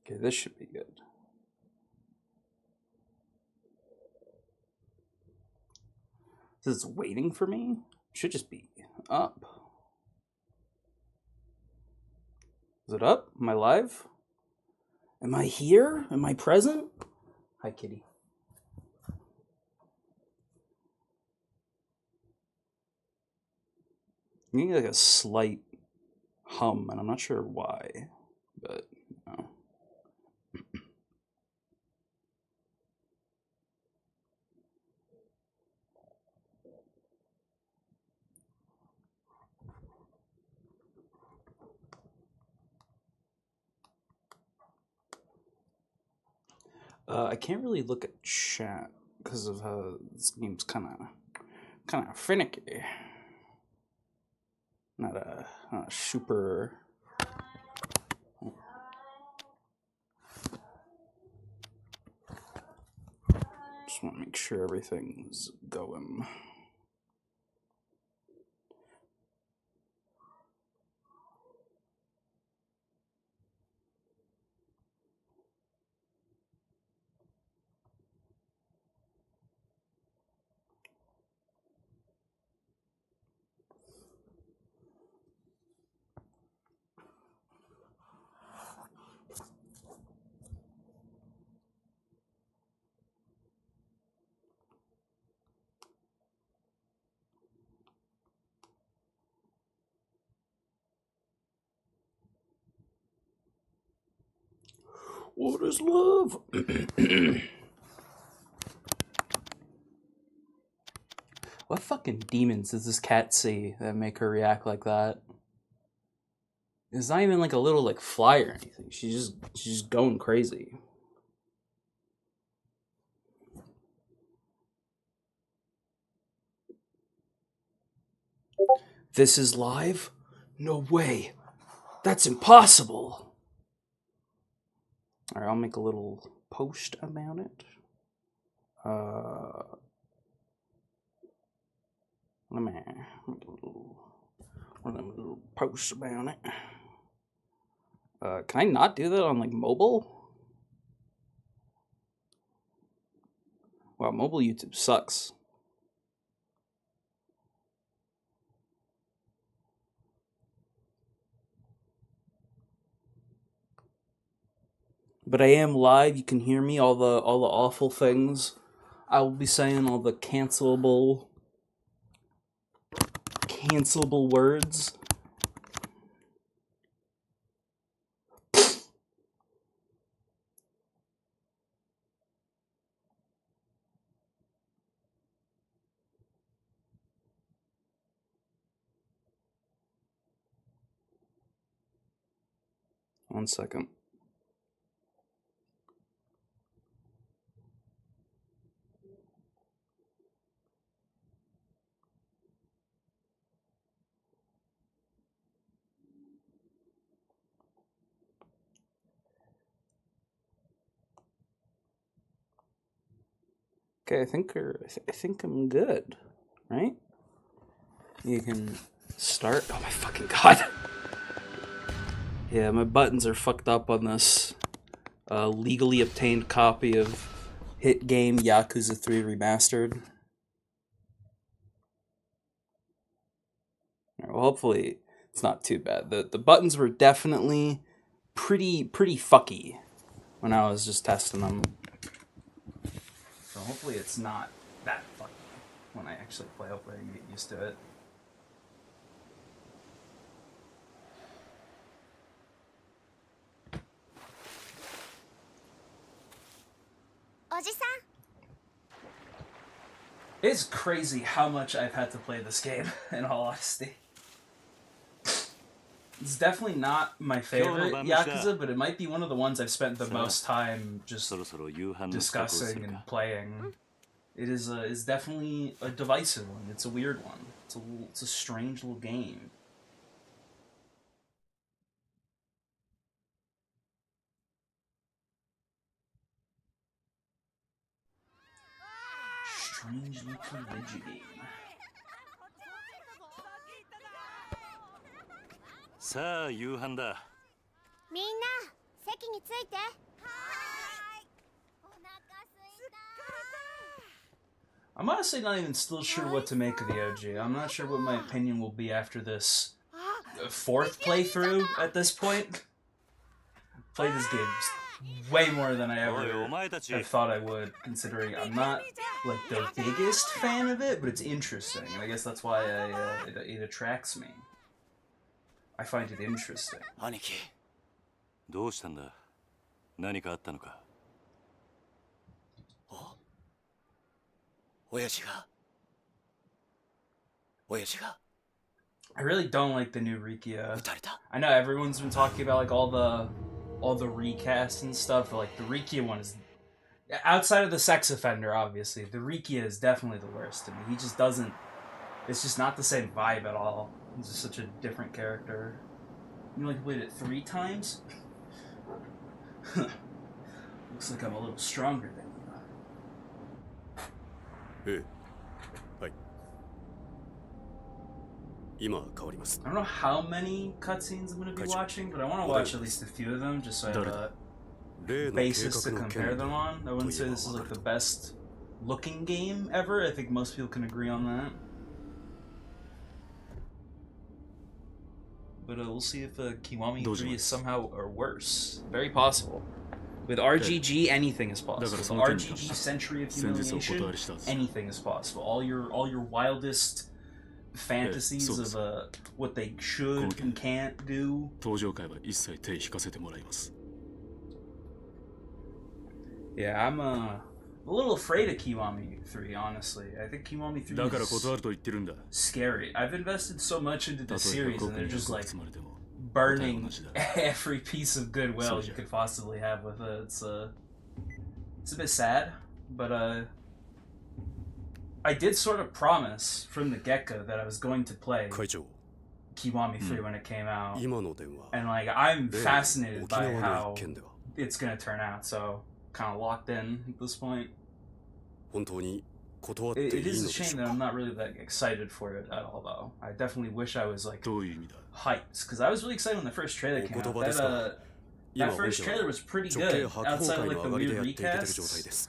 Okay, this should be good. This is waiting for me? Should just be up. Is it up? Am I live? Am I here? Am I present? Hi, kitty. I'm getting like a slight hum, and I'm not sure why, but no. I can't really look at chat because of how this game's kind of finicky. Not a super. Just want to make sure everything's going. What is love? What fucking demons does this cat see that make her react like that? It's not even like a little like fly or anything. She's just going crazy. This is live? No way. That's impossible. Alright, I'll make a little post about it. Let me make a little post about it. Can I not do that on like mobile? Wow, mobile YouTube sucks. But I am live. You can hear me. All the awful things I will be saying. All the cancelable words. One second. Okay, I think I'm good, right? You can start. Oh my fucking god! Yeah, my buttons are fucked up on this legally obtained copy of hit game Yakuza 3 Remastered. Well, hopefully it's not too bad. The buttons were definitely pretty fucky when I was just testing them. So hopefully it's not that fucky when I actually play. Hopefully I can get used to it. It's crazy how much I've had to play this game, in all honesty. It's definitely not my favorite Yakuza, but it might be one of the ones I've spent the most time just discussing and playing. It is definitely a divisive one. It's a weird one. It's a strange little game. Strange little video game. さあ夕飯だ。みんな I'm honestly not even still sure what to make of the OG. I'm not sure what my opinion will be after this fourth playthrough at this point. Played this game way more than I ever have thought I would, considering I'm not like the biggest fan of it, but it's interesting, and I guess that's why it attracts me. I find it interesting. 兄貴、どうしたんだ？何かあったのか？親父が。 I really don't like the new Rikia. I know everyone's been talking about like all the recasts and stuff, but like the Rikia one is, outside of the sex offender, obviously, the Rikia is definitely the worst to me. He just doesn't, it's just not the same vibe at all. He's just such a different character. You only played it 3 times? Looks like I'm a little stronger than you. I don't know how many cutscenes I'm going to be watching, but I want to watch at least a few of them, just so I have a basis to compare them on. I wouldn't say this is like the best looking game ever. I think most people can agree on that. But we'll see if Kiwami 3 is somehow or worse. Very possible. With RGG, anything is possible. With RGG Century of Humiliation, anything is possible. All your wildest fantasies of what they should and can't do. Yeah, I'm a little afraid of Kiwami 3, honestly. I think Kiwami 3 is scary. I've invested so much into the series, and they're just like burning every piece of goodwill you could possibly have with it. It's a bit sad, but I did sort of promise from the get-go that I was going to play Kiwami 3 when it came out, and like I'm fascinated by how it's gonna turn out, so kind of locked in at this point. It is a shame that I'm not really that excited for it at all, though. I definitely wish I was like hyped, because I was really excited when the first trailer came out. That first trailer was pretty good, outside of like the weird recasts.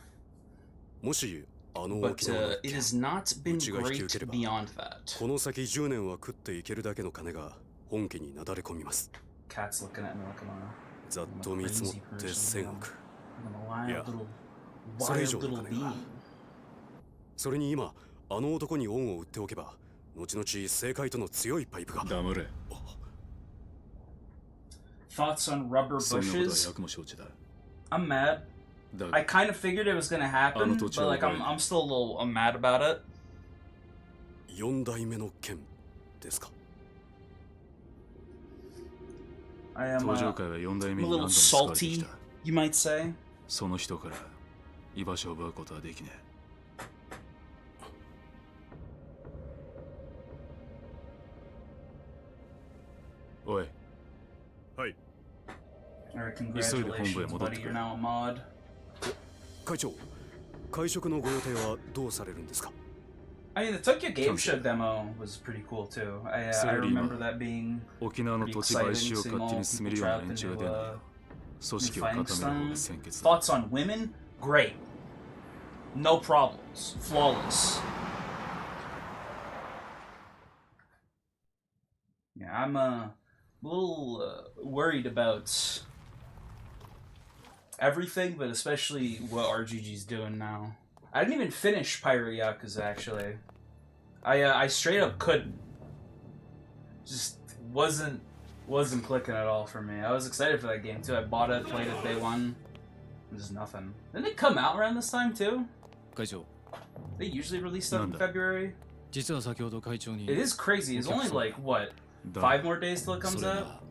But it has not been great beyond that. Cat's looking at me like I'm a crazy person. I'm a wild little being. Thoughts on rubber bushes? I'm mad. I kind of figured it was gonna happen, but like I'm still a little mad about it. I am a little salty, you might say. Alright, congratulations, buddy, you're now a mod. I mean, the Tokyo Game Show demo was pretty cool too. I remember that being pretty exciting, seeing all people trapped into fighting style. Thoughts on women? Great. No problems. Flawless. Yeah, I'm a little worried about everything, but especially what RGG's doing now. I didn't even finish Pirate Yakuza, actually. I straight up couldn't. Just wasn't clicking at all for me. I was excited for that game too. I bought it, played it day one. There's nothing. Didn't it come out around this time too? They usually release stuff in February. It is crazy. It's only like what, 5 more days till it comes out?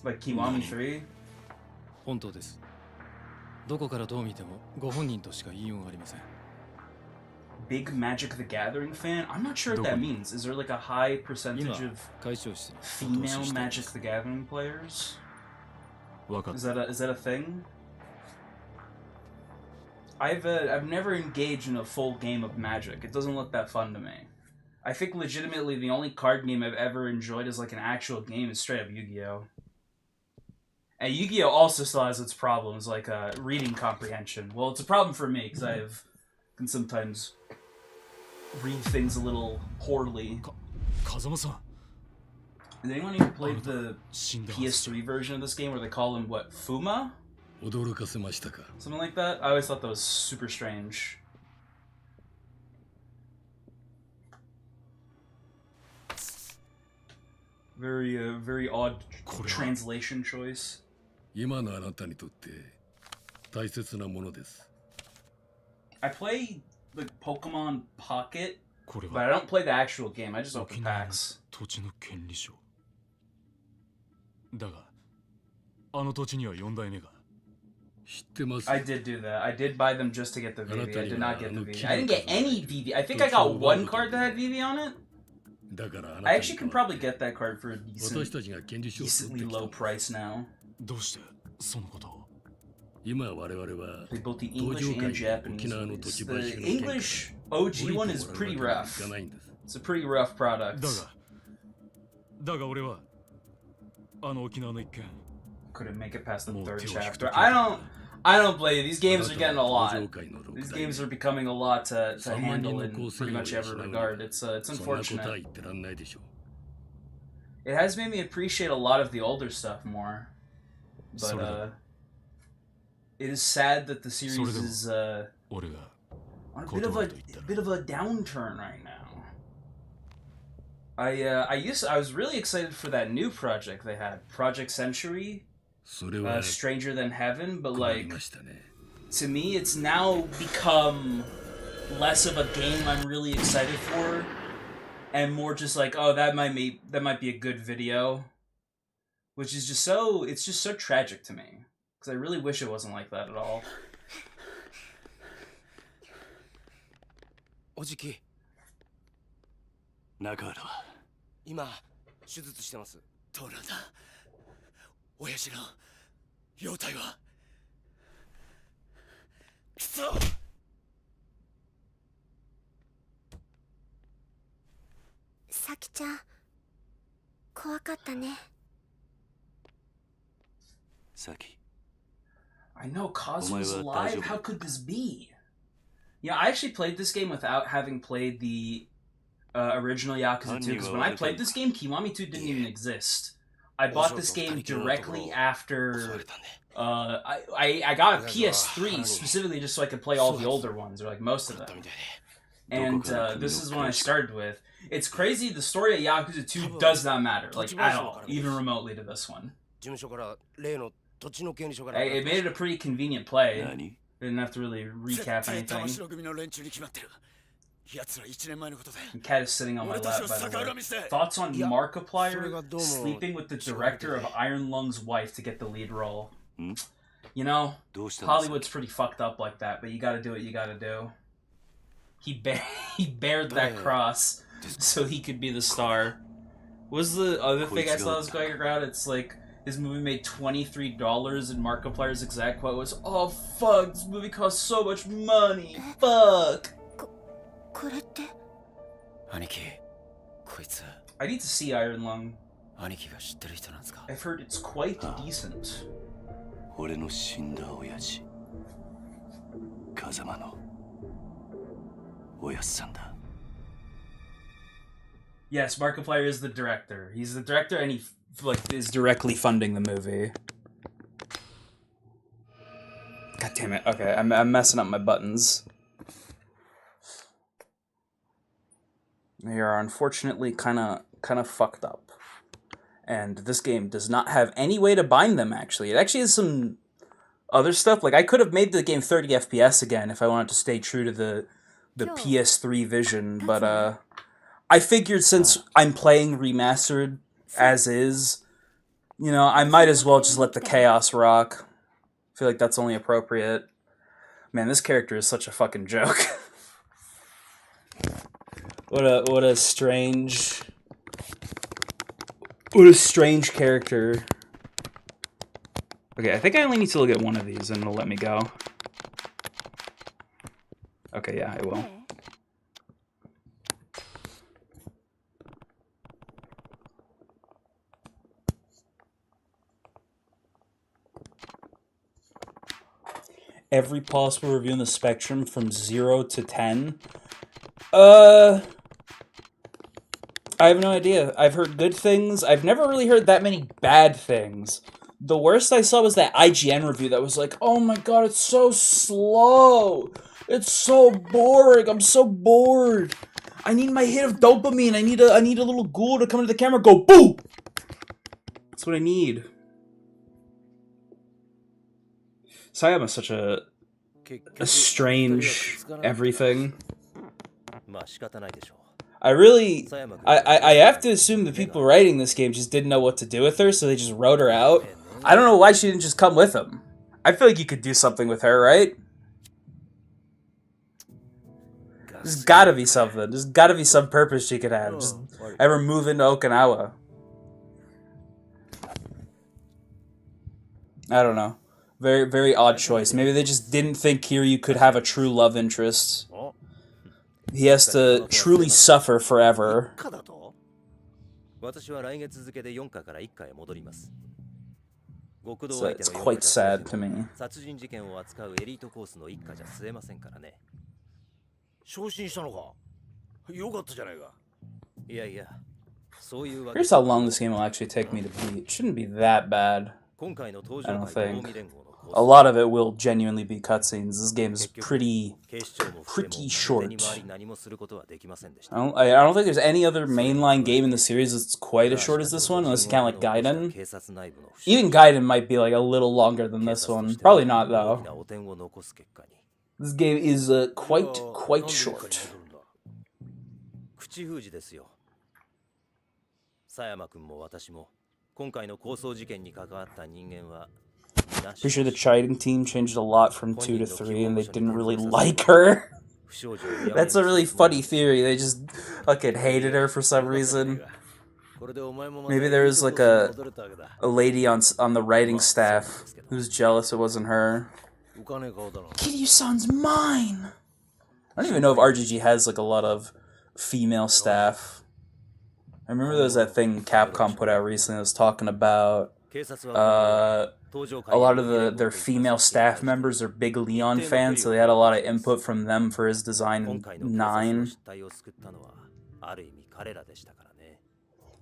Like Kiwami 3? Big Magic the Gathering fan? I'm not sure what that means. Is there like a high percentage of female Magic the Gathering players? Is that a thing? I've never engaged in a full game of Magic. It doesn't look that fun to me. I think legitimately the only card game I've ever enjoyed as like an actual game is straight up Yu-Gi-Oh! And Yu-Gi-Oh! Also still has its problems, like reading comprehension. Well, it's a problem for me, because can sometimes read things a little poorly. Kazama-san. Has anyone even played the PS3 version of this game where they call him, what, Fuma? Something like that? I always thought that was super strange. Very odd translation choice. I play like Pokemon Pocket, but I don't play the actual game. I just open packs. I did do that. I did buy them just to get the VV. I did not get the VV. I didn't get any VV. I think I got one card that had VV on it. I actually can probably get that card for a decently low price now. They both the English and Japanese ones. The English OG one is pretty rough. It's a pretty rough product. Couldn't make it past the third chapter. I don't blame you. These games are getting a lot. These games are becoming a lot to handle in pretty much every regard. It's unfortunate. It has made me appreciate a lot of the older stuff more. But it is sad that the series is on a bit of a downturn right now. I was really excited for that new project they had, Project Century. Stranger Than Heaven, but like to me it's now become less of a game I'm really excited for and more just like, oh, that might be a good video, which is just so tragic to me because I really wish it wasn't like that at all. Ojiki. Nakahara. 今手術してます。そうなんだ。親父の容体は。くそ。さきちゃん、怖かったね。Saki. I know Kazu's alive. How could this be? Yeah, I actually played this game without having played the original Yakuza 2, because when I played this game, Kiwami 2 didn't even exist. I bought this game directly after... I got a PS3 specifically just so I could play all the older ones, or like most of them. And this is when I started with. It's crazy, the story of Yakuza 2 does not matter, like at all, even remotely to this one. It made it a pretty convenient play. Didn't have to really recap anything. Cat is sitting on my lap, by the way. Thoughts on Markiplier sleeping with the director of Iron Lung's wife to get the lead role? You know, Hollywood's pretty fucked up like that, but you gotta do what you gotta do. He bared that cross so he could be the star. What was the other thing I saw was going around? It's like, his movie made $23 and Markiplier's exact quote was, "Oh fuck, this movie cost so much money, fuck!" I need to see Iron Lung. I've heard it's quite decent. Yes, Markiplier is the director. He's the director and he is directly funding the movie. God damn it. Okay, I'm messing up my buttons. They are unfortunately kind of fucked up. And this game does not have any way to bind them, actually. It actually has some other stuff. Like, I could have made the game 30 FPS again if I wanted to stay true to the PS3 vision, but I figured since I'm playing remastered as is, you know, I might as well just let the chaos rock. I feel like that's only appropriate. Man, this character is such a fucking joke. What a strange character. Okay, I think I only need to look at one of these and it'll let me go. Okay, yeah, I will. every possible review on the spectrum from 0 to 10. I have no idea. I've heard good things. I've never really heard that many bad things. The worst I saw was that IGN review that was like, oh my god, it's so slow. It's so boring. I'm so bored. I need my hit of dopamine. I need a little ghoul to come into the camera and go, boom! That's what I need. Sayama's such a strange everything. I have to assume the people writing this game just didn't know what to do with her, so they just wrote her out. I don't know why she didn't just come with him. I feel like you could do something with her, right? There's gotta be something. There's gotta be some purpose she could have. Just have her move into Okinawa. I don't know. Very, very odd choice. Maybe they just didn't think Kiryu could have a true love interest. He has to truly suffer forever. So it's quite sad to me. Here's how long this game will actually take me to beat. It shouldn't be that bad. I don't think. A lot of it will genuinely be cutscenes. This game is pretty short. I don't think there's any other mainline game in the series that's quite as short as this one, unless you count like Gaiden. Even Gaiden might be like a little longer than this one. Probably not though. This game is quite short. Pretty sure the Chiding team changed a lot from 2 to 3, and they didn't really like her. That's a really funny theory. They just fucking hated her for some reason. Maybe there was like a lady on the writing staff who's jealous it wasn't her. Kiryu-san's mine! I don't even know if RGG has like a lot of female staff. I remember there was that thing Capcom put out recently that was talking about a lot of their female staff members are big Leon fans, so they had a lot of input from them for his design in 9.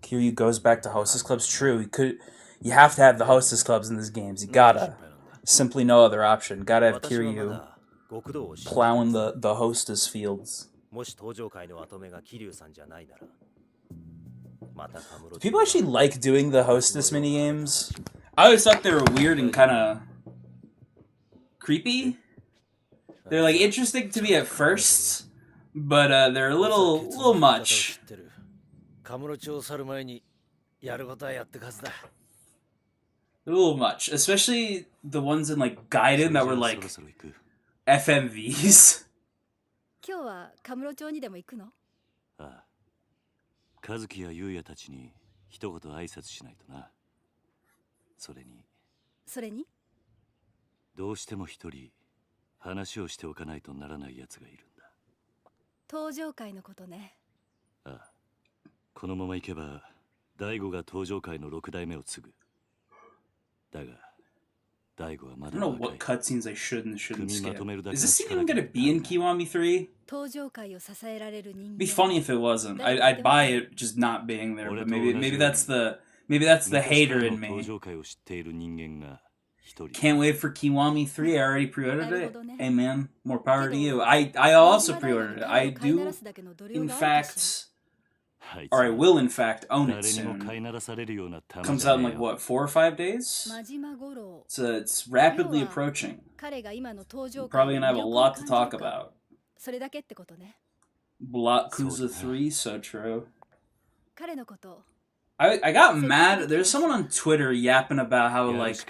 Kiryu goes back to Hostess Clubs. True, you have to have the Hostess Clubs in these games. You gotta. Simply no other option. Gotta have Kiryu plowing the Hostess fields. Do people actually like doing the Hostess minigames? I always thought they were weird and kind of creepy. They're like interesting to me at first, but they're a little much. A little much, especially the ones in like Gaiden that were like FMVs. 今日はカムロ町にでも行くの？ああ。和樹や優也たちに一言挨拶しないとな。それにどうしても一人話をしておかないとならない奴がいるんだ。登場会のことね。ああ。このまま行けば大悟が登場会の6代目を継ぐ。だが I don't know what cutscenes I should and shouldn't skip. Is this even gonna be in Kiwami 3? It'd be funny if it wasn't. I'd buy it just not being there, but maybe that's the hater in me. Can't wait for Kiwami 3. I already pre-ordered it. Hey man, more power to you. I also pre-ordered it. I do, in fact, or I will in fact own it soon. Comes out in like what, 4 or 5 days? It's rapidly approaching. We're probably gonna have a lot to talk about. Yakuza 3, so true. I got mad. There's someone on Twitter yapping about how like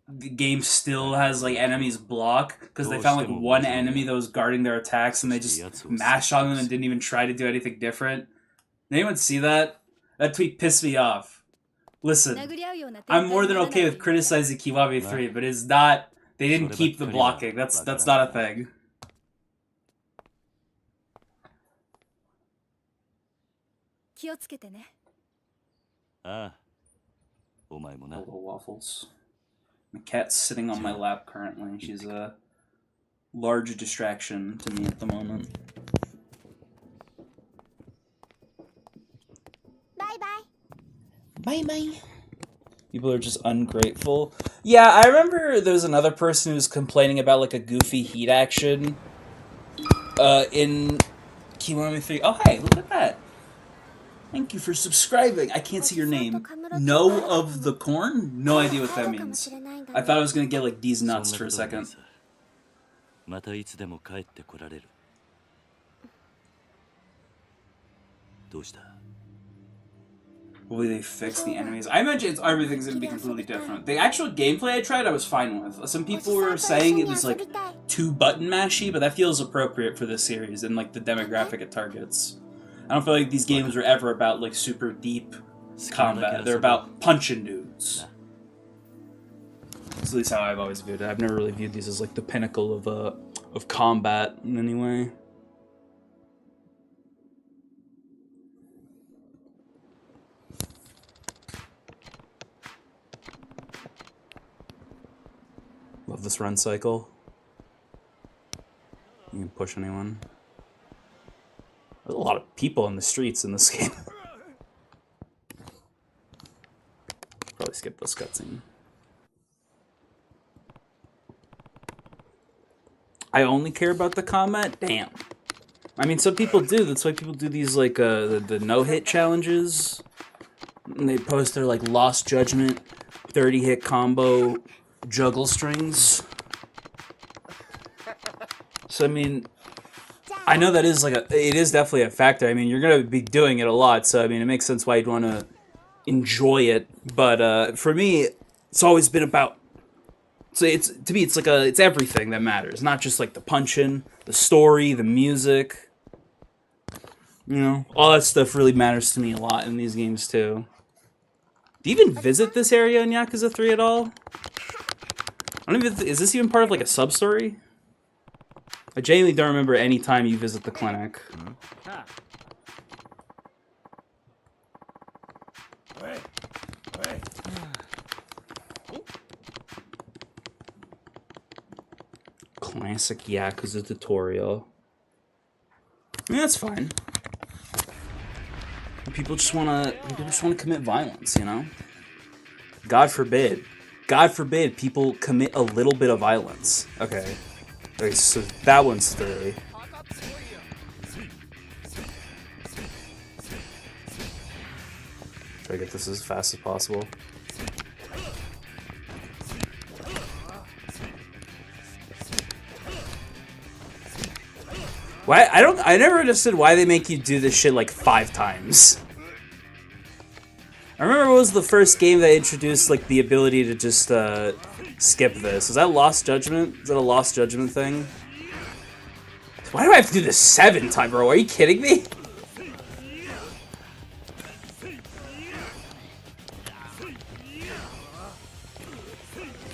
the game still has like enemies block because they found like one enemy that was guarding their attacks and they just mashed on them and didn't even try to do anything different. Did anyone see that? That tweet pissed me off. Listen, I'm more than okay with criticizing Kiwami 3, but it's not. They didn't keep the blocking. That's not a thing. Little waffles. My cat's sitting on my lap currently. She's large distraction to me at the moment. Bye bye. Bye-bye. People are just ungrateful. Yeah, I remember there was another person who was complaining about like a goofy heat action in Kiwami 3. Oh, hey, look at that. Thank you for subscribing. I can't see your name. No of the corn? No idea what that means. I thought I was going to get like these nuts for a second. Hopefully they fix the enemies. I imagine everything's going to be completely different. The actual gameplay I tried, I was fine with. Some people were saying it was like too button mashy, but that feels appropriate for this series and like the demographic it targets. I don't feel like these games were ever about like super deep combat. They're about punching dudes. That's at least how I've always viewed it. I've never really viewed these as like the pinnacle of combat in any way. Love this run cycle. You can push anyone. There's a lot of people in the streets in this game. Probably skip this cutscene. I only care about the combat? Damn. I mean, some people do. That's why people do these, like, the no-hit challenges. And they post their, like, Lost Judgment 30-hit combo juggle strings. So, I mean, I know that is, like, it is definitely a factor. I mean, you're going to be doing it a lot, so, I mean, it makes sense why you'd want to enjoy it. But, for me, it's always been about... So to me, it's everything that matters, not just like the punching, the story, the music. You know, all that stuff really matters to me a lot in these games too. Do you even visit this area in Yakuza 3 at all? I don't even. Is this even part of like a sub story? I genuinely don't remember any time you visit the clinic. Classic Yakuza tutorial. I mean, that's fine. People just wanna commit violence, you know? God forbid people commit a little bit of violence. Okay. Okay, so that one's through. Try to get this as fast as possible. Why I never understood why they make you do this shit like 5 times. I remember it was the first game that introduced like the ability to just skip this. Is that Lost Judgment? Is that a Lost Judgment thing? Why do I have to do this 7 times, bro? Are you kidding me?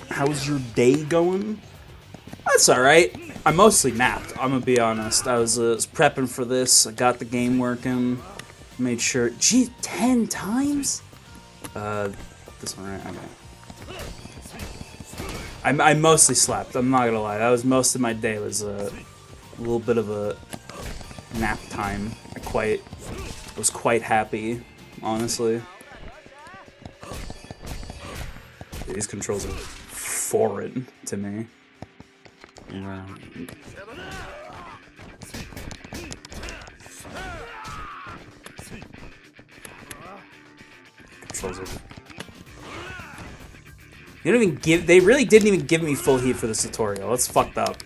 How's your day going? That's alright. I mostly napped, I'm gonna be honest. I was prepping for this. I got the game working. Made sure. Gee, 10 times? This one, right? Okay. I mostly slept, I'm not gonna lie. That was most of my day, was a little bit of a nap time. I was quite happy, honestly. These controls are foreign to me. Wow. Controls are... You don't even give... They really didn't even give me full heat for this tutorial. That's fucked up.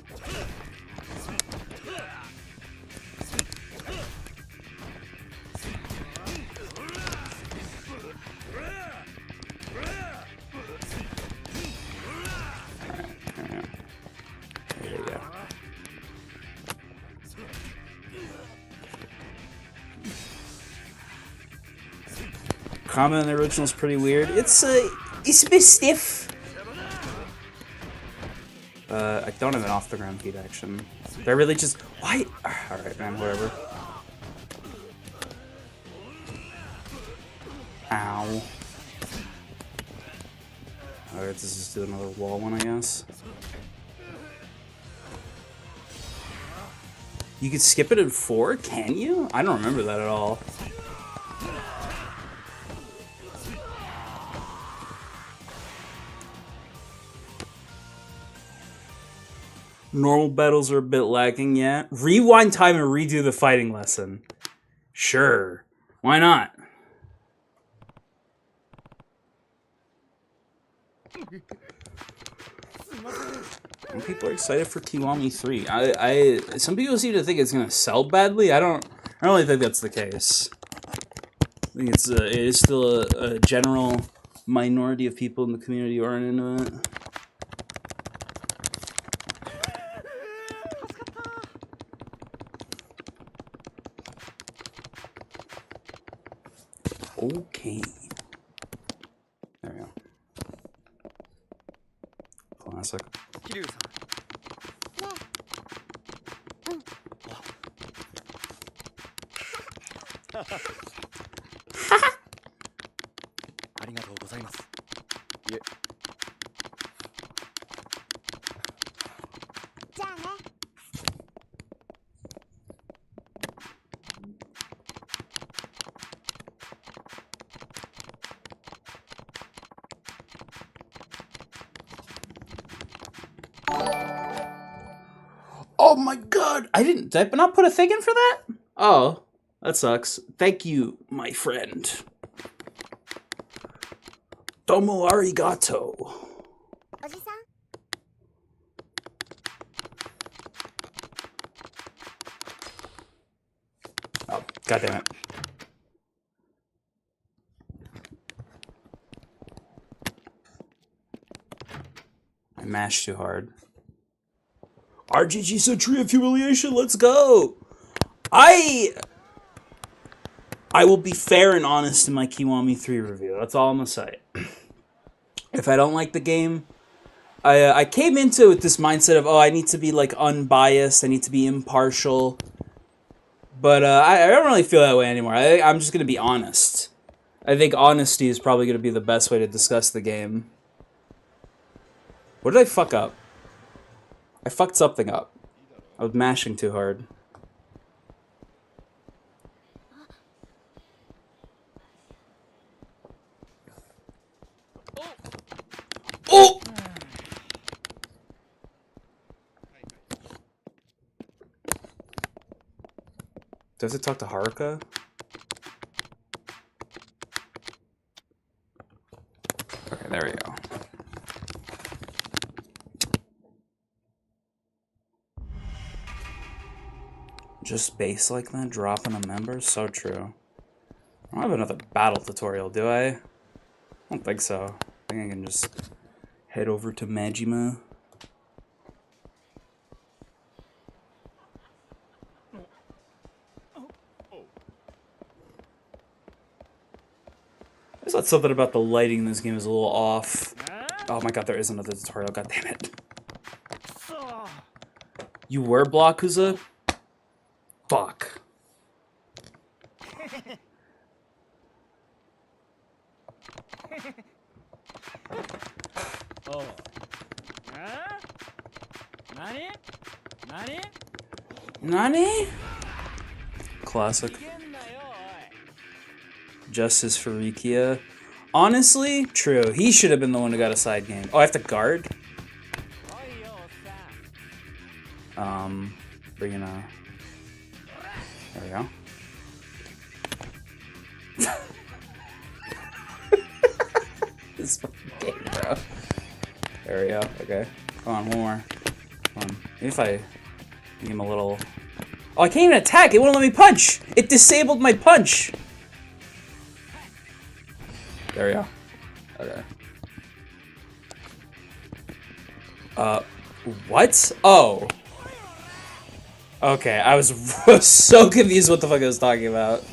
Combat in the original is pretty weird. It's a bit stiff. I don't have an off the ground heat action. Did I really just... Why? Alright, man, whatever. Ow. Alright, let's just do another wall one, I guess. You could skip it in 4? Can you? I don't remember that at all. Normal battles are a bit lacking, yeah. Rewind time and redo the fighting lesson. Sure. Why not? Some people are excited for Kiwami 3. Some people seem to think it's gonna sell badly. I don't really think that's the case. I think it is still a general minority of people in the community who aren't into it. Okay. There we go. Classic. ありがとうございます。いえ。じゃあね。Oh my god! Did I not put a thing in for that? Oh, that sucks. Thank you, my friend. Domo arigato. おじさん。 Oh, god damn it. I mashed too hard. RGG Century of Humiliation, let's go! I will be fair and honest in my Kiwami 3 review. That's all I'm gonna say. If I don't like the game, I came into it with this mindset of, oh, I need to be like unbiased, I need to be impartial. But I don't really feel that way anymore. I'm just gonna be honest. I think honesty is probably gonna be the best way to discuss the game. What did I fuck up? I fucked something up. I was mashing too hard. Oh! Does it talk to Haruka? Okay, there we go. Just base like that, dropping a member? So true. I don't have another battle tutorial, do I? I don't think so. I think I can just head over to Majima. I just thought something about the lighting in this game is a little off. Oh my god, there is another tutorial, god damn it. You were Yakuza? Fuck. Oh. Nani? Nani? Nani? Classic. Justice for Rikia. Honestly, true. He should have been the one who got a side game. Oh, I have to guard? Bring in a... There we go. This fucking game, bro. There we go. Okay. Come on, one more. Come on. Maybe if I give him a little... Oh, I can't even attack! It won't let me punch! It disabled my punch! There we go. Okay. What? Oh. Okay, I was so confused what the fuck I was talking about.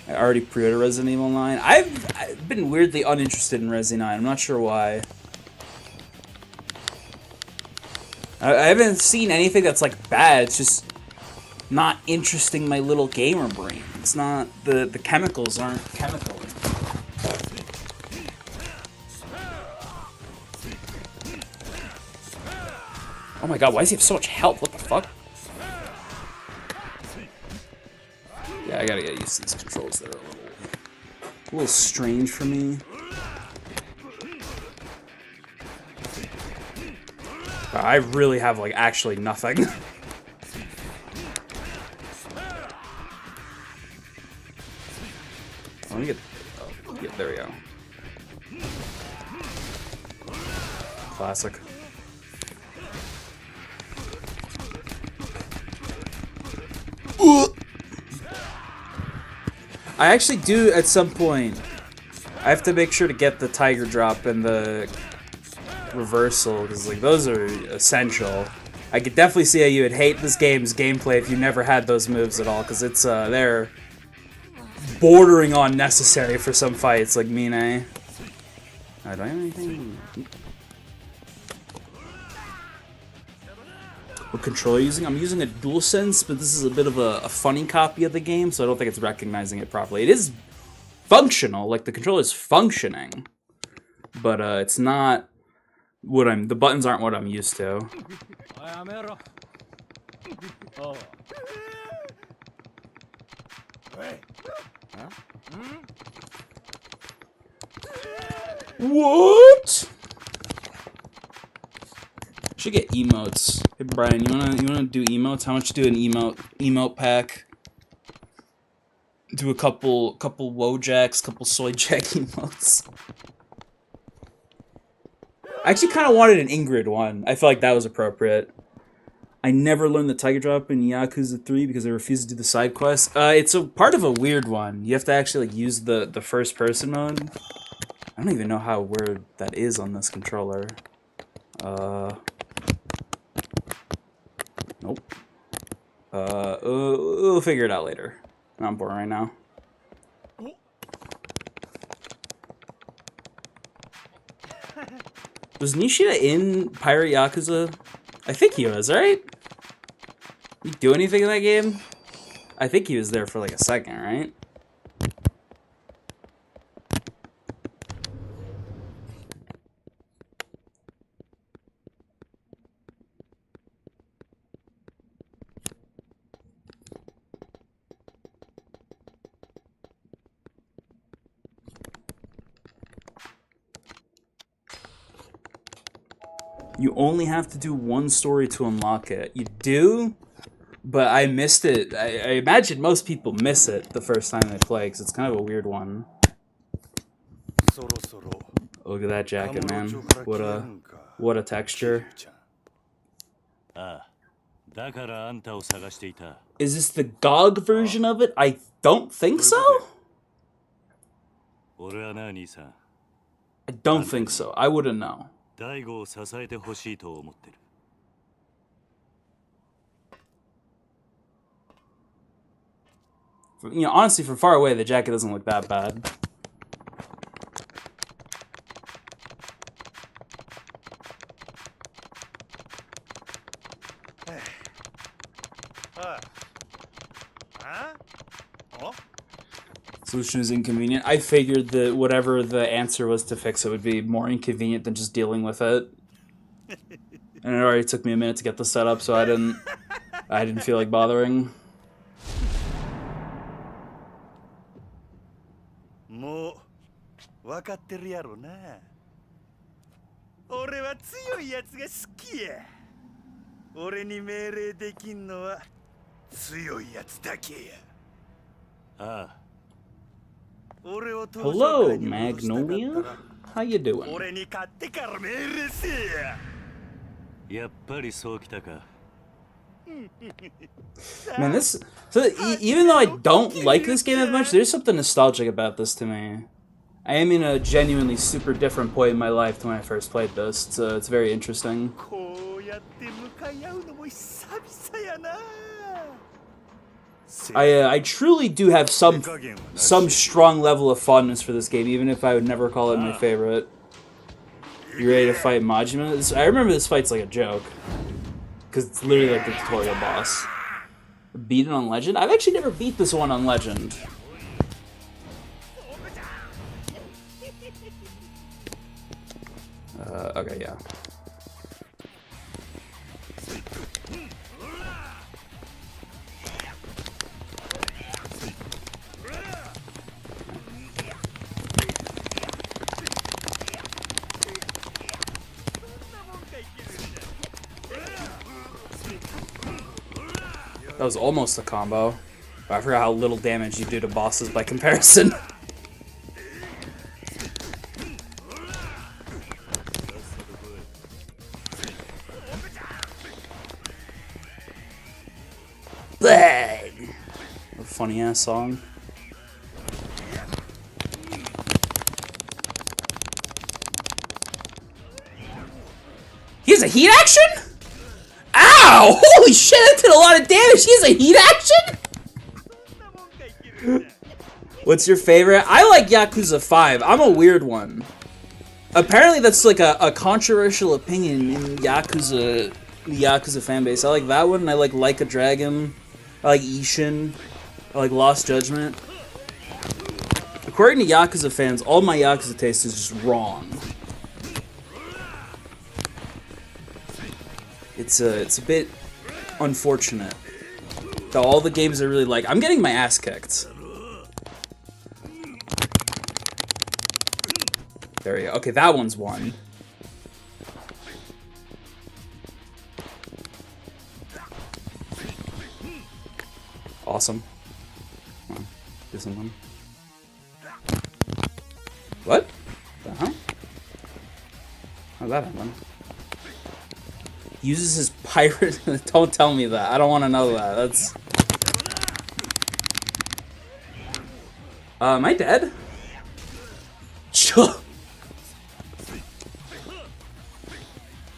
I already pre-ordered Resident Evil 9. I've been weirdly uninterested in Resi 9. I'm not sure why. I haven't seen anything that's like bad. It's just not interesting my little gamer brain. It's not the chemicals aren't chemical. Oh my god, why does he have so much health? What the fuck? Yeah, I gotta get used to these controls. They're a little strange for me. I really have, like, actually nothing. Let me get... Oh, yeah, there we go. Classic. I actually do, at some point, I have to make sure to get the tiger drop and the reversal, because like those are essential. I could definitely see how you would hate this game's gameplay if you never had those moves at all, because it's they're bordering on necessary for some fights, like Mine. Do I have anything? What controller are you using? I'm using a DualSense, but this is a bit of a funny copy of the game, so I don't think it's recognizing it properly. It is functional, like the controller is functioning, but it's not what the buttons aren't what I'm used to. What? Should get emotes. Hey Brian, you wanna do emotes? How much do an emote pack? Do a couple Wojaks, couple Soy Jack emotes. I actually kind of wanted an Ingrid one. I feel like that was appropriate. I never learned the Tiger Drop in Yakuza 3 because I refused to do the side quest. It's a part of a weird one. You have to actually like use the first person mode. I don't even know where that is on this controller. Nope. We'll figure it out later. I'm bored right now. Was Nishida in Pirate Yakuza? I think he was, right? Did he do anything in that game? I think he was there for like a second, right? You only have to do one story to unlock it. You do, but I missed it. I imagine most people miss it the first time they play, because it's kind of a weird one. Look at that jacket, man. What a texture. Is this the GOG version of it? I don't think so. I don't think so. I wouldn't know. You know, honestly, from far away, the jacket doesn't look that bad. Solution is inconvenient. I figured that whatever the answer was to fix it would be more inconvenient than just dealing with it. And it already took me a minute to get the setup, so I didn't feel like bothering. Hello, Magnolia. How you doing? Man, this... So, even though I don't like this game that much, there's something nostalgic about this to me. I am in a genuinely super different point in my life to when I first played this. It's very interesting. I truly do have some strong level of fondness for this game, even if I would never call it my favorite. You ready to fight Majima? I remember this fight's like a joke. Because it's literally like the tutorial boss. Beat it on Legend? I've actually never beat this one on Legend. Okay, yeah. That was almost a combo. But I forgot how little damage you do to bosses by comparison. Bang! A funny ass song. He has a heat action? Ow! Holy shit, that did a lot of damage! He has a heat action? What's your favorite? I like Yakuza 5. I'm a weird one. Apparently that's like a controversial opinion in Yakuza, the Yakuza fanbase. I like that one, I like a Dragon. I like Ishin. I like Lost Judgment. According to Yakuza fans, all my Yakuza taste is just wrong. It's a bit unfortunate that all the games I really like. I'm getting my ass kicked. There we go. Okay, that one's one. Awesome. Come on, do something. What? The hell? How'd that happen? Uses his pirate. Don't tell me that. I don't want to know that. That's. Am I dead?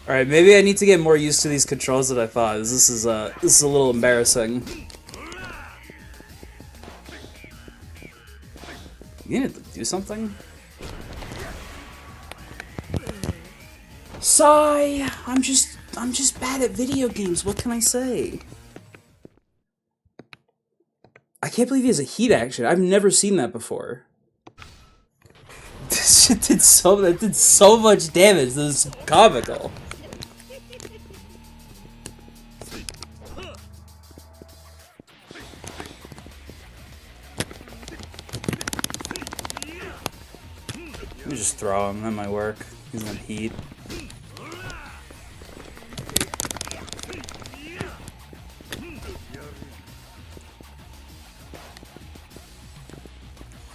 Alright, maybe I need to get more used to these controls than I thought. This is a little embarrassing. You need to do something? Sigh! I'm just bad at video games, what can I say? I can't believe he has a heat action. I've never seen that before. This shit did so much damage, this is comical. Let me just throw him, that might work. He's in heat.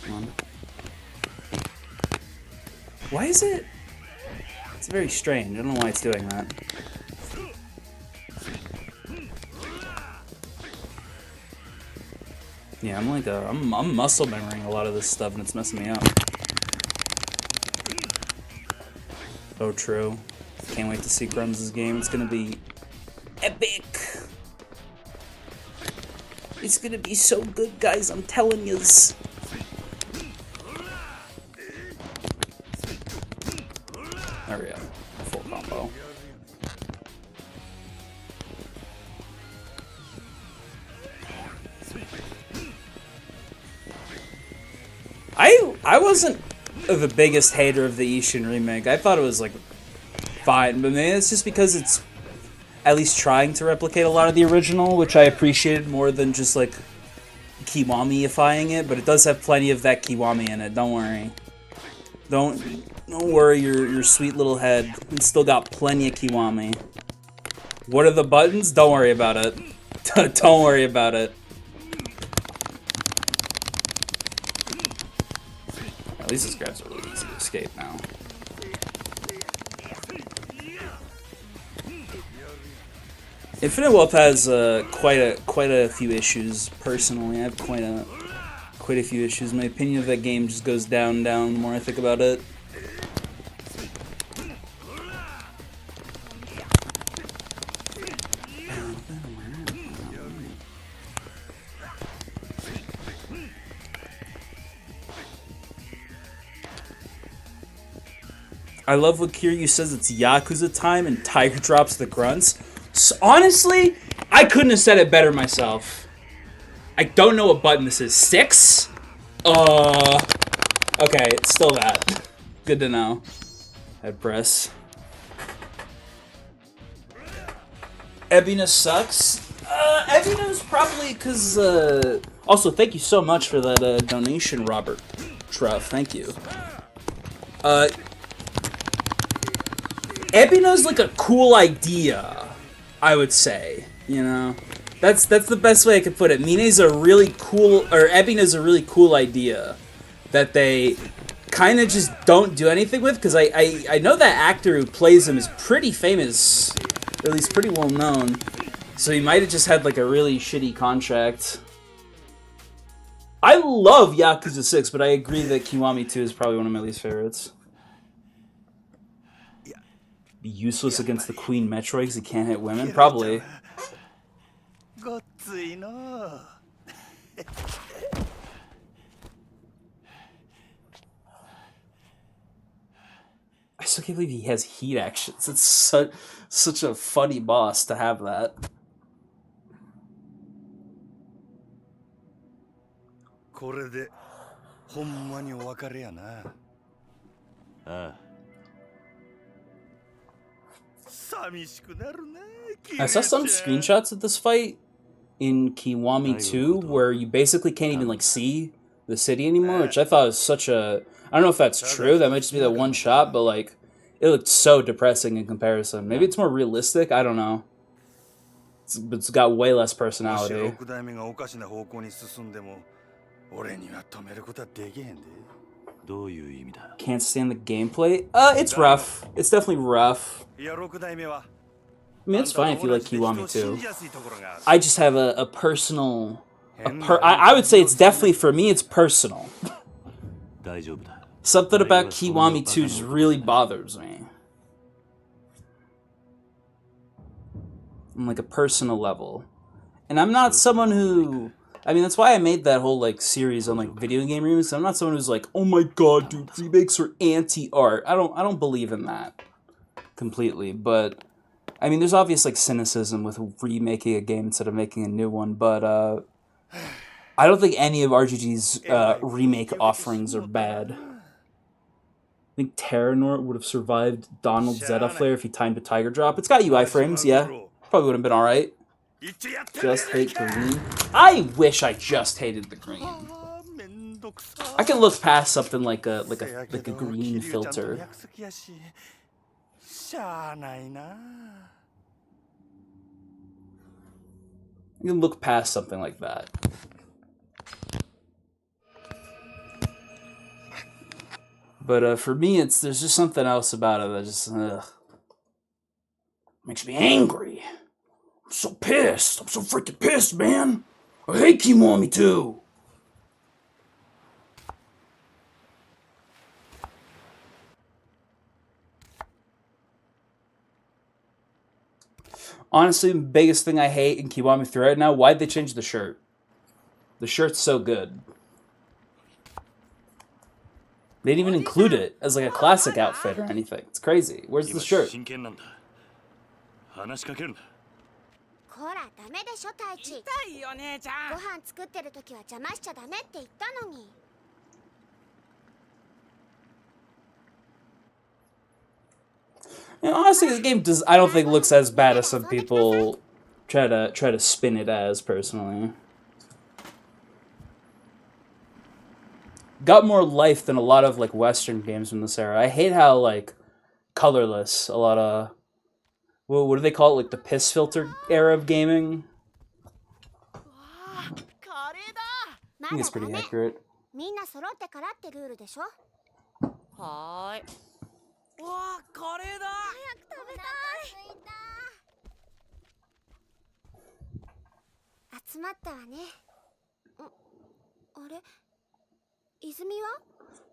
Come on. Why is it? It's very strange. I don't know why it's doing that. Yeah, I'm muscle memorying a lot of this stuff and it's messing me up. Oh, true. Can't wait to see Grums' game. It's gonna be epic. It's gonna be so good, guys. I'm telling yous. There we go. Full combo. I wasn't the biggest hater of the Ishin remake. I thought it was like fine, but maybe it's just because it's at least trying to replicate a lot of the original, which I appreciated more than just like Kiwami-ifying it. But it does have plenty of that Kiwami in it. Don't worry. Don't worry your sweet little head. It's still got plenty of Kiwami. What are the buttons? Don't worry about it. Don't worry about it. At least this grabs are really easy to escape now. Infinite Wealth has quite a few issues. Personally, I have quite a few issues. My opinion of that game just goes down the more I think about it. I love what Kiryu says it's Yakuza time and Tiger drops the grunts. So, honestly, I couldn't have said it better myself. I don't know what button this is. 6? Okay, it's still that. Good to know. Head press. Ebina sucks. Ebina's probably because, also, thank you so much for that, donation, Robert Truff. Thank you. Ebina's like a cool idea, I would say, you know? That's the best way I could put it. Mine's a really cool, or Ebina's a really cool idea that they kind of just don't do anything with, because I know that actor who plays him is pretty famous, or at least pretty well known, so he might have just had like a really shitty contract. I love Yakuza 6, but I agree that Kiwami 2 is probably one of my least favorites. Be useless against the Queen Metroid because he can't hit women? Probably. I still can't believe he has heat actions. It's such a funny boss to have that. I saw some screenshots of this fight in Kiwami 2 where you basically can't even like see the city anymore, which I thought was such a... I don't know if that's true, that might just be that one shot, but like, it looked so depressing in comparison. Maybe it's more realistic, I don't know. It's got way less personality. Can't stand the gameplay? It's rough. It's definitely rough. I mean, it's fine if you like Kiwami too. I just have a personal... I would say it's definitely, for me, it's personal. Something about Kiwami 2 just really bothers me. On like a personal level. And I'm not someone who... I mean, that's why I made that whole like series on like video game remakes. I'm not someone who's like, oh my god, dude, remakes are anti-art. I don't believe in that completely. But I mean, there's obvious like cynicism with remaking a game instead of making a new one. But I don't think any of RGG's remake offerings are bad. I think Terranort would have survived Donald Zeta Flare if he timed a Tiger Drop. It's got UI frames, yeah. Probably would have been alright. Just hate green. I wish I just hated the green. I can look past something like a green filter. I can look past something like that. But for me, there's just something else about it that just makes me angry. I'm so pissed. I'm so freaking pissed, man. I hate Kiwami too. Honestly, the biggest thing I hate in Kiwami 3 right now, why'd they change the shirt? The shirt's so good. They didn't even include it as like a classic outfit or anything. It's crazy. Where's the shirt? And honestly, this game I don't think looks as bad as some people try to spin it as, personally. Got more life than a lot of like Western games from this era. I hate how like colorless a lot of what do they call it, like the piss filter era of gaming. I think it's pretty accurate.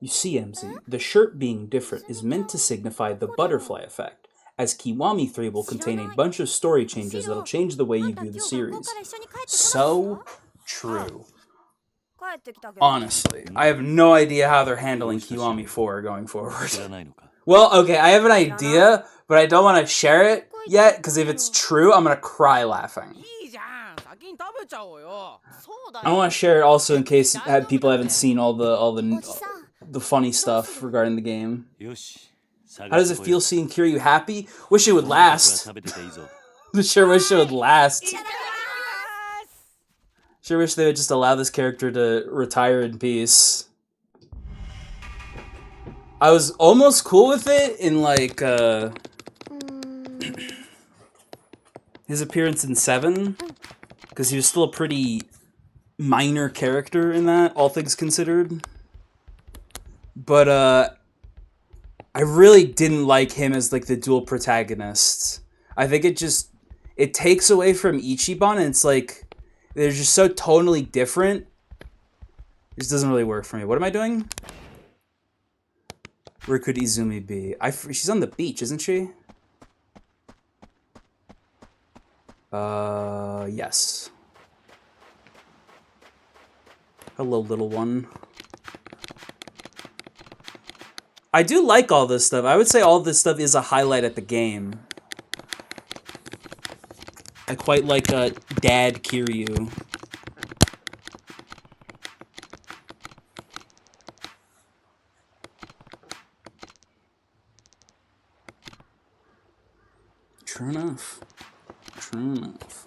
You see, MZ, the shirt being different is meant to signify the butterfly effect, as Kiwami 3 will contain a bunch of story changes that'll change the way you view the series. So true. Honestly, I have no idea how they're handling Kiwami 4 going forward. Well, okay, I have an idea, but I don't want to share it yet, because if it's true, I'm going to cry laughing. I don't want to share it also in case people haven't seen all the funny stuff regarding the game. How does it feel seeing Kiryu happy? Wish it would last. Sure wish it would last. Sure wish they would just allow this character to retire in peace. I was almost cool with it in like his appearance in 7. because he was still a pretty minor character in that, all things considered. But I really didn't like him as like the dual protagonist. I think it takes away from Ichiban, and it's like they're just so tonally different. It just doesn't really work for me. What am I doing? Where could Izumi be? She's on the beach, isn't she? Yes. Hello, little one. I do like all this stuff. I would say all this stuff is a highlight at the game. I quite like Dad Kiryu. True enough. True enough.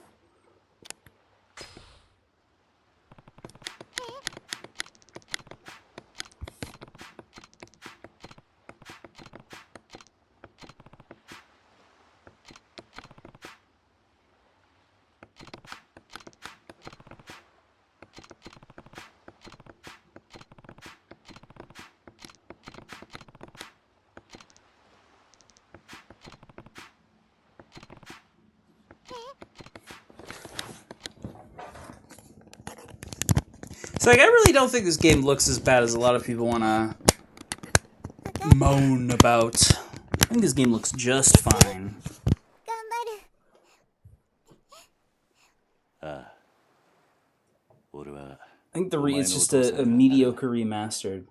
So, like, I really don't think this game looks as bad as a lot of people want to moan about. I think this game looks just fine. I think it's just a mediocre remastered.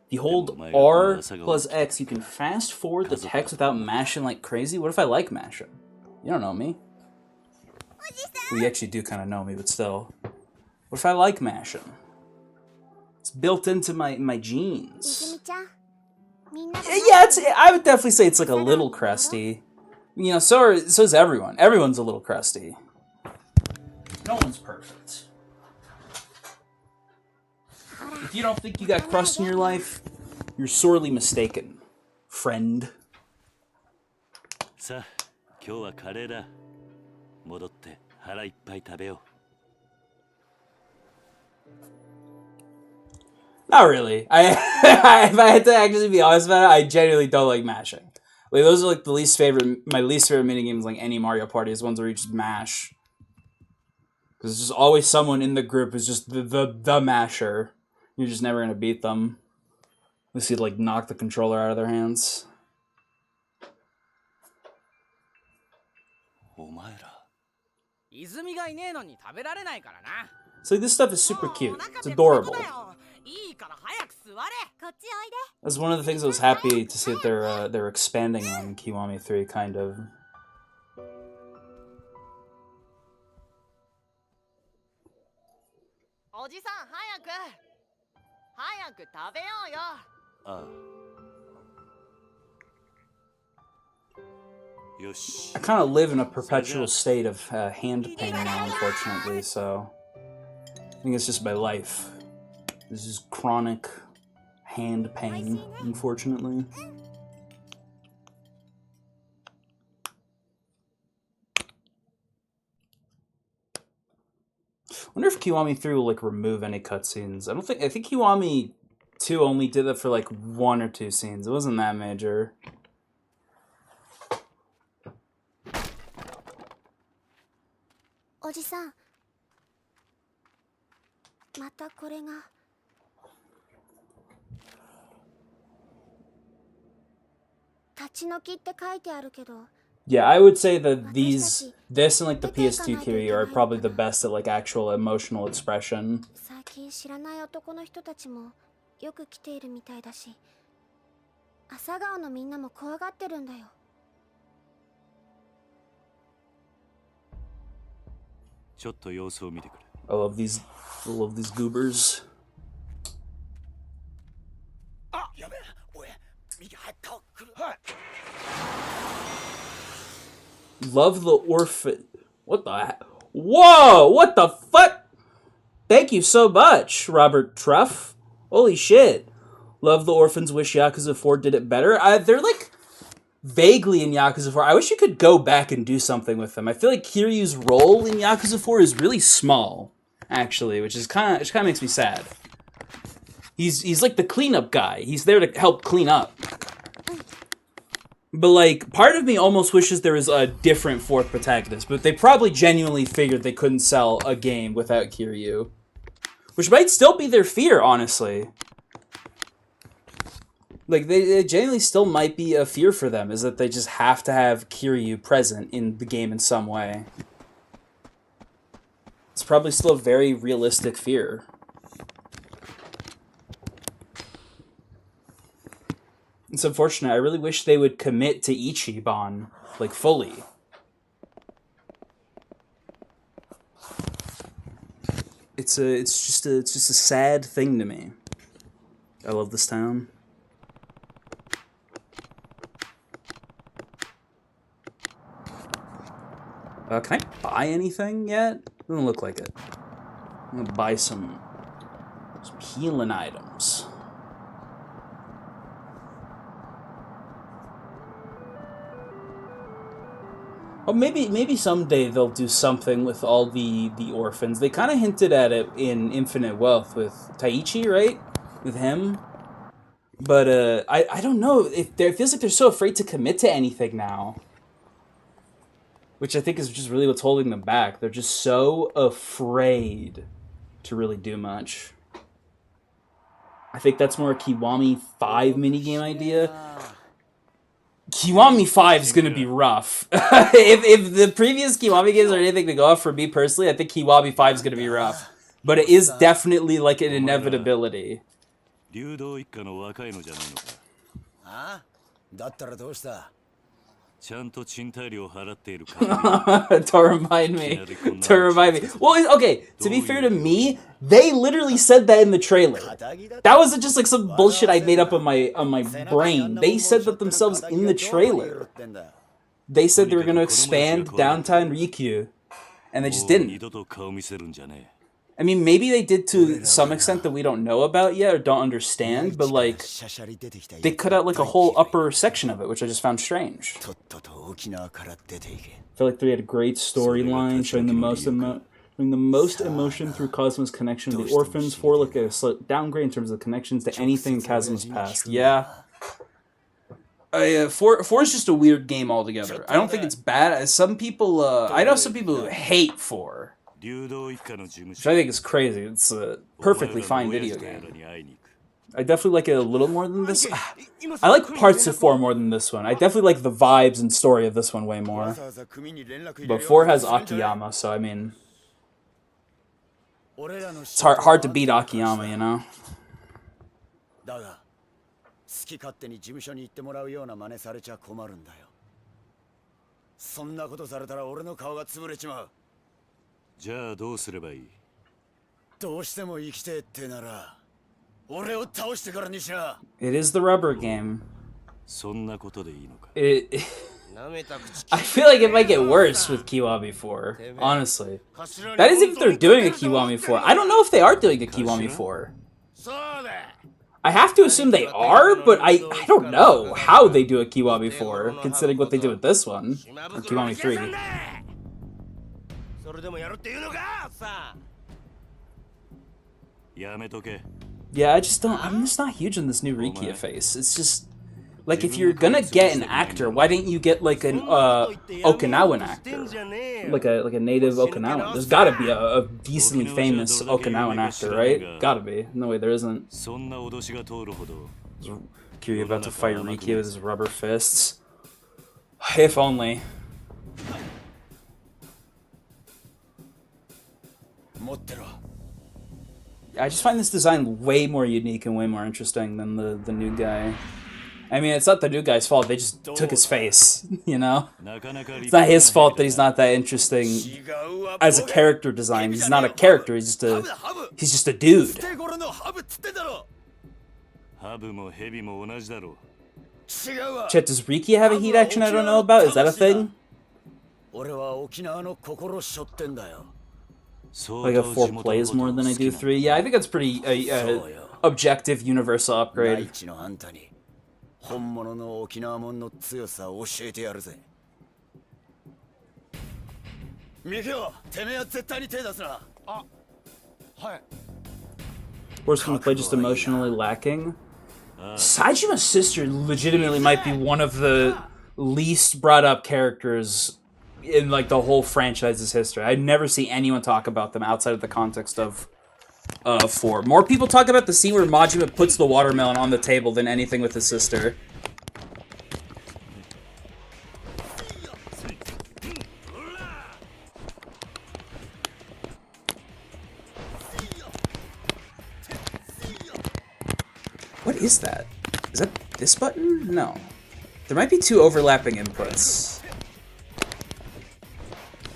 If you hold R plus X, you can fast forward the text without mashing like crazy. What if I like mashing? You don't know me. Well, you actually do kind of know me, but still. What if I like mashing? It's built into my genes. Yeah, I would definitely say it's like a little crusty. You know, so's everyone. Everyone's a little crusty. No one's perfect. If you don't think you got crust in your life, you're sorely mistaken, friend. Not really. If I had to actually be honest about it, I genuinely don't like mashing. Like, those are like my least favorite minigames, like any Mario Party, is ones where you just mash. Because there's just always someone in the group who's just the masher. You're just never gonna beat them. Unless you like knock the controller out of their hands. So this stuff is super cute. It's adorable. That's one of the things I was happy to see that they're expanding on Kiwami 3, kind of. I kind of live in a perpetual state of hand pain now, unfortunately, so I think it's just my life. This is chronic hand pain, unfortunately. I wonder if Kiwami 3 will like remove any cutscenes. I think Kiwami 2 only did that for like 1 or 2 scenes. It wasn't that major. Oji-san. またこれが 立ち退きって書いてあるけど Yeah, I would say that this and like the PS2 Kiryu are probably the best at like actual emotional expression. 最近知らない男の人たちもよく来ているみたいだし、朝顔のみんなも怖がってるんだよ。ちょっと様子を見てくれ。I love these goobers. Love the orphan. What the heck? Whoa! What the fuck? Thank you so much, Robert Truff. Holy shit. Love the orphans. Wish Yakuza 4 did it better. They're like vaguely in Yakuza 4. I wish you could go back and do something with him. I feel like Kiryu's role in Yakuza 4 is really small, actually, which kind of makes me sad. He's like the cleanup guy. He's there to help clean up. But, like, part of me almost wishes there was a different fourth protagonist, but they probably genuinely figured they couldn't sell a game without Kiryu. Which might still be their fear, honestly. Like, they genuinely still might be a fear for them, is that they just have to have Kiryu present in the game in some way. It's probably still a very realistic fear. It's unfortunate. I really wish they would commit to Ichiban, like, fully. It's just a sad thing to me. I love this town. Can I buy anything yet? Doesn't look like it. I'm gonna buy some healing items. Oh, maybe someday they'll do something with all the orphans. They kind of hinted at it in Infinite Wealth with Taichi, right? With him. But I don't know. It feels like they're so afraid to commit to anything now. Which I think is just really what's holding them back. They're just so afraid to really do much. I think that's more a Kiwami 5 minigame idea. Kiwami 5 is going to be rough. if the previous Kiwami games are anything to go off for me personally, I think Kiwami 5 is going to be rough. But it is definitely like an inevitability. Don't remind me. Don't remind me. Well, okay, to be fair to me, they literally said that in the trailer. That wasn't just like some bullshit I made up on my brain. They said that themselves in the trailer. They said they were going to expand downtown Rikyu, and they just didn't. I mean, maybe they did to some extent that we don't know about yet or don't understand, but, like, they cut out, like, a whole upper section of it, which I just found strange. I feel like they had a great storyline showing the most emotion through Kazuma's connection to the orphans. 4 look at a slight downgrade in terms of the connections to anything in Kazuma's past. Yeah. 4 is just a weird game altogether. I don't think it's bad. Some people, I know some people who hate 4. Which I think is crazy. It's a perfectly fine video game. I definitely like it a little more than this. I like parts of 4 more than this one. I definitely like the vibes and story of this one way more. But 4 has Akiyama, so I mean... It's hard to beat Akiyama, you know? It is the rubber game. I feel like it might get worse with Kiwami 4, honestly. That is if they're doing a Kiwami 4. I don't know if they are doing a Kiwami 4. I have to assume they are, but I don't know how they do a Kiwami 4, considering what they do with this one, or Kiwami 3. Yeah, I'm just not huge on this new Rikia face. It's just, like, if you're gonna get an actor, why didn't you get, like, an Okinawan actor? Like a native Okinawan. There's gotta be a decently famous Okinawan actor, right? Gotta be. No way there isn't. Kiryu about to fight Rikia with his rubber fists. If only. I just find this design way more unique and way more interesting than the new guy. I mean, it's not the new guy's fault. They just took his face, you know? It's not his fault that he's not that interesting as a character design. He's not a character. He's just a dude. Chet, does Riki have a heat action I don't know about? Is that a thing? Like a 4 plays more than I do 3. Yeah, I think that's pretty objective, universal upgrade. 本物の沖縄門の強さを教えてやるぜ。ミキオ、てめえは絶対に手出すな。あ、はい。Worst from the play, just emotionally lacking. Sajima's sister legitimately might be one of the least brought up characters in like the whole franchise's history. I never see anyone talk about them outside of the context of 4. More people talk about the scene where Majima puts the watermelon on the table than anything with his sister. What is that? Is that this button? No. There might be 2 overlapping inputs.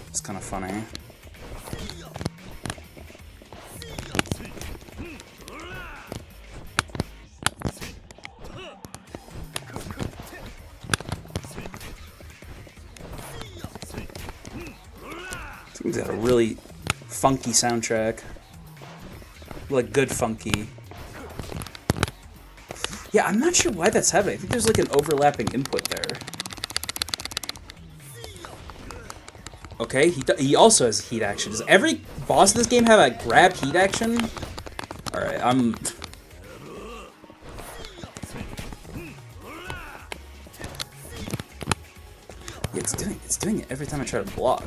It's kind of funny. It's got a really funky soundtrack. Like, good funky. Yeah, I'm not sure why that's happening. I think there's like an overlapping input there. Okay, he also has heat action. Does every boss in this game have a grab heat action? Alright, Yeah, it's doing it every time I try to block.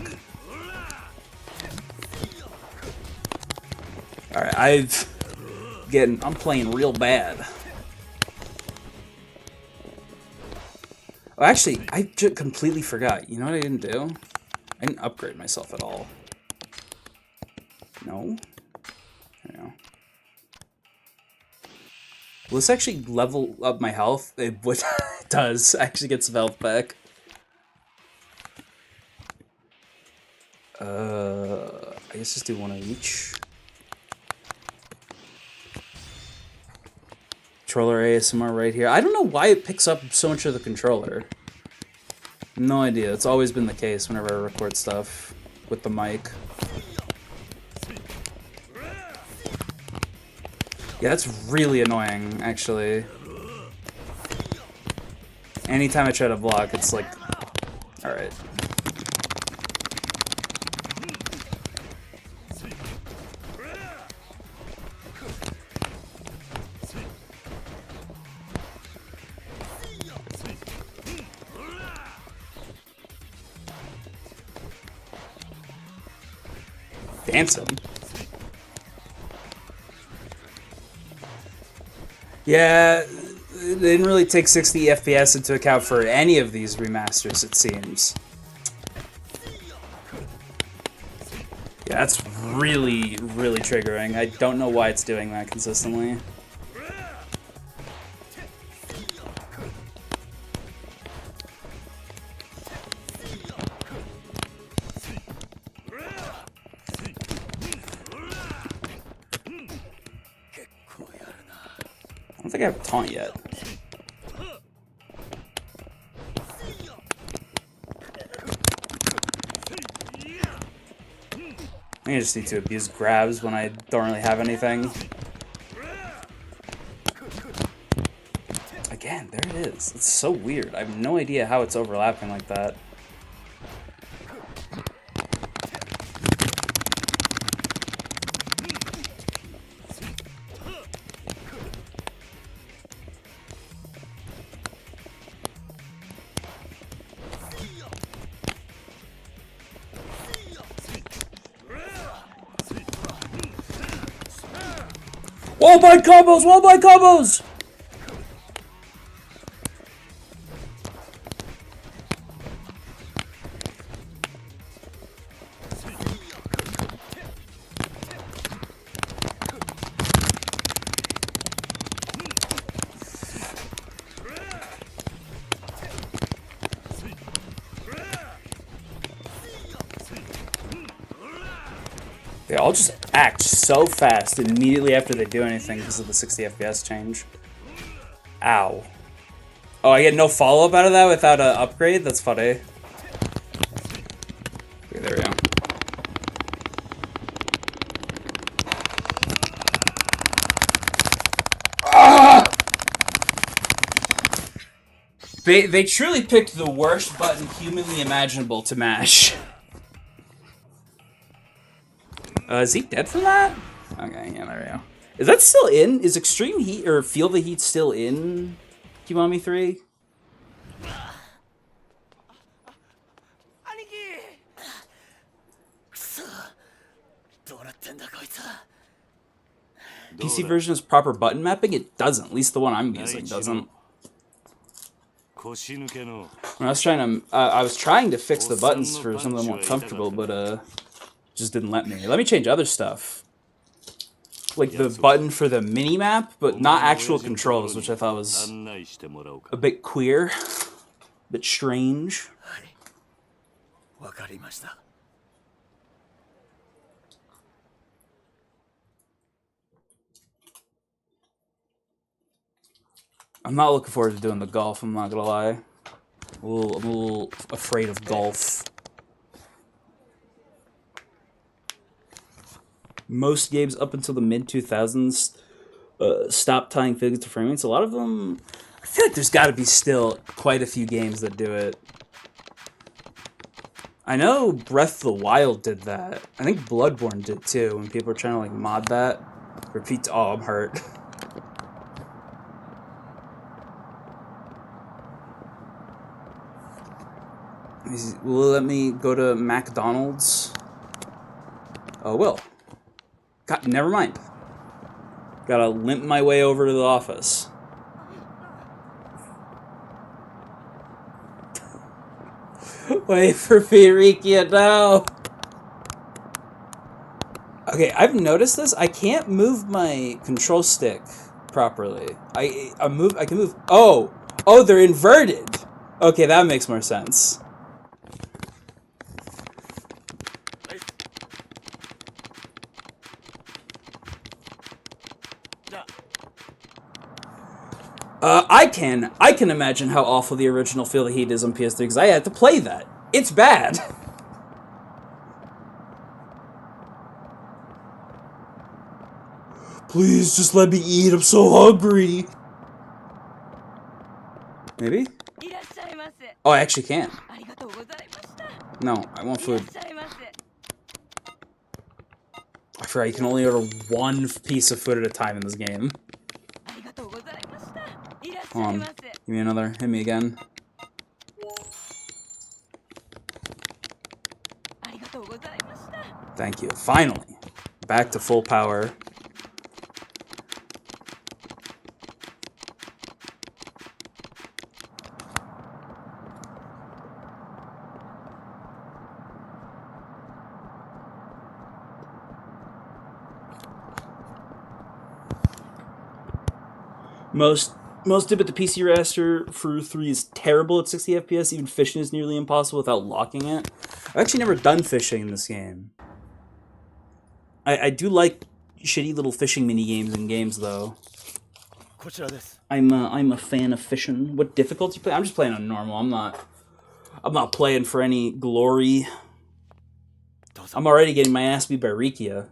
Alright, I'm playing real bad. Oh, actually, I just completely forgot. You know what I didn't do? I didn't upgrade myself at all. No? There we go. Will this actually level up my health? It does. I actually get some health back. I guess just do one of each. Controller ASMR right here. I don't know why it picks up so much of the controller. No idea. It's always been the case whenever I record stuff with the mic. Yeah, that's really annoying, actually. Anytime I try to block, it's like... Alright. Dancing. Yeah, they didn't really take 60 FPS into account for any of these remasters, it seems. Yeah, that's really, really triggering. I don't know why it's doing that consistently. I don't think I have a taunt yet. I just need to abuse grabs when I don't really have anything. Again, there it is. It's so weird. I have no idea how it's overlapping like that. Wall-bind combos! Wall-bind combos! They all just act so fast immediately after they do anything because of the 60 FPS change. Ow. Oh, I get no follow-up out of that without an upgrade? That's funny. Okay, there we go. Ah! They truly picked the worst button humanly imaginable to mash. Is he dead from that? Okay, yeah, there we go. Is that still in? Is Extreme Heat or Feel the Heat still in Kiwami 3? PC version has proper button mapping? It doesn't. At least the one I'm using doesn't. When I was trying to fix the buttons for some of them more comfortable, but just didn't let me. Let me change other stuff. Like the button for the mini map, but not actual controls, which I thought was a bit queer, a bit strange. I'm not looking forward to doing the golf, I'm not gonna lie. I'm a little afraid of golf. Most games up until the mid-2000s stopped tying physics to frame rates. A lot of them... I feel like there's got to be still quite a few games that do it. I know Breath of the Wild did that. I think Bloodborne did too, when people were trying to like mod that. Repeat... Oh, I'm hurt. Will it let me go to McDonald's? Oh, it will. God, never mind. Gotta limp my way over to the office. Wait for Firikia now. Okay, I've noticed this. I can't move my control stick properly. I can move. Oh, they're inverted. Okay, that makes more sense. I can imagine how awful the original Feel the Heat is on PS3 because I had to play that. It's bad. Please, just let me eat. I'm so hungry. Maybe? Oh, I actually can. No, I want food. I forgot you can only order one piece of food at a time in this game. Hold on. Give me another. Hit me again. Thank you. Finally. Back to full power. Most did, but the PC raster for 3 is terrible at 60 FPS. Even fishing is nearly impossible without locking it. I've actually never done fishing in this game. I do like shitty little fishing mini games in games though. I'm a fan of fishing. What difficulty you play? I'm just playing on normal. I'm not playing for any glory. I'm already getting my ass beat by Rikia.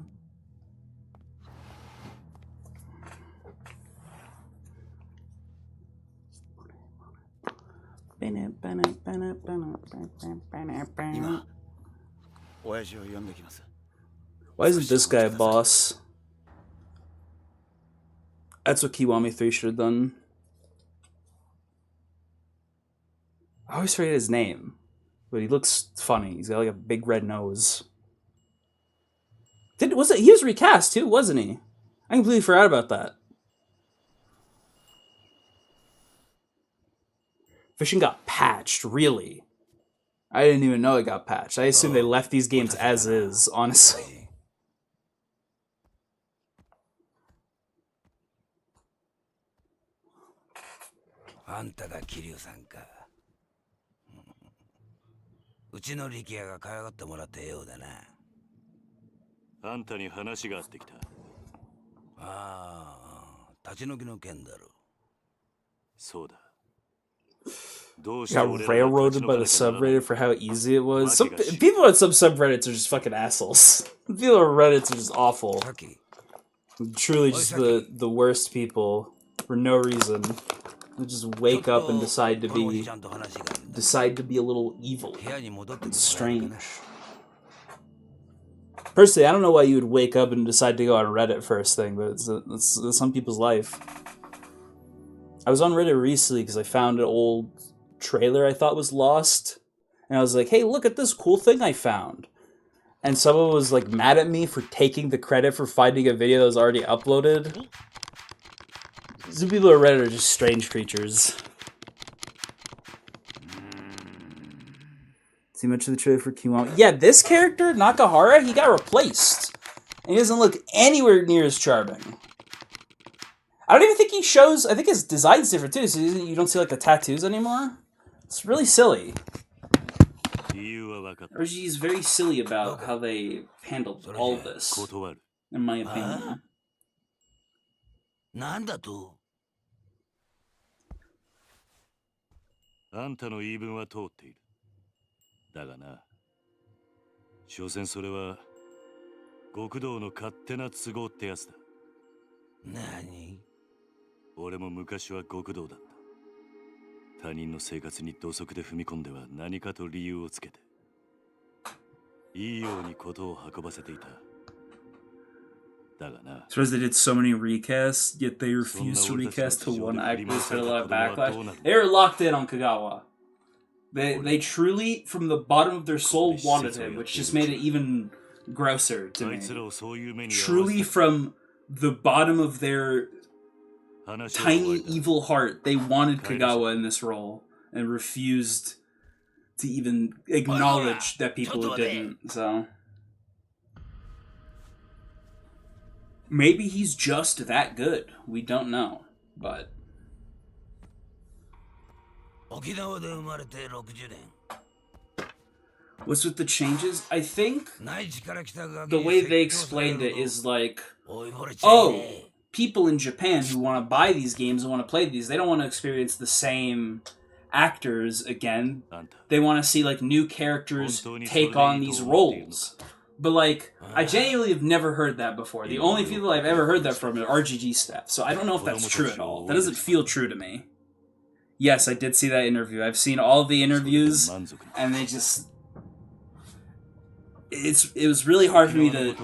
Why isn't this guy a boss? That's what Kiwami 3 should have done. I always forget his name, but he looks funny. He's got like a big red nose. He was recast too, wasn't he? I completely forgot about that. Fishing got patched, really? I didn't even know it got patched. I assume they left these games as is, honestly. Got railroaded by the subreddit for how easy it was. People on some subreddits are just fucking assholes. People on Reddits are just awful. Truly just the worst people for no reason. Would just wake up and decide to be a little evil. It's strange. Personally, I don't know why you would wake up and decide to go on Reddit first thing, but it's some people's life. I was on Reddit recently because I found an old trailer I thought was lost, and I was like, hey, look at this cool thing I found. And someone was like mad at me for taking the credit for finding a video that was already uploaded. Some people on Reddit are just strange creatures. See much of the trailer for Kiwami? Yeah, this character, Nakahara, he got replaced. And he doesn't look anywhere near as charming. I don't even think he shows... I think his design's different too, so you don't see like the tattoos anymore. It's really silly. Urgi's very silly about how they handled all of this, in my opinion. なんだとあんたの言い分は通っている。だがな、所詮それは極道の勝手な都合ってやつだ。何？俺も昔は極道だった。他人の生活に土足で踏み込んでは何かと理由をつけて、いいようにことを運ばせていた。So as they did so many recasts, yet they refused to recast to one actor despite a lot of backlash. They were locked in on Kagawa. They truly, from the bottom of their soul, wanted him, which just made it even grosser to me. Truly, from the bottom of their tiny evil heart, they wanted Kagawa in this role and refused to even acknowledge that people didn't. So maybe he's just that good. We don't know, but. What's with the changes? I think the way they explained it is like, oh, people in Japan who want to buy these games and want to play these, they don't want to experience the same actors again. They want to see like new characters take on these roles. But like, I genuinely have never heard that before. The only people I've ever heard that from are RGG staff, so I don't know if that's true at all. That doesn't feel true to me. Yes, I did see that interview. I've seen all of the interviews, and they just... It was really hard for me to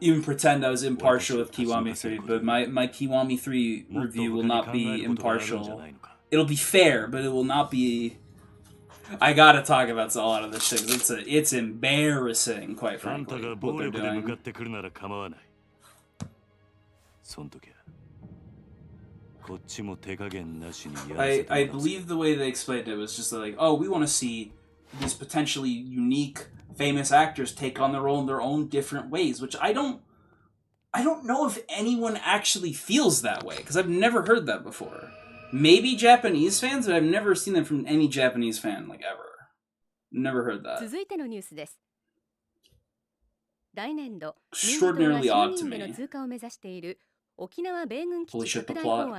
even pretend I was impartial with Kiwami 3, but my Kiwami 3 review will not be impartial. It'll be fair, but it will not be... I gotta talk about a lot of this shit, because it's embarrassing, quite frankly, what they're doing. I believe the way they explained it was just like, oh, we want to see these potentially unique, famous actors take on the role in their own different ways, which I don't know if anyone actually feels that way, because I've never heard that before. Maybe Japanese fans, but I've never seen them from any Japanese fan, like, ever. Never heard that. Extraordinarily odd to me. Holy shit, the plot. People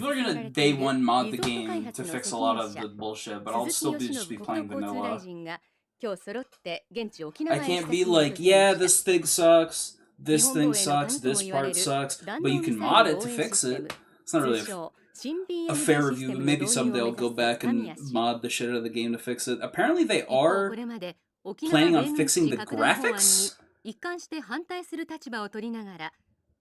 are gonna day one mod the game to fix a lot of the bullshit, but I'll still just be playing vanilla. I can't be like, yeah, this thing sucks, this thing sucks, this part sucks, but you can mod it to fix it. It's not really a fair review, but maybe someday I'll go back and mod the shit out of the game to fix it. Apparently they are planning on fixing the graphics? 一貫して反対する立場を取りながら、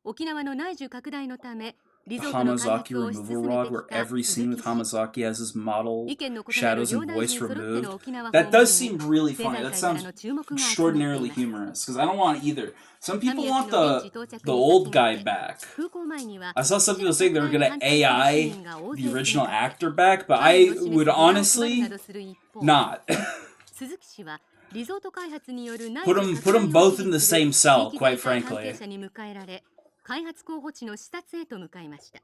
沖縄の内需拡大のため、 The Hamazaki removal rod, where every scene with Hamazaki has his model, shadows, and voice removed. That does seem really funny. That sounds extraordinarily humorous, because I don't want either. Some people want the old guy back. I saw some people saying they were going to AI the original actor back, but I would honestly not. Put them both in the same cell, quite frankly. 開発候補地の視察へと向かいました。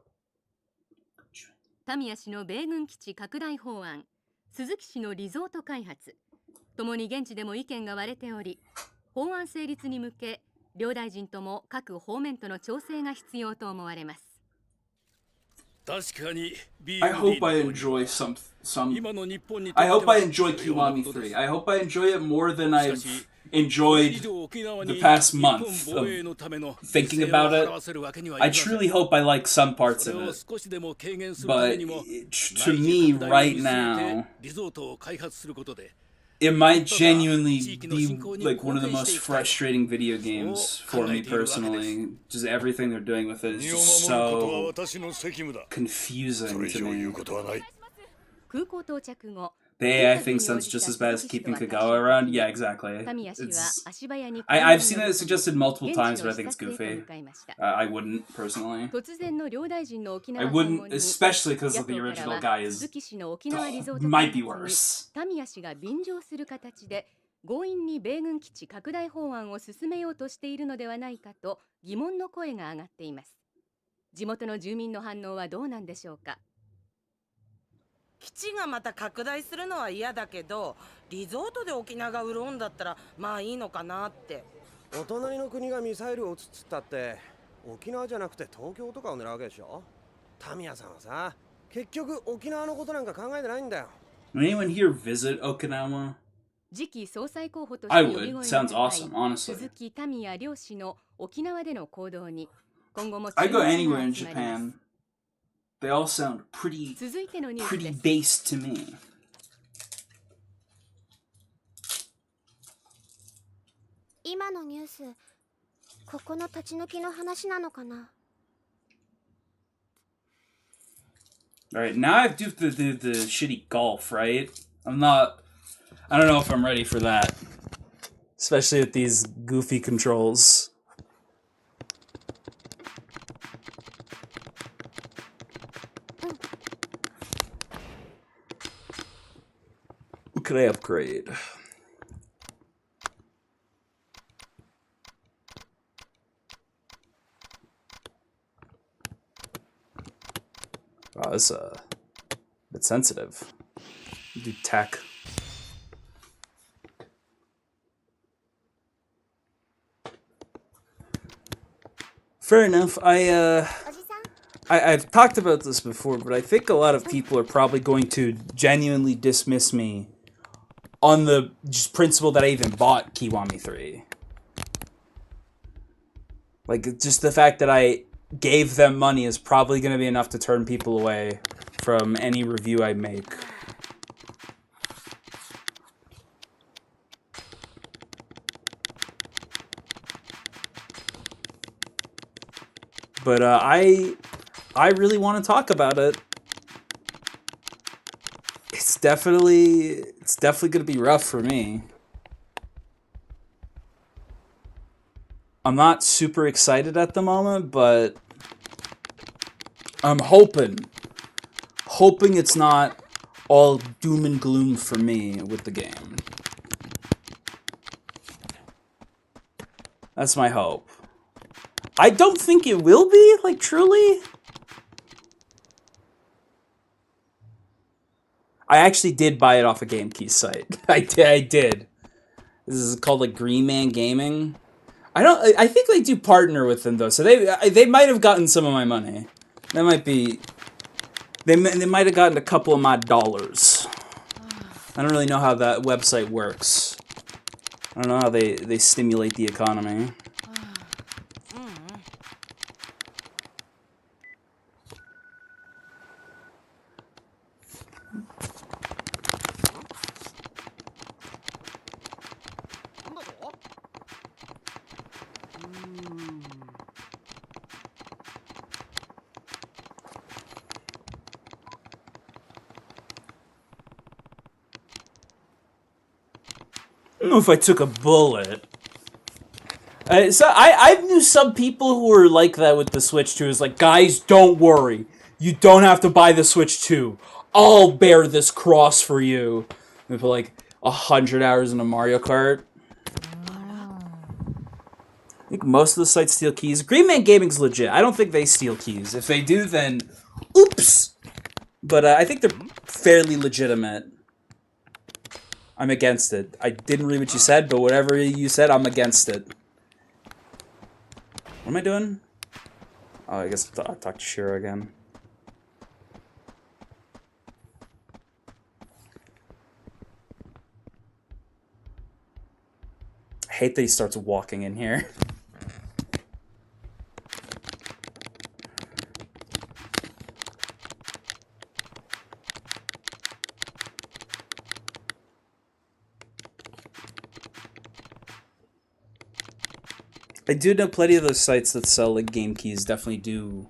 タミヤ氏の米軍基地拡大法案、鈴木氏のリゾート開発、ともに現地でも意見が割れており、法案成立に向け、両大臣とも各方面との調整が必要と思われます。 I hope I enjoy some I hope I enjoy Kiwami 3. I hope I enjoy it more than I've enjoyed the past month of thinking about it. I truly hope I like some parts of it. But to me, right now, it might genuinely be like one of the most frustrating video games for me personally. Just everything they're doing with it is just so confusing to me. The AI thing sounds just as bad as keeping Kagawa around. Yeah, exactly. I've seen it suggested multiple times, but I think it's goofy. I wouldn't, personally. I wouldn't, especially because the original guy is... might be worse. 強引に米軍基地拡大法案を進めようとしているのではないかと疑問の声が上がっています。地元の住民の反応はどうなんでしょうか。基地がまた拡大するのは嫌だけど、リゾートで沖縄が潤うんだったらまあいいのかなって。お隣の国がミサイルを撃つっつったって沖縄じゃなくて東京とかを狙うわけでしょ。タミヤさんはさ、結局沖縄のことなんか考えてないんだよ。Anyone here visit Okinawa? 次期総裁候補として呼び声が高い鈴木民也両氏の沖縄での行動に今後も I go anywhere in Japan. They all sound pretty based to me. 今のニュース、ここの立ち退きの話なのかな。Alright, now I have to do the shitty golf, right? I don't know if I'm ready for that. Especially with these goofy controls. What could I upgrade? Wow, that's a bit sensitive. Do tech. Fair enough. I've talked about this before, but I think a lot of people are probably going to genuinely dismiss me on the just principle that I even bought Kiwami 3. Like, just the fact that I gave them money is probably going to be enough to turn people away from any review I make. But I really want to talk about it. It's definitely going to be rough for me. I'm not super excited at the moment, but I'm hoping it's not all doom and gloom for me with the game. That's my hope. I don't think it will be, like, truly. I actually did buy it off a GameKey site. I did. This is called, like, Green Man Gaming. I think they do partner with them, though, so they might have gotten some of my money. That might be... They might have gotten a couple of my dollars. I don't really know how that website works. I don't know how they stimulate the economy. I don't know if I took a bullet. So I knew some people who were like that with the Switch 2. It's like, guys, don't worry. You don't have to buy the Switch 2. I'll bear this cross for you. We put like 100 hours in a Mario Kart. I think most of the sites steal keys. Green Man Gaming's legit. I don't think they steal keys. If they do, then oops. But I think they're fairly legitimate. I'm against it. I didn't read what you said, but whatever you said, I'm against it. What am I doing? Oh, I guess I'll talk to Shira again. hate that he starts walking in here. I do know plenty of those sites that sell like game keys definitely do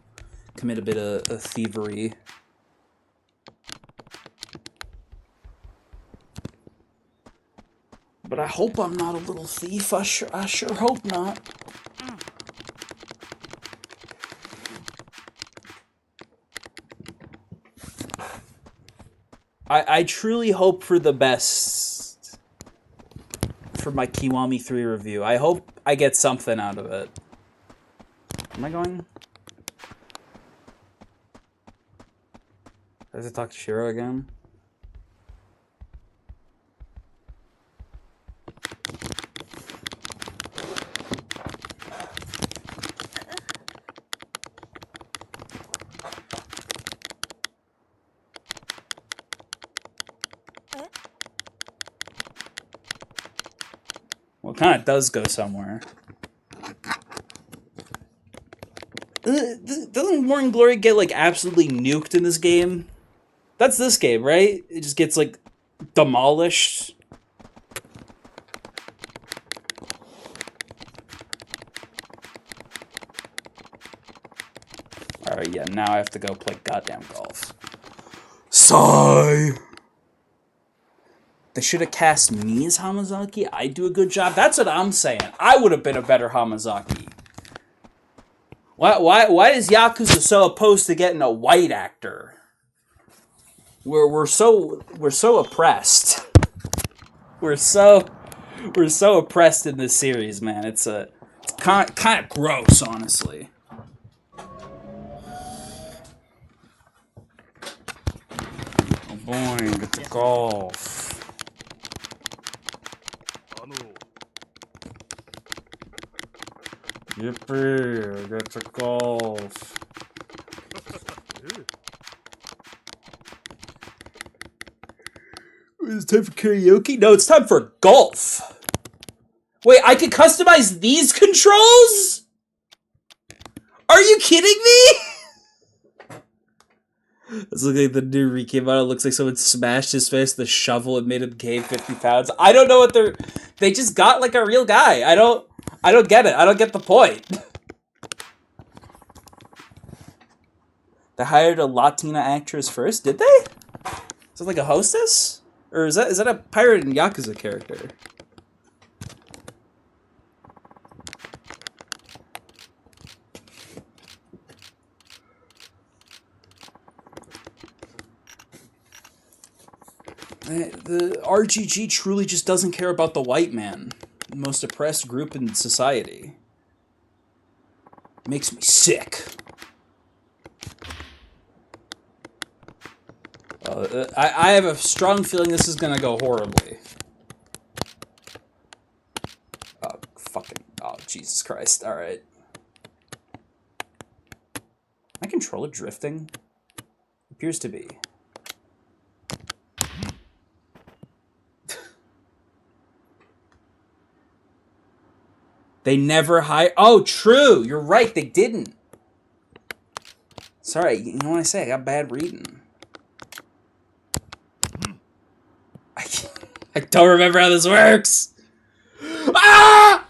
commit a bit of thievery. But I hope I'm not a little thief. I sure hope not. I truly hope for the best for my Kiwami 3 review. I hope I get something out of it. Am I going? Does it talk to Shiro again? Well, it kind of does go somewhere. Doesn't Morning Glory get, like, absolutely nuked in this game? That's this game, right? It just gets, like, demolished. Alright, yeah, now I have to go play goddamn golf. Sigh! They should have cast me as Hamazaki. I'd do a good job. That's what I'm saying. I would have been a better Hamazaki. Why is Yakuza so opposed to getting a white actor? We're so oppressed. We're so oppressed in this series, man. It's kind of gross, honestly. Oh boy, get to golf. Yippee, get to golf. Is it time for karaoke? No, it's time for golf. Wait, I can customize these controls? Are you kidding me? This looks like the new recap on it. Looks like someone smashed his face with a shovel and made him gain 50 pounds. I don't know what they just got like a real guy. I don't get it. I don't get the point. They hired a Latina actress first, did they? Is it like a hostess? Or is that a pirate and Yakuza character? The RGG truly just doesn't care about the white man, the most oppressed group in society. Makes me sick. I have a strong feeling this is gonna go horribly. Oh, Jesus Christ. Alright. My controller drifting? Appears to be. They never hire. Oh, true. You're right. They didn't. Sorry. You know what I say? I got bad reading. I don't remember how this works. Ah!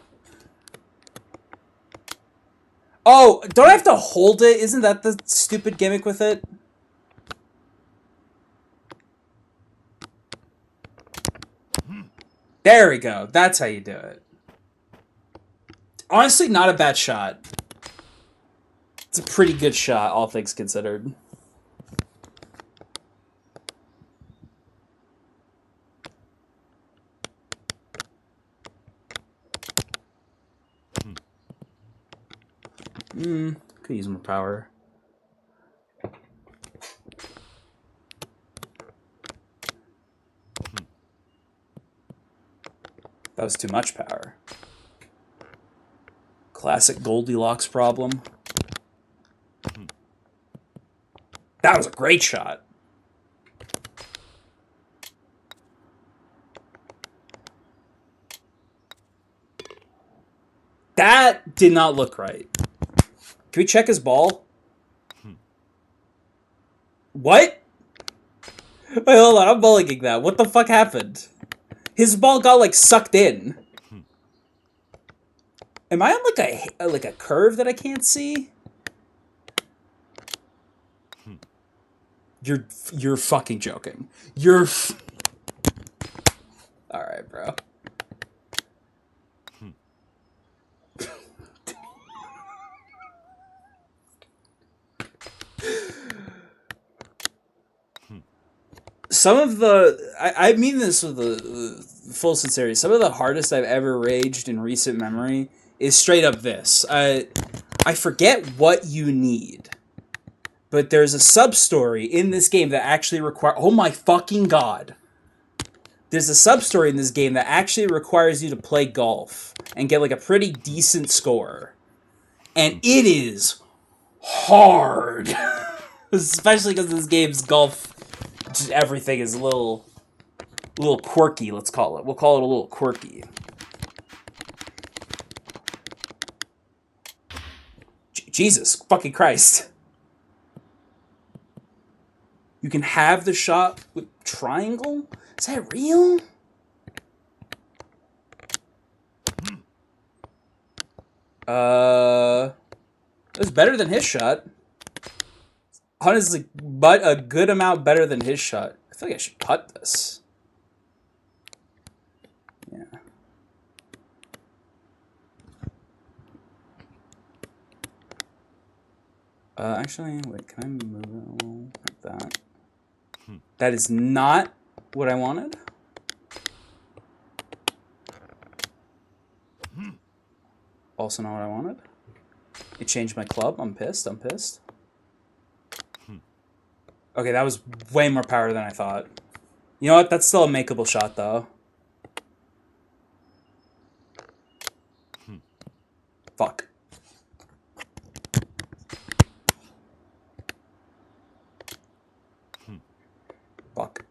Oh, don't I have to hold it? Isn't that the stupid gimmick with it? There we go. That's how you do it. Honestly, not a bad shot. It's a pretty good shot, all things considered. Could use more power. That was too much power. Classic Goldilocks problem. That was a great shot. That did not look right. Can we check his ball? What? Wait, hold on. I'm bullshitting that. What the fuck happened? His ball got, like, sucked in. Am I on, like a curve that I can't see? You're fucking joking. Alright, bro. Some of the... I mean this with the full sincerity. Some of the hardest I've ever raged in recent memory is straight up this. I forget what you need. But there's a sub-story in this game that actually requires... Oh my fucking god. There's a sub-story in this game that actually requires you to play golf and get, like, a pretty decent score. And it is hard. Especially because this game's golf... Just everything is a little quirky, let's call it. We'll call it a little quirky. Jesus fucking Christ. You can have the shot with triangle? Is that real? It was better than his shot. Honestly, but a good amount better than his shot. I feel like I should putt this. Yeah. Actually, wait, can I move it a little like that? That is not what I wanted. Also not what I wanted. It changed my club. I'm pissed. Okay, that was way more power than I thought. You know what? That's still a makeable shot, though. Fuck. Fuck.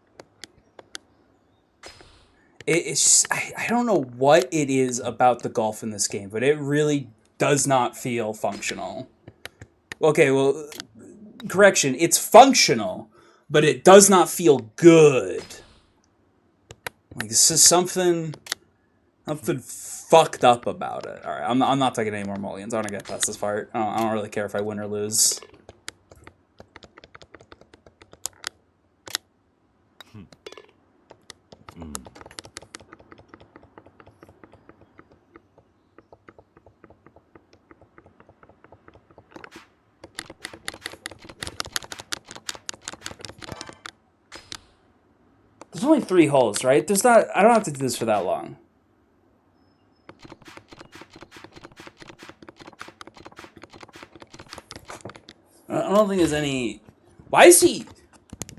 It's I don't know what it is about the golf in this game, but it really does not feel functional. Okay, well, correction, it's functional, but it does not feel good. Like, this is something fucked up about it. All right, I'm not taking any more mulligans. I want to get past this part. I don't really care if I win or lose. There's only 3 holes, right? There's not... I don't have to do this for that long. I don't think there's any... Why is he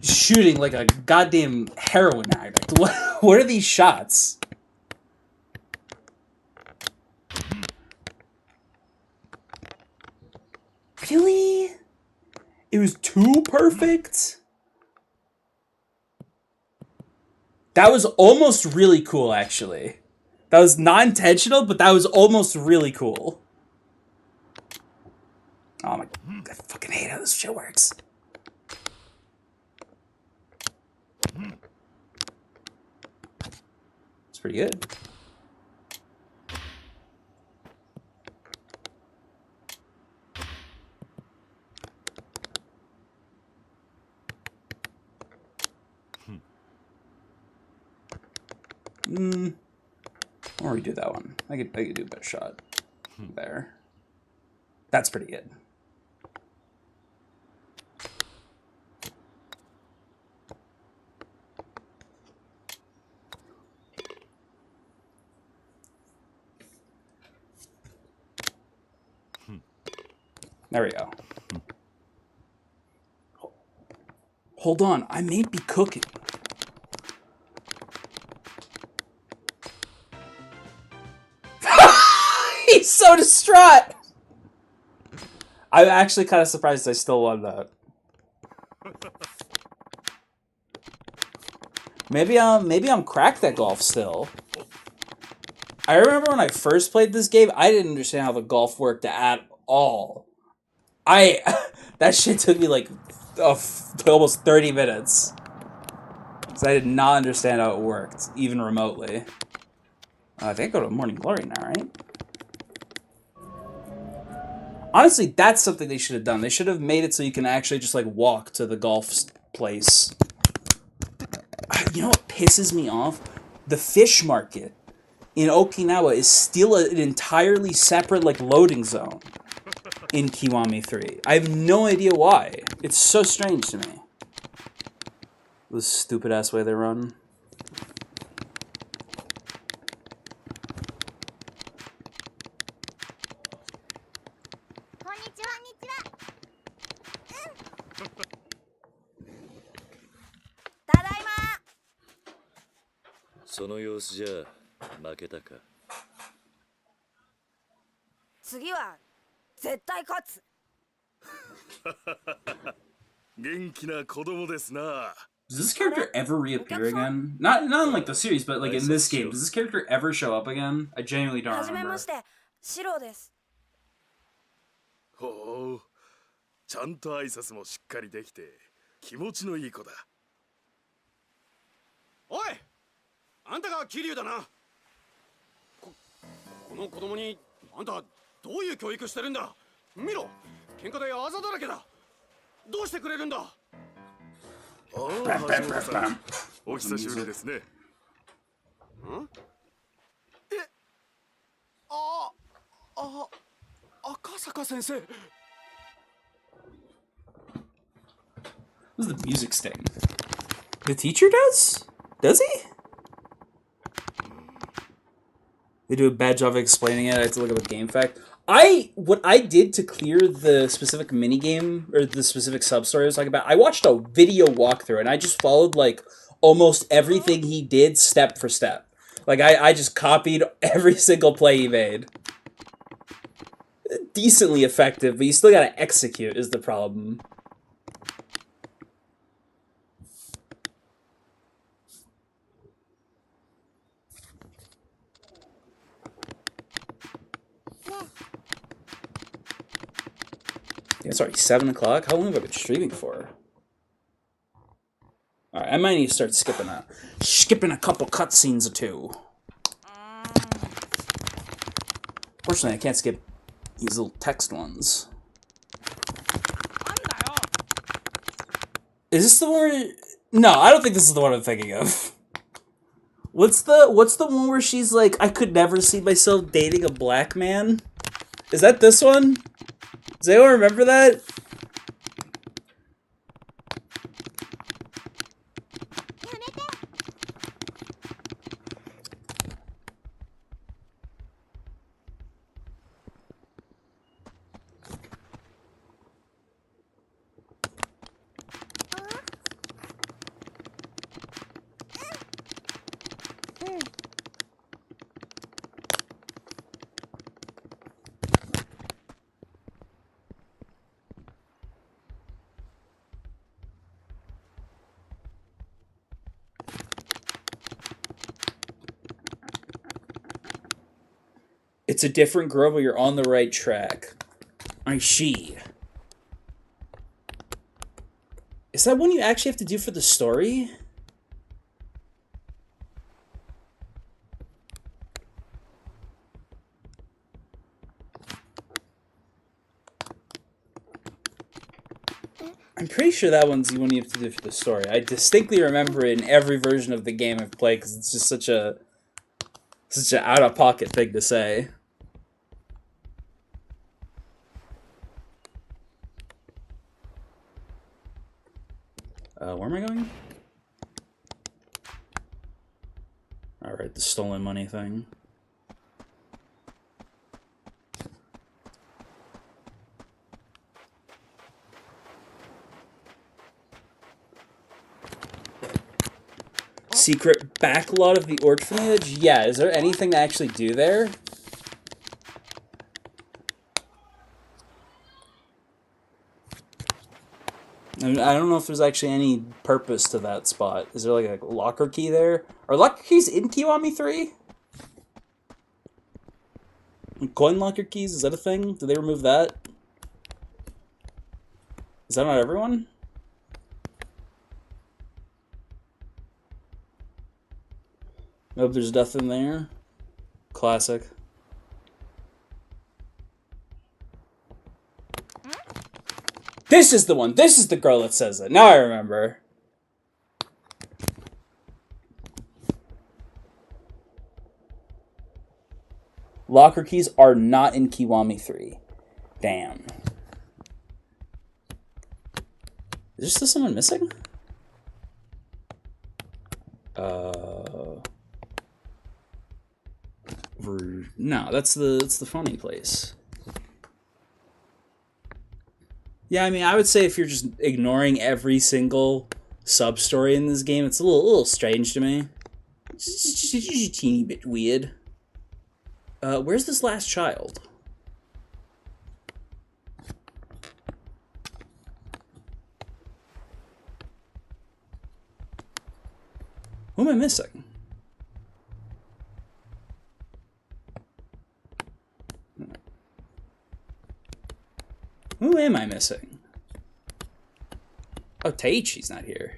shooting like a goddamn heroin addict? What are these shots? Really? It was too perfect? That was almost really cool, actually. That was not intentional, but that was almost really cool. Oh my... I fucking hate how this shit works. It's pretty good. I'll redo that one. I could do a better shot. There. That's pretty good. There we go. Hold on, I may be cooking. He's so distraught! I'm actually kind of surprised I still won that. Maybe I'm cracked at golf still. I remember when I first played this game, I didn't understand how the golf worked at all. That shit took me like almost 30 minutes. Because I did not understand how it worked, even remotely. I think I go to Morning Glory now, right? Honestly, that's something they should have done. They should have made it so you can actually just like walk to the golf place. You know what pisses me off? The fish market in Okinawa is still an entirely separate like loading zone in Kiwami 3. I have no idea why. It's so strange to me. This stupid ass way they run. Does this character ever reappear again? Not in like the series, but like in this game. Does this character ever show up again? I genuinely don't remember. ほう、ちゃんと挨拶もしっかりできて気持ちのいい子だ。おい、あんたが桐生だな。この子供にあんたどういう教育してるんだ。見ろ、喧嘩であざだらけだ。どうしてくれるんだ。ああ、橋本さん、お久しぶりですね。ん？赤坂先生。 What does the music sting? The teacher does? Does he? They do a bad job of explaining it. I have to look up a game fact. What I did to clear the specific minigame, or the specific sub-story I was talking about, I watched a video walkthrough, and I just followed, like, almost everything he did step for step. Like, I just copied every single play he made. Decently effective, but you still gotta execute is the problem. Yeah, it's already 7 o'clock. How long have I been streaming for? Alright, I might need to start skipping a couple cutscenes or two. Fortunately, I can't skip these little text ones. Is this the one where... No, I don't think this is the one I'm thinking of. What's the one where she's like, I could never see myself dating a black man? Is that this one? Does anyone remember that? It's a different girl, but you're on the right track. I see. Is that one you actually have to do for the story? I'm pretty sure that one's the one you have to do for the story. I distinctly remember it in every version of the game I've played because it's just such an out-of-pocket thing to say. Where am I going? Alright, the stolen money thing. Secret backlot of the orphanage? Yeah, is there anything to actually do there? I don't know if there's actually any purpose to that spot. Is there like a locker key there? Are locker keys in Kiwami 3? Coin locker keys, is that a thing? Did they remove that? Is that not everyone? Nope, there's nothing there. Classic. This is the one. This is the girl that says it. Now I remember. Locker keys are not in Kiwami 3. Damn. Is there still someone missing? No, that's the funny place. Yeah, I mean, I would say if you're just ignoring every single sub-story in this game, it's a little strange to me. It's just a teeny bit weird. Where's this last child? Who am I missing? Who am I missing? Oh, Taichi's not here.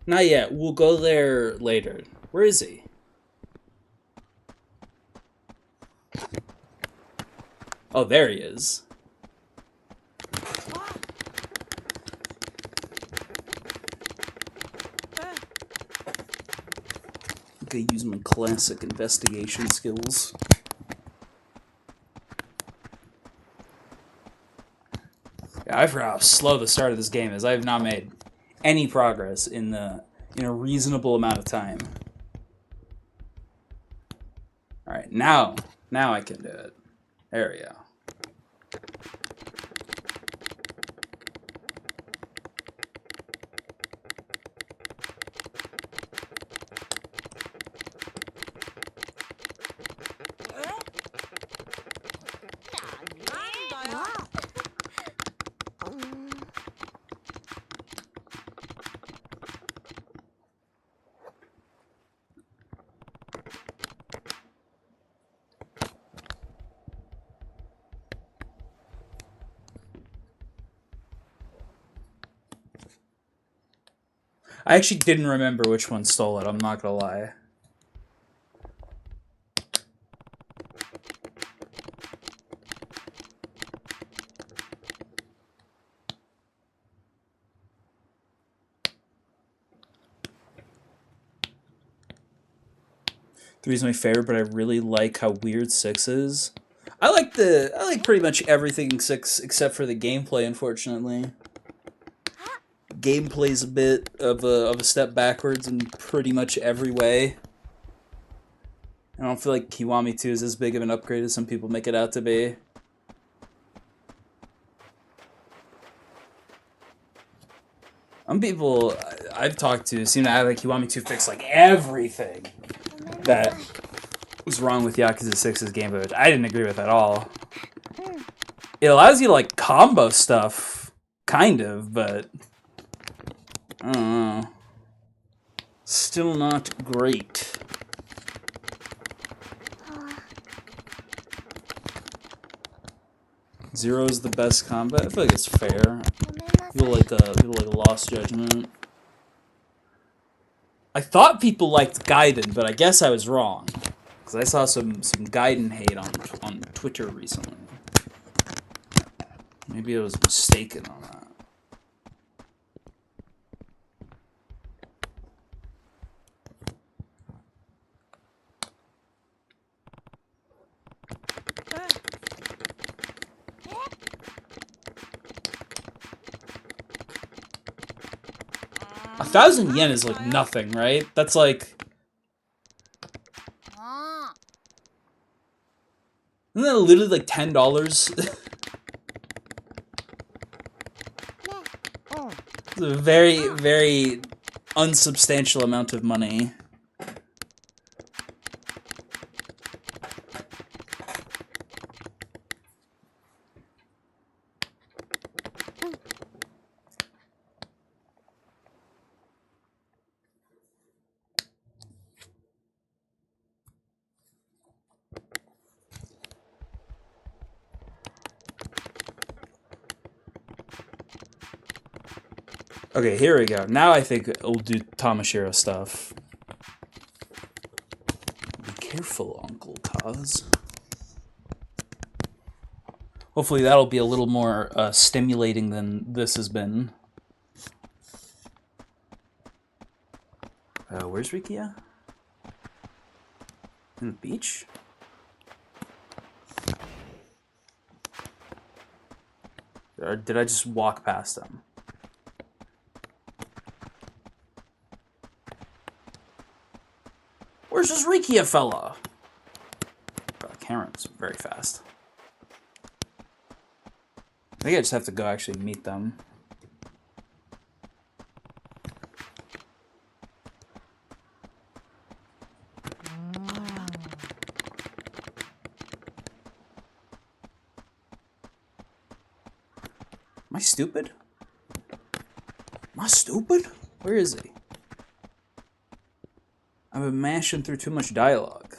Not yet. We'll go there later. Where is he? Oh, there he is. Okay, use my classic investigation skills. Yeah, I forgot how slow the start of this game is. I have not made any progress in a reasonable amount of time. All right, now I can do it. There we go. I actually didn't remember which one stole it, I'm not gonna lie. Three is my favorite, but I really like how weird 6 is. I like pretty much everything in 6 except for the gameplay, unfortunately. Gameplay's a bit of a step backwards in pretty much every way. I don't feel like Kiwami 2 is as big of an upgrade as some people make it out to be. Some people I've talked to seem to act like Kiwami 2 fixed like everything that was wrong with Yakuza 6's gameplay, which I didn't agree with at all. It allows you to like combo stuff, kind of, but I don't know. Still not great. Zero is the best combat. I feel like it's fair. People like Lost Judgment. I thought people liked Gaiden, but I guess I was wrong. Because I saw some Gaiden hate on Twitter recently. Maybe I was mistaken on that. $1,000 yen is like nothing, right? That's like... Isn't that literally like $10? It's a very, very unsubstantial amount of money. Okay, here we go. Now I think we'll do Tamashiro stuff. Be careful, Uncle Kaz. Hopefully that'll be a little more stimulating than this has been. Where's Rikia? In the beach? Or did I just walk past him? Where's this Rikia fella? Karen's very fast. I think I just have to go actually meet them. Am I stupid? Am I stupid? Where is he? I've been mashing through too much dialogue.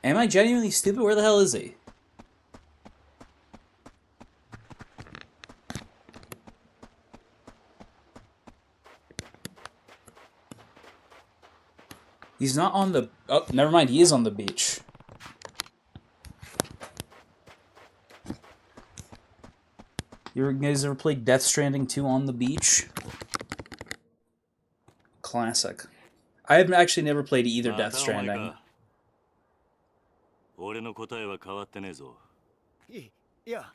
Am I genuinely stupid? Where the hell is he? He's not on the... Oh, never mind. He is on the beach. You guys ever played Death Stranding 2 on the beach? Classic. I have actually never played either Death Stranding. 俺の答えは変わってねえぞ。いや、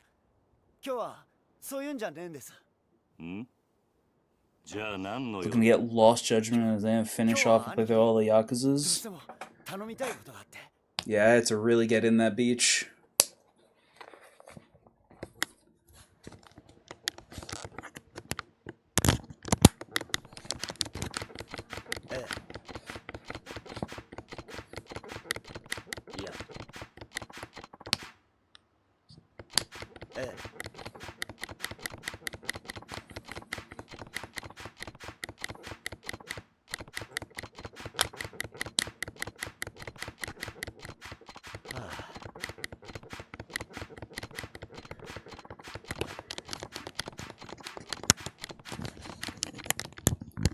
今日はそういうんじゃねえんです。ん？じゃあ何の用？ Looking to get Lost Judgment and then finish off and play through all the Yakuzas. Yeah, to really get in that beach.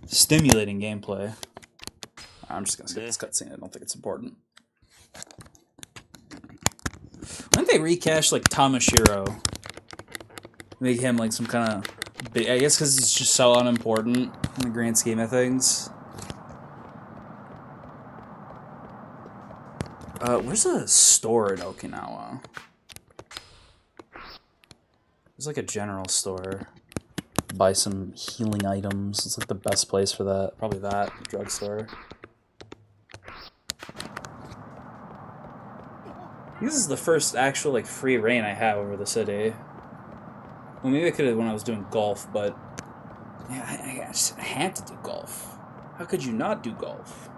Stimulating gameplay. I'm just gonna skip this cutscene. I don't think it's important. Why didn't they recash like Tamashiro? Make him like some kind of big. I guess because he's just so unimportant in the grand scheme of things. Where's a store in Okinawa? There's like a general store. Buy some healing items. It's like the best place for that. Probably that drugstore. This is the first actual like free reign I have over the city. Well, maybe I could have when I was doing golf, but yeah, I had to do golf. How could you not do golf?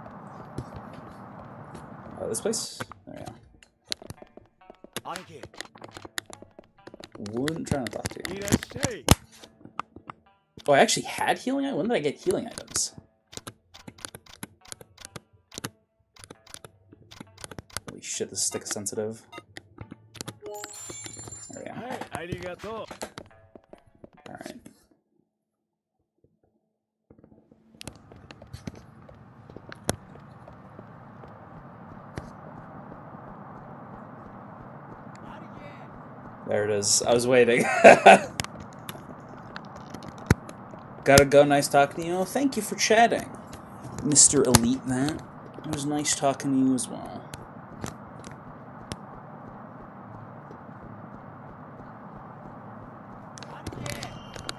This place? There we go. Wouldn't try to talk to you. Oh, I actually had healing items? When did I get healing items? Holy shit, this is stick sensitive. There we go. Alright. There it is. I was waiting. Gotta go. Nice talking to you. Thank you for chatting, Mr. Elite That. It was nice talking to you as well.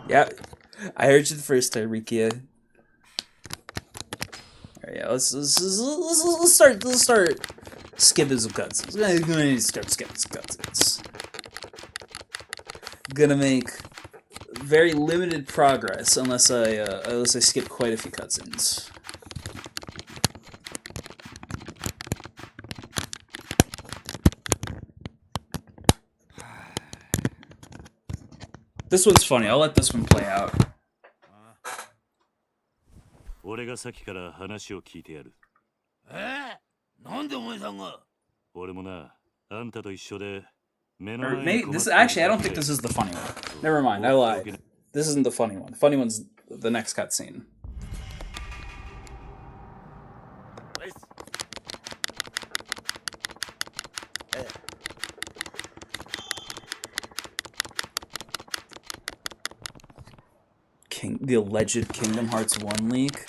Yeah, I heard you the first time, Rikia. Alright, yeah, let's start skipping some cuts. We're gonna start skipping some cuts. Gonna make very limited progress unless I skip quite a few cutscenes. This one's funny. I'll let this one play out. 俺が先から話を聞いてやる。なんでお前さんが？俺もな、あんたと一緒で。Or maybe this actually I don't think this is the funny one. Never mind, I lied. This isn't the funny one. The funny one's the next cutscene. The alleged Kingdom Hearts 1 leak.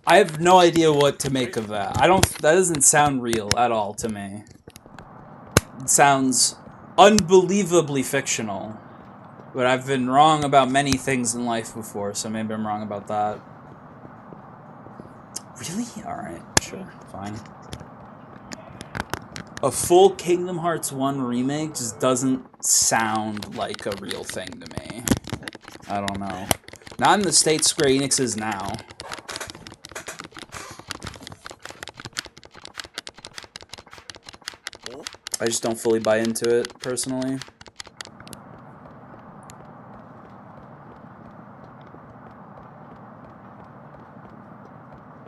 I have no idea what to make of that. That doesn't sound real at all to me. It sounds unbelievably fictional. But I've been wrong about many things in life before, so maybe I'm wrong about that. Really? Alright, sure, fine. A full Kingdom Hearts 1 remake just doesn't sound like a real thing to me. I don't know. Not in the state Square Enix is now. I just don't fully buy into it, personally.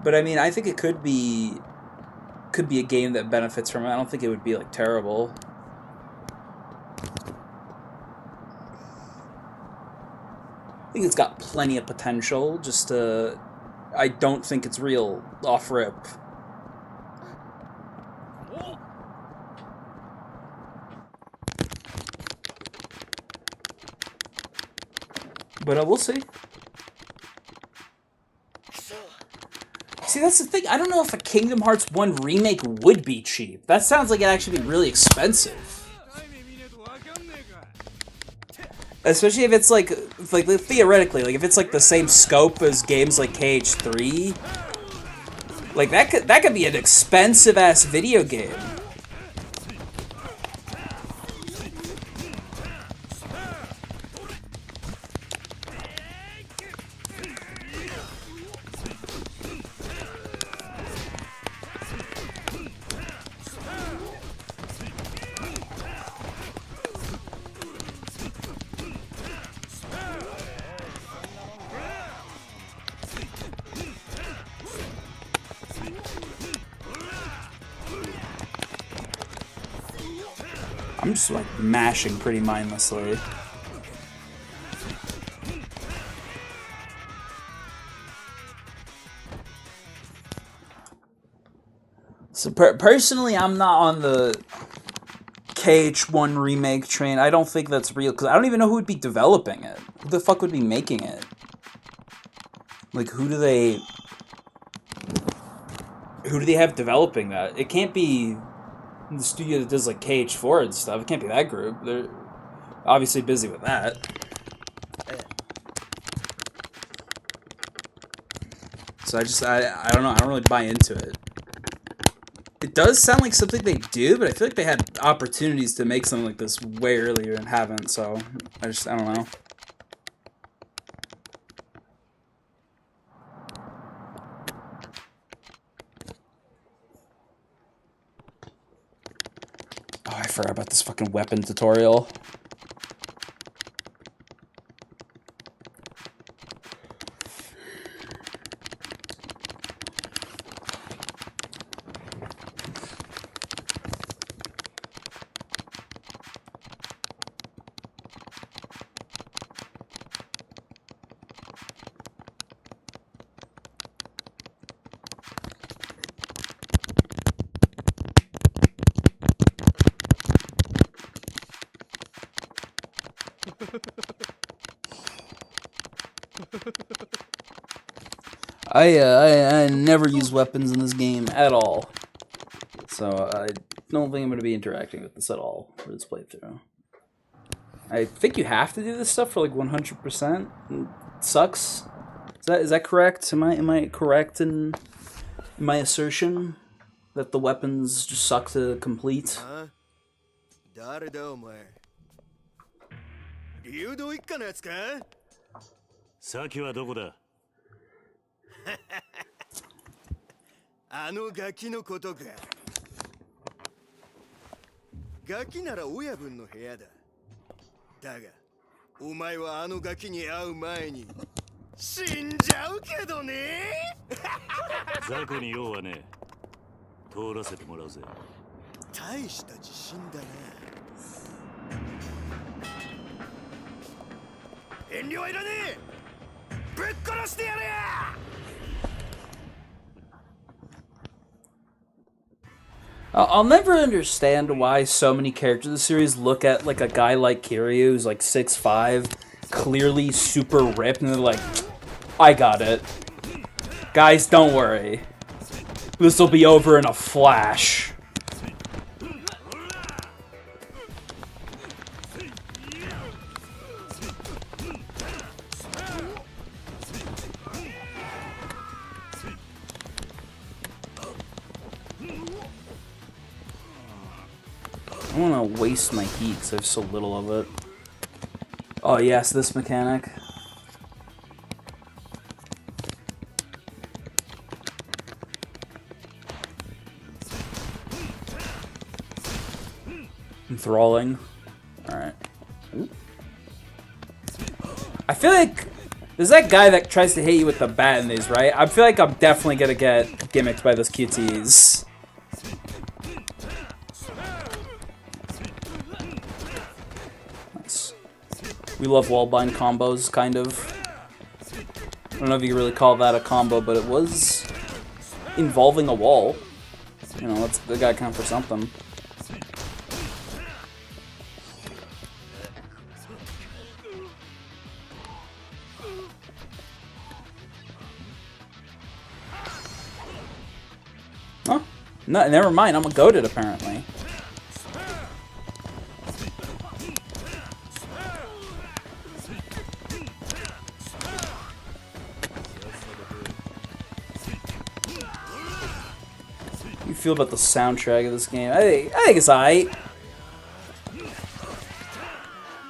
But I mean, I think it could be a game that benefits from it. I don't think it would be like terrible. I think it's got plenty of potential. Just I don't think it's real off rip. But we'll see. See, that's the thing. I don't know if a Kingdom Hearts 1 remake would be cheap. That sounds like it'd actually be really expensive. Especially if it's like theoretically, like if it's like the same scope as games like KH3. Like that could be an expensive ass video game. I'm just like mashing pretty mindlessly. So personally, I'm not on the KH1 remake train. I don't think that's real because I don't even know who would be developing it. Who the fuck would be making it? Like, who do they have developing that? It can't be the studio that does like KH4 and stuff. It can't be that group. They're obviously busy with that. So I don't know. I don't really buy into it. It does sound like something they do, but I feel like they had opportunities to make something like this way earlier and haven't. So I don't know. Oh, I forgot about this fucking weapon tutorial. I never use weapons in this game at all, so I don't think I'm going to be interacting with this at all for this playthrough. I think you have to do this stuff for like 100%. It sucks. Is that correct? Am I correct in my assertion that the weapons just suck to complete? Saki wa doko da? あのガキのことか。ガキなら親分の部屋だ。だが、お前はあのガキに会う前に死んじゃうけどね。雑魚に用はねえ。通らせてもらうぜ。大した自信だな。遠慮はいらねえ。ぶっ殺してやれや。I'll never understand why so many characters in the series look at like a guy like Kiryu who's like 6'5", clearly super ripped, and they're like, I got it. Guys, don't worry. This will be over in a flash. I don't want to waste my heat because I have so little of it. Oh yes, this mechanic. Enthralling. Alright. I feel like there's that guy that tries to hit you with the bat in these, right? I feel like I'm definitely gonna get gimmicked by those QTs. Nice. We love wallbind combos, kind of. I don't know if you can really call that a combo, but it was involving a wall. You know, that's the guy count for something. Huh? No, never mind. I'm a goated apparently. You feel about the soundtrack of this game? I think it's alright.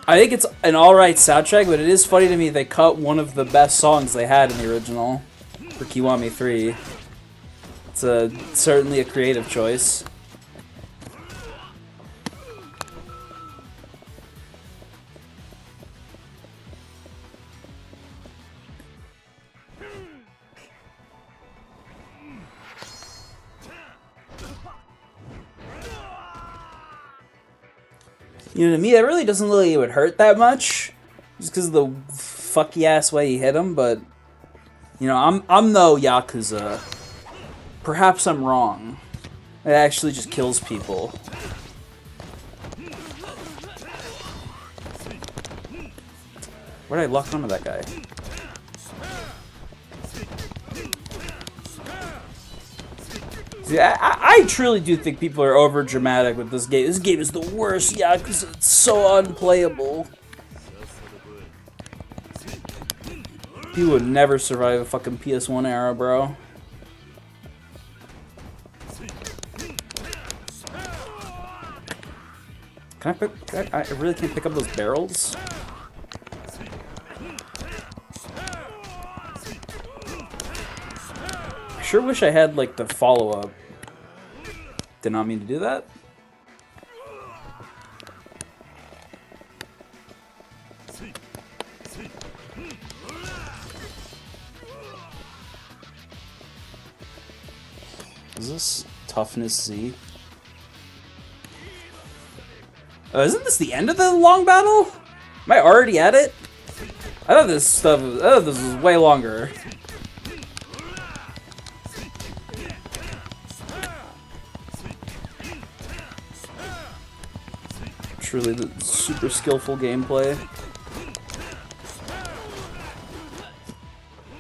I think it's an alright soundtrack, but it is funny to me they cut one of the best songs they had in the original for Kiwami 3. It's certainly a creative choice. You know, to me, it really doesn't really would hurt that much, just because of the fucky ass way he hit him. But you know, I'm no Yakuza. Perhaps I'm wrong. It actually just kills people. Where did I lock onto that guy? See, I truly do think people are over dramatic with this game. This game is the worst Yakuza. It's so unplayable. People would never survive a fucking PS1 era, bro. Can I really can't pick up those barrels? I sure wish I had, like, the follow-up. Did not mean to do that. Is this toughness Z? Isn't this the end of the long battle? Am I already at it? I thought this was way longer. Truly the super skillful gameplay.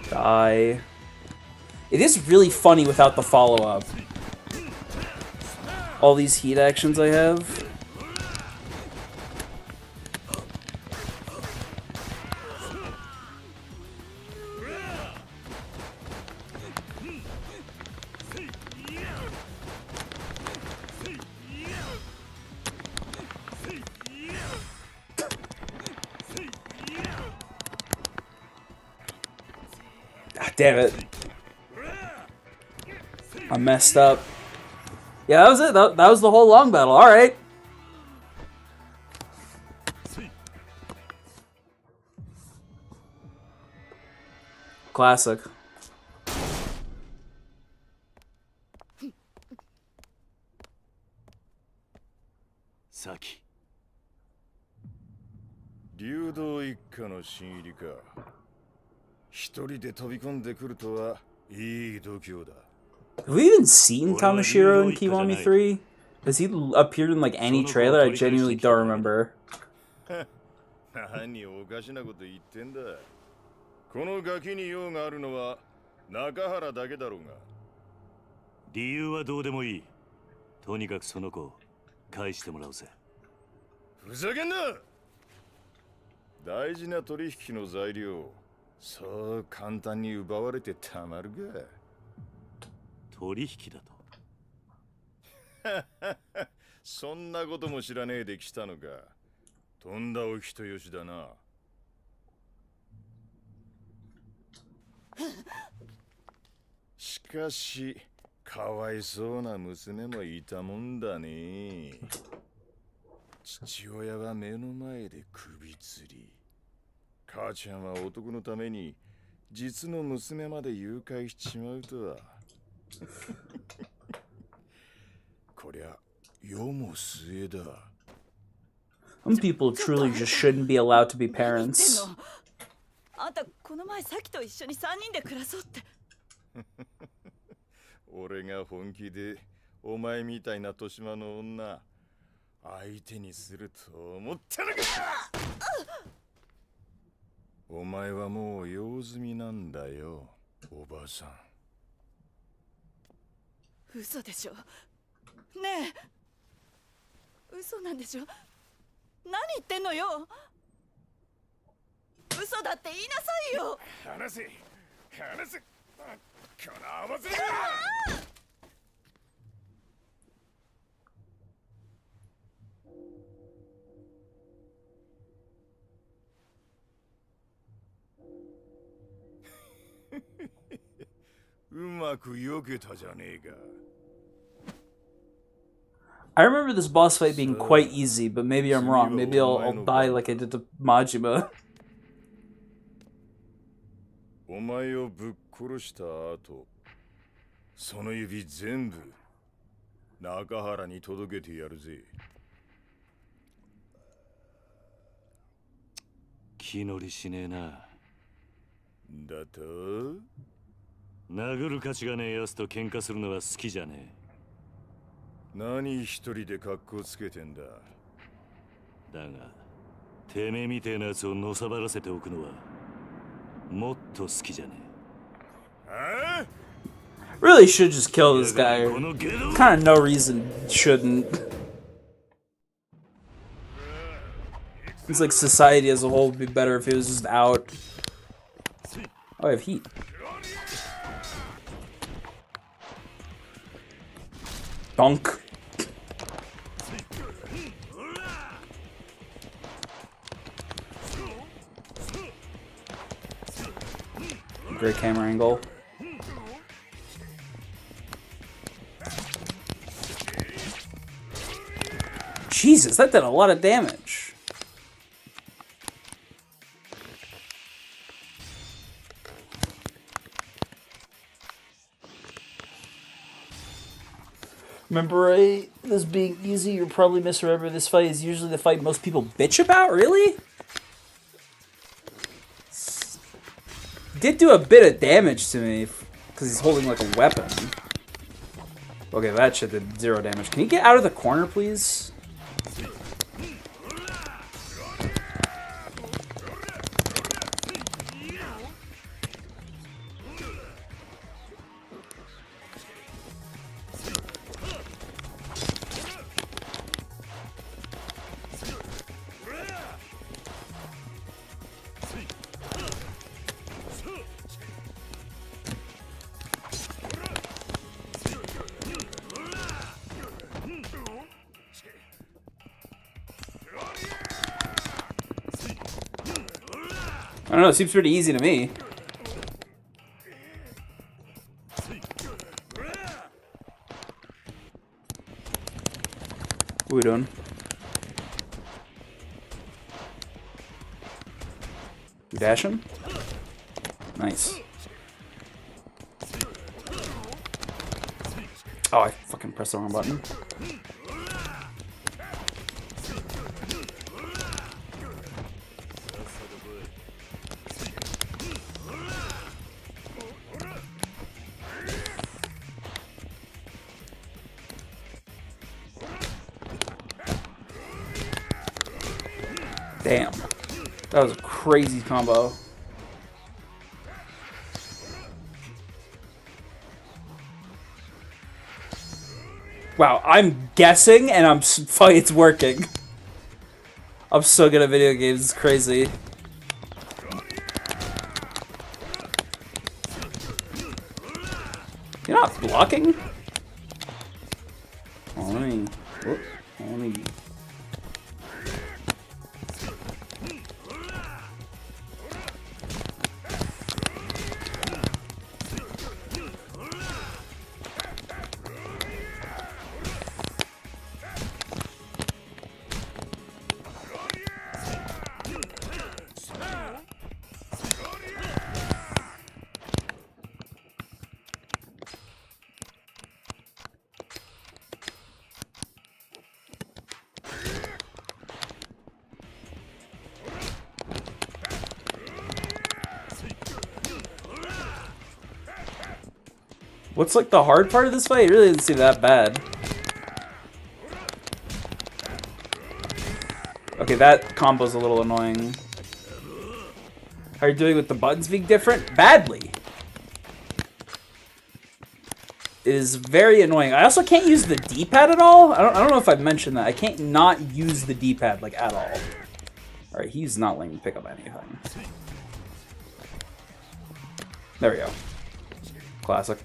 Die. It is really funny without the follow-up. All these heat actions I have. Damn it. I messed up. Yeah, that was it. That was the whole long battle. Alright. Classic. さき。流動一家の新入りか。一人で飛び込んでくるとはいい度胸だ。Have we even seen Tamashiro in Kiwami 3? Has he appeared in like any trailer? I genuinely don't remember. 何おかしなこと言ってんだ。このガキに用があるのは中原だけだろうが。理由はどうでもいい。とにかくその子返してもらうぜ。ふざけんな。大事な取引の材料、そう簡単に奪われてたまるか。取引だと。そんなことも知らねえで来たのか。とんだお人よしだな。しかし、かわいそうな娘もいたもんだね。父親は目の前で首吊り。母ちゃんは男のために実の娘まで誘拐しちまうとは。こりゃ世も末だ。Some people truly just shouldn't be allowed to be parents. あんたこの前さきと一緒に3人で暮らそうって。俺が本気でお前みたいな豊島の女相手にすると思ったのか。お前はもう用済みなんだよ、おばさん。嘘でしょ。ねえ、嘘なんでしょ。何言ってんのよ。嘘だって言いなさいよ。話せ話せ。この合わせが。うまく避けたじゃねえか。I remember this boss fight being quite easy, but maybe I'm wrong. Maybe I'll die like I did to Majima. お前をぶっ殺した後、その指全部中原に届けてやるぜ。気乗りしねえな。だと？殴る価値がねえやつと喧嘩するのは好きじゃねえ。何一人で格好つけてんだ。だが、てめえみてえなやつをのさばらせておくのはもっと好きじゃねえ。Really should just kill this guy. Kind of no reason shouldn't. It's like society as a whole would be better if it was just out. Oh, I have heat. Dunk. Great camera angle. Jesus, that did a lot of damage. Remember this being easy? You'll probably misremember this fight is usually the fight most people bitch about? Really? Did do a bit of damage to me because he's holding like a weapon. Okay, that shit did 0 damage. Can you get out of the corner, please? I don't know, it seems pretty easy to me. What are we doing? You dash him? Nice. Oh, I fucking pressed the wrong button. Damn. That was a crazy combo. Wow, I'm guessing and it's working. I'm so good at video games, it's crazy. You're not blocking? Oh, let me... What's like the hard part of this fight? It really didn't seem that bad. Okay, that combo's a little annoying. How are you doing with the buttons being different? Badly. It is very annoying. I also can't use the D-pad at all. I don't know if I've mentioned that. I can't not use the D-pad like at all. Alright, he's not letting me pick up anything. There we go. Classic.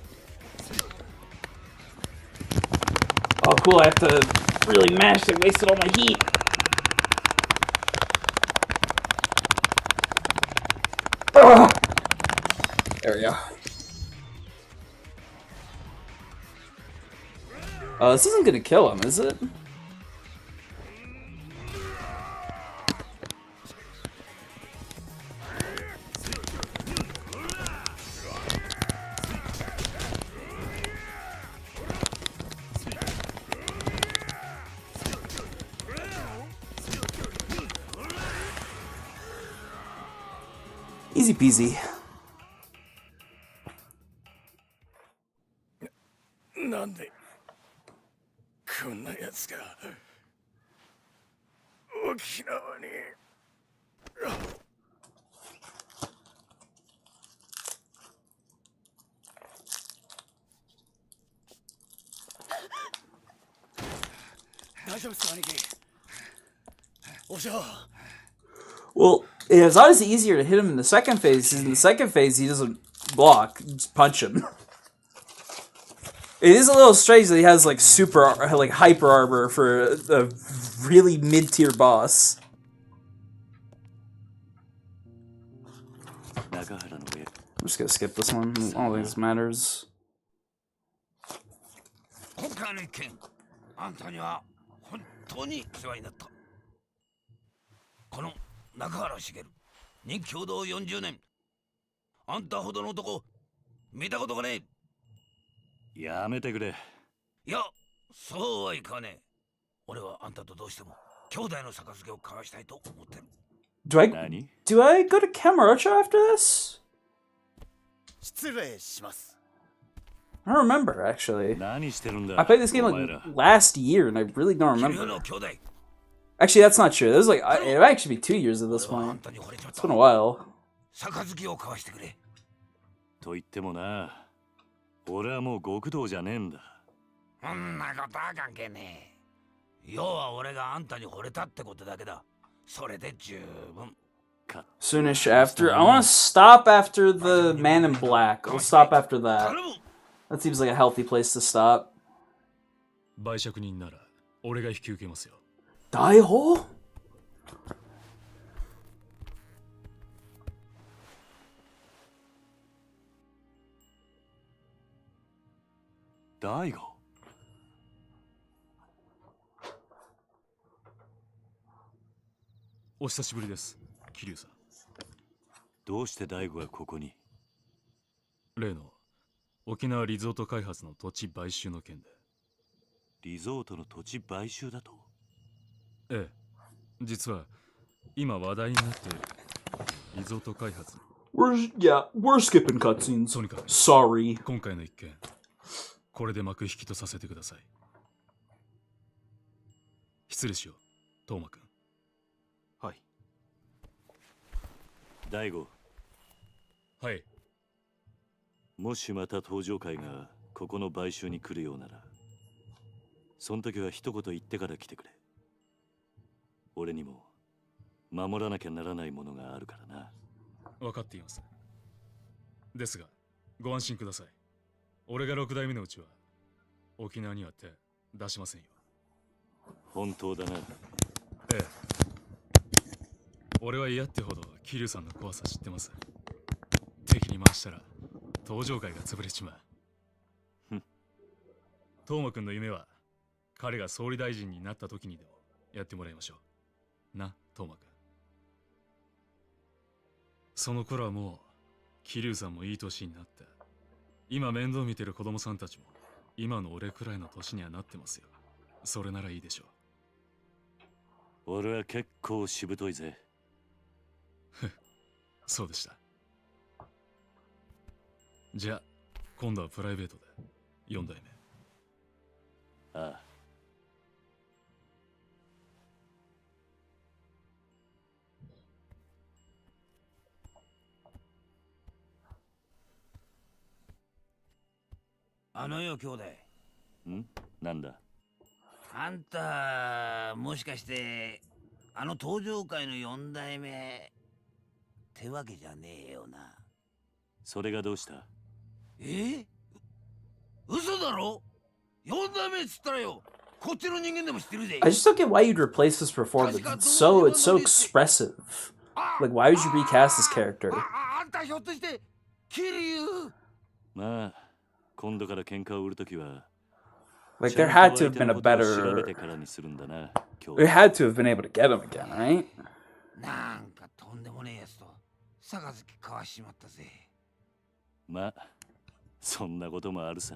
Oh, cool. I have to really mash it. Wasted all my heat. Ugh. There we go. This isn't gonna kill him, is it? Easy peasy. なんでこんなやつが沖縄に。大丈夫ですか兄貴。お嬢。Well, it's obviously easier to hit him in the second phase. In the second phase, he doesn't block; just punch him. It is a little strange that he has like hyper armor for a really mid-tier boss. I'm just gonna skip this one. I don't think this matters. 今回の一件、あんたには本当に世話になった。この中原茂、任共同40年。あんたほどの男、見たことがねえ。やめてくれ。いや、そうはいかねえ。俺はあんたとどうしても兄弟の杯を交わしたいと思ってる。Do I go to Kamurocho after this? 失礼します。 I don't remember actually. 何してるんだ。 I played this game like last year and I really don't remember. 君の兄弟。 Actually, that's not true. It was like it might actually be 2 years at this point. It's been a while. 杯を交わしてくれ。と言ってもな、俺はもう極道じゃねえんだ。そんなことは関係ねえ。要は俺があんたに惚れたってことだけだ。それで十分。 Soonish after. I want to stop after the Man in Black. We'll stop after that. That seems like a healthy place to stop. 売借人なら俺が引き受けますよ。大砲? Daigo? お久しぶりです、桐生さん。どうして大悟がここに？例の沖縄リゾート開発の土地買収の件で。リゾートの土地買収だと。ええ、実は今話題になっているリゾート開発。We're skipping cutscenes. とにかく Sorry. 今回の一件、これで幕引きとさせてください。失礼しよう、トーマくん。はい。大悟。はい。もしまた登場会がここの買収に来るようなら、その時は一言言ってから来てくれ。俺にも守らなきゃならないものがあるからな。分かっています。ですが、ご安心ください。俺が6代目のうちは沖縄には手出しませんよ。本当だな。ええ。俺は嫌ってほど桐生さんの怖さ知ってます。敵に回したら登場会が潰れちまう。トーマくんの夢は彼が総理大臣になった時にでもやってもらいましょう。な、トーマくん。その頃はもう桐生さんもいい年になって、今面倒見てる子供さんたちも今の俺くらいの年にはなってますよ。それならいいでしょう。俺は結構しぶといぜ。そうでした。じゃあ今度はプライベートで4代目。ああ。あのよ兄弟。ん？なんだ？あんたもしかしてあの登場界の4代目ってわけじゃねえよな。それがどうした？嘘だろ？ 4 代目っつったらよ、こっちの人間でも知ってるぜ。 I just don't get why you'd replace this performance. It's so expressive. Like, why would you recast this character? あんたひょっとして桐生？まあ今度から喧嘩を売るときは Like, there had to have been a better... They had to have been able to get him again, right? なんかとんでもねえやつと杯交わしちまったぜ。まあそんなこともあるさ。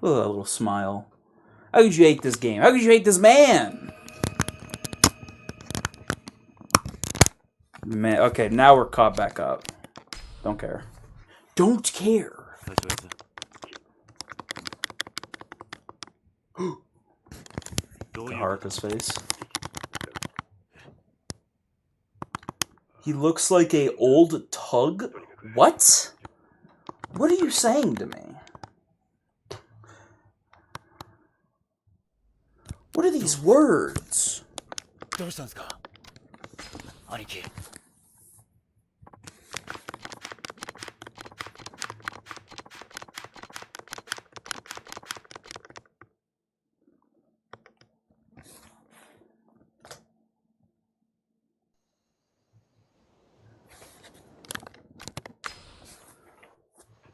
Look at that little smile. How could you hate this game? How could you hate this man? Man, okay, now we're caught back up. Don't care. Don't care. Haruka's face. He looks like a old tug? What? What are you saying to me? What are these words? どうしたんですか、兄貴。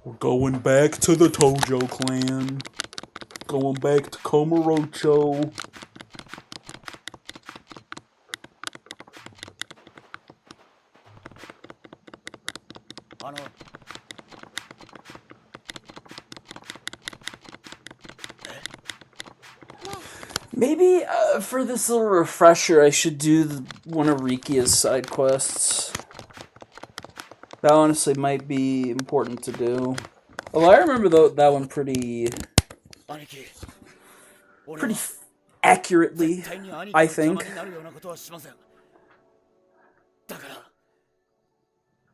We're going back to the Tojo clan. Going back to Komorocho. Maybe for this little refresher, I should do one of Rikia's side quests. That honestly might be important to do. Although I remember that one pretty accurately, I think.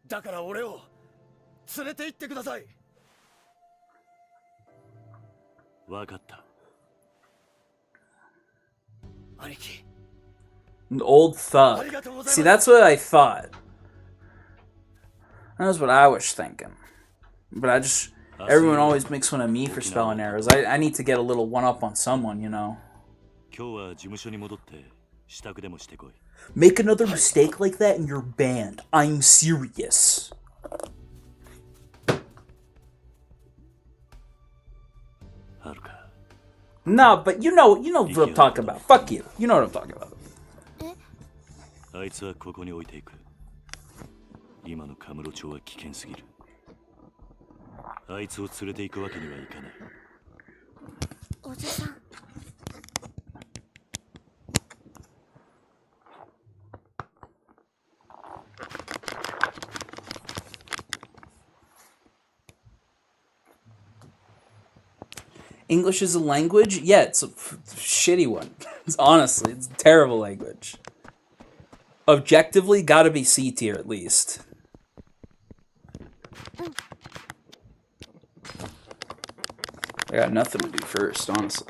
だから俺を連れて行ってください。わかった。兄貴。 An old thug. See, that's what I thought. That's what I was thinking. But I just... Everyone always makes fun of me for spelling errors. I need to get a little one-up on someone, you know. Make another mistake like that and you're banned. I'm serious. Nah, but you know what I'm talking about. Fuck you. You know what I'm talking about. あいつはここに置いていく。今のカムロ町は危険すぎる。あいつを連れて行くわけにはいかない。おじさん。English is a language? Yeah, it's a shitty one. Honestly, it's a terrible language. Objectively, gotta be C tier at least. I got nothing to do first, honestly.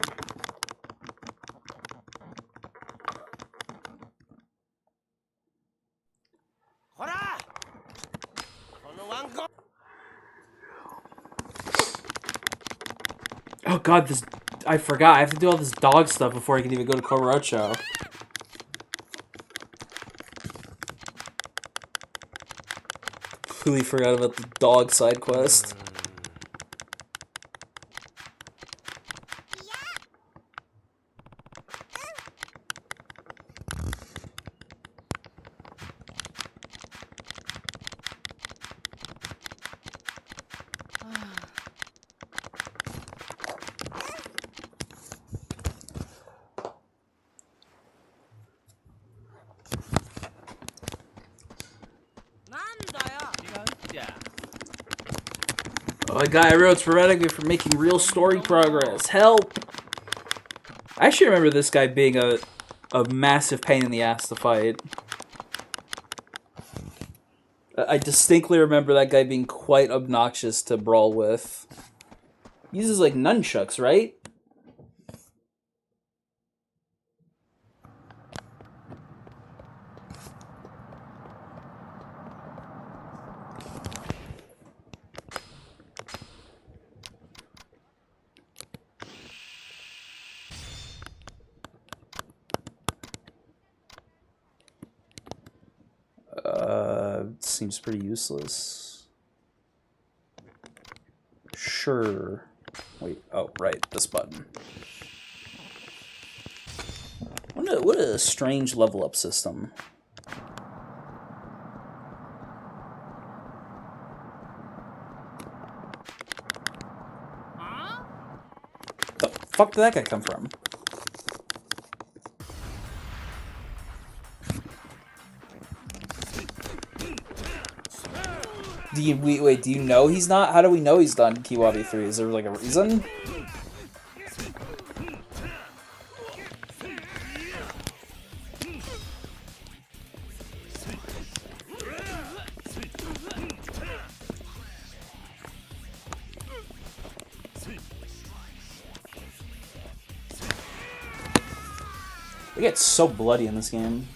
Oh god, this... I forgot. I have to do all this dog stuff before I can even go to Kamurocho. Completely forgot about the dog side quest. Oh, a guy wrote sporadically for making real story progress. Help! I actually remember this guy being a massive pain in the ass to fight. I distinctly remember that guy being quite obnoxious to brawl with. He uses like nunchucks, right? Seems pretty useless. Sure. Wait, oh, right, this button. What a strange level up system. The fuck did that guy come from? Wait, do you know he's not? How do we know he's done Kiwami 3? Is there like a reason? They get so bloody in this game.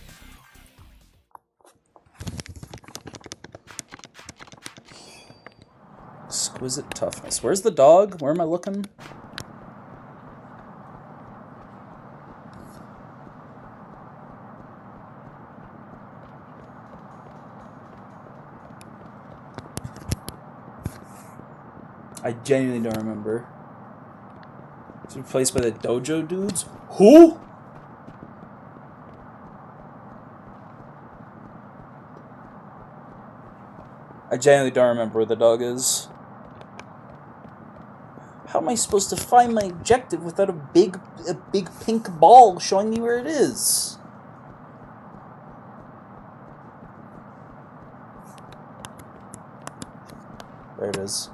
Exquisite toughness. Where's the dog? Where am I looking? I genuinely don't remember. It's replaced by the dojo dudes? Who? I genuinely don't remember where the dog is. How am I supposed to find my objective without a big pink ball showing me where it is? There it is.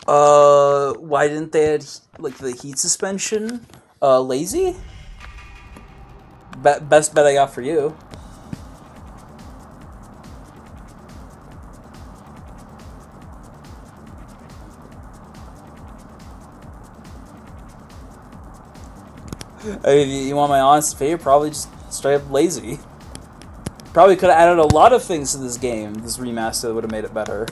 Why didn't they add, like, the heat suspension? Lazy? Best bet I got for you. I mean, you want my honest opinion? Probably just straight up lazy. Probably could have added a lot of things to this game, this remaster, that would have made it better.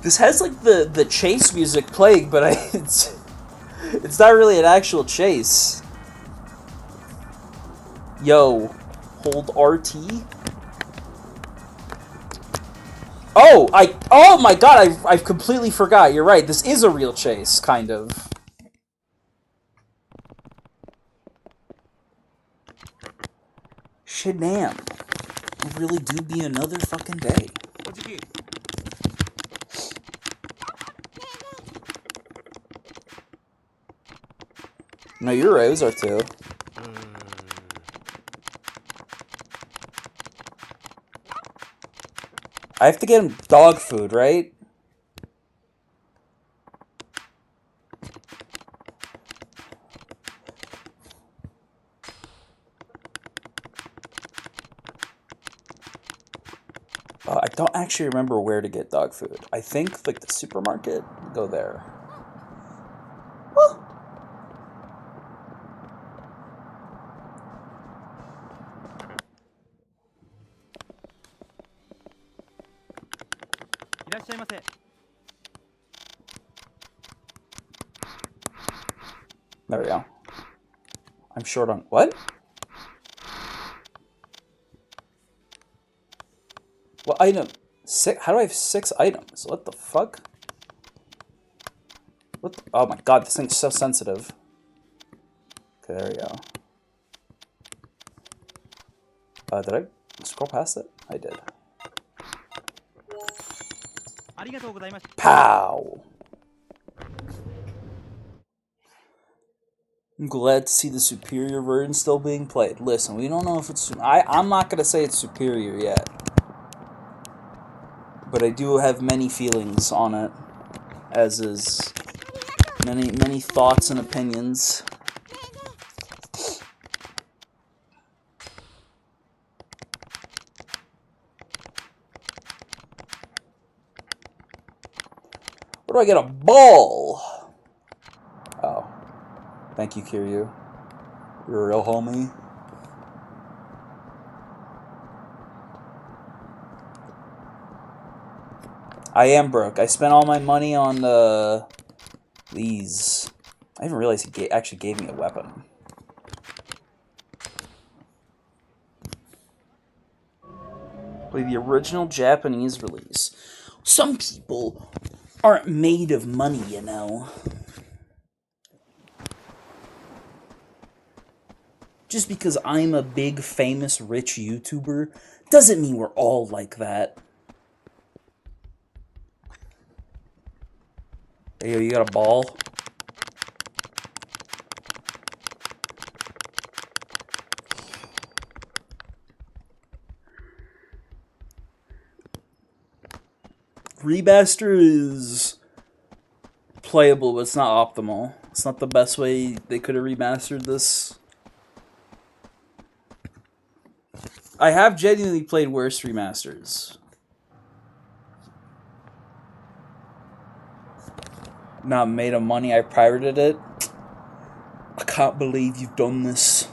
This has like the chase music playing, but it's not really an actual chase. Yo, hold RT. Oh, oh my god, I completely forgot. You're right. This is a real chase, kind of. Shit, damn. It really do be another fucking day. No, you're right. It was R2. I have to get him dog food, right? I don't actually remember where to get dog food. I think, like, the supermarket? Go there. Woo! There we go. I'm short on... What? What item? How do I have 6 items? What the fuck? What the, oh my god, this thing's so sensitive. Okay, there we go. Did I scroll past it? I did. Pow! I'm glad to see the superior version still being played. Listen, we don't know if it's... I'm not going to say it's superior yet. But I do have many feelings on it. As is... Many thoughts and opinions. Where do I get a ball? Oh. Thank you, Kiryu. You're a real homie. I am broke. I spent all my money on these. I didn't realize he actually gave me a weapon. Play the original Japanese release. Some people aren't made of money, you know. Just because I'm a big, famous, rich YouTuber doesn't mean we're all like that. Hey, yo, you got a ball? Remaster is playable, but it's not optimal. It's not the best way they could have remastered this. I have genuinely played worse remasters. Not made of money, I pirated it. I can't believe you've done this.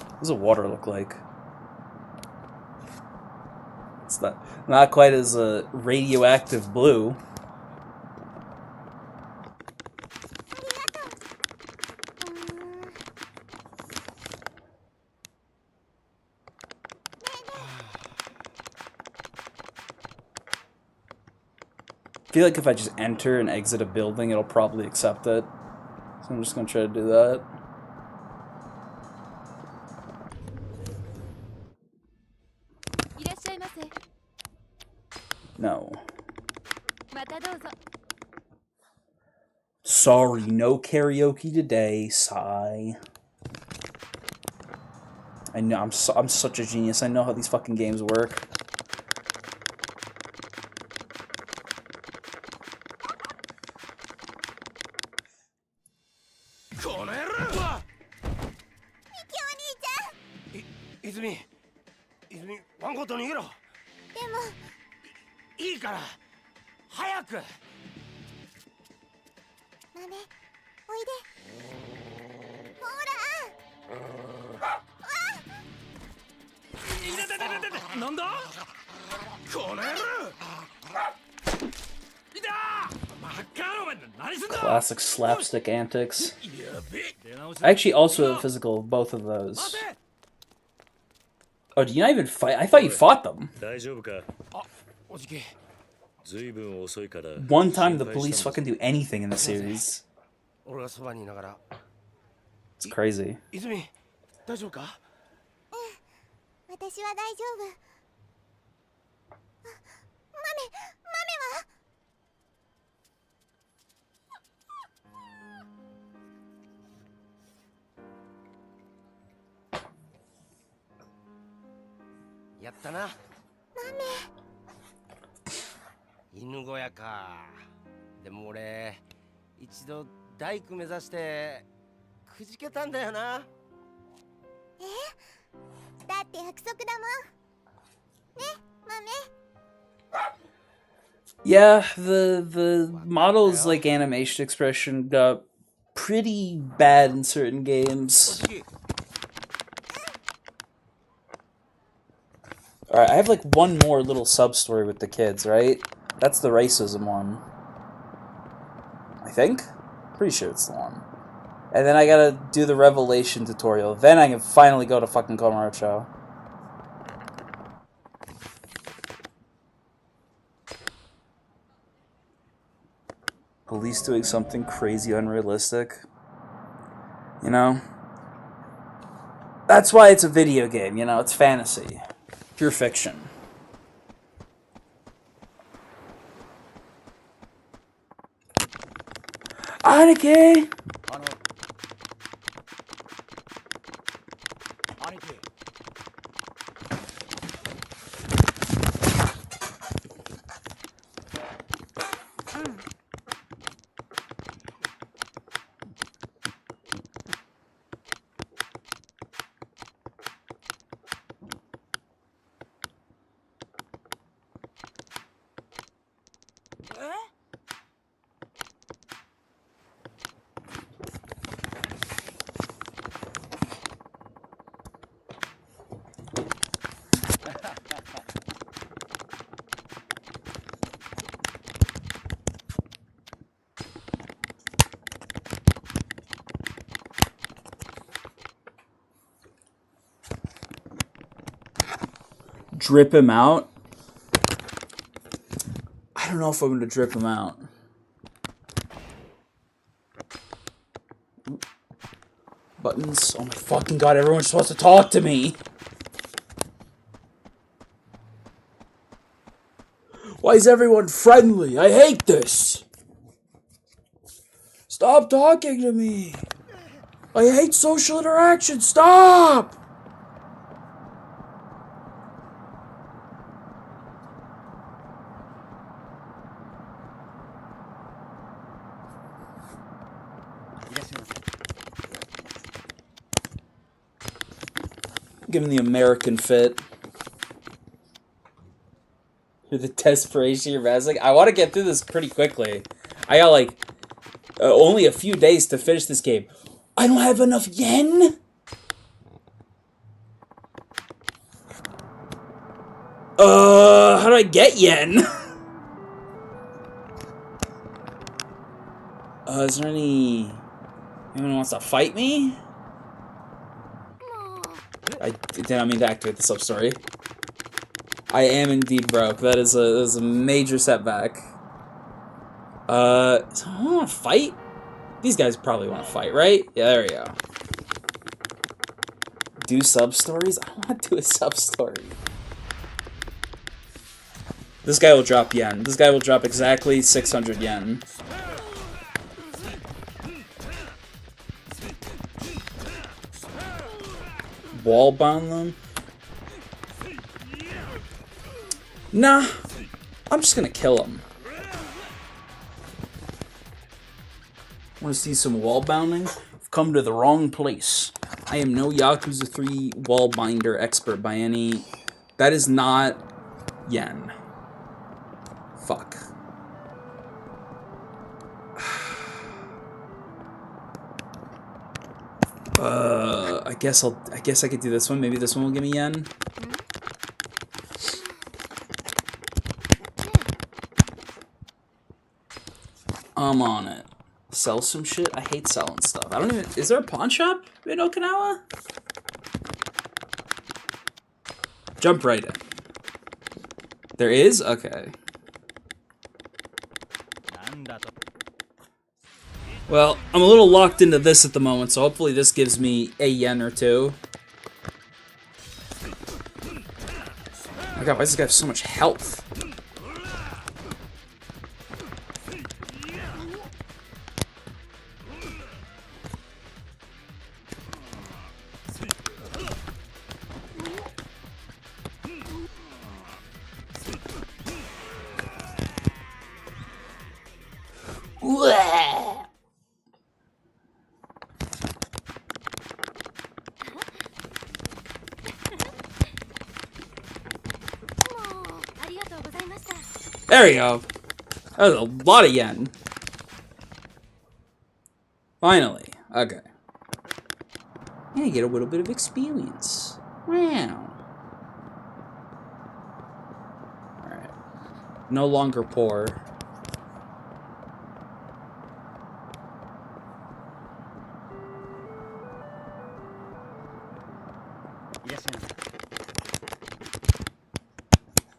What does the water look like? It's not quite as radioactive blue. I feel like if I just enter and exit a building, it'll probably accept it. So I'm just going to try to do that. No. Sorry, no karaoke today. Sigh. I know, I'm such a genius. I know how these fucking games work. Classic slapstick antics. I actually also have physical of both of those. Oh, do you not even fight? I thought you fought them. 大丈夫か？おじき。ずいぶん遅いから。One time the police fucking do anything in the series. 俺がそばにいながら。It's crazy. 泉、大丈夫か？私は大丈夫。マメは？やったな。犬小屋か。でも俺一度大工目指してくじけたんだよな。だって約束だもん。ね、豆。Yeah, the model's like animation expression got pretty bad in certain games. Alright, I have like one more little sub-story with the kids, right? That's the racism one. I think? Pretty sure it's the one. And then I gotta do the Revelation tutorial. Then I can finally go to fucking Komarocho. Police doing something crazy unrealistic. You know? That's why it's a video game, you know? It's fantasy. Pure fiction. Aniki! 兄貴。Drip him out? I don't know if I'm gonna drip him out. Buttons. Oh my fucking god, everyone's supposed to talk to me! Why is everyone friendly? I hate this! Stop talking to me! I hate social interaction! Stop! Give him the American fit. You're the desperation you're like, I want to get through this pretty quickly. I got like only a few days to finish this game. I don't have enough yen? How do I get yen? Is there anyone wants to fight me? I did not mean to activate the sub-story. I am indeed broke. That is a major setback. Someone want to fight? These guys probably want to fight, right? Yeah, there we go. Do sub-stories? I don't want to do a sub-story. This guy will drop yen. This guy will drop exactly 600 yen. Wall bound them? Nah, I'm just gonna kill him. Want to see some wall bounding? I've come to the wrong place. I am no Yakuza 3 wall binder expert by any... That is not yen. Fuck. I guess I could do this one. Maybe this one will give me yen. I'm on it. Sell some shit? I hate selling stuff. I don't even... Is there a pawn shop in Okinawa? jump right in. There is? Okay. Well, I'm a little locked into this at the moment, so hopefully this gives me a yen or two. Oh my god, why does this guy have so much health? There we go. That was a lot of yen. Finally. Okay. Yeah, you get a little bit of experience. Wow. Alright. No longer poor.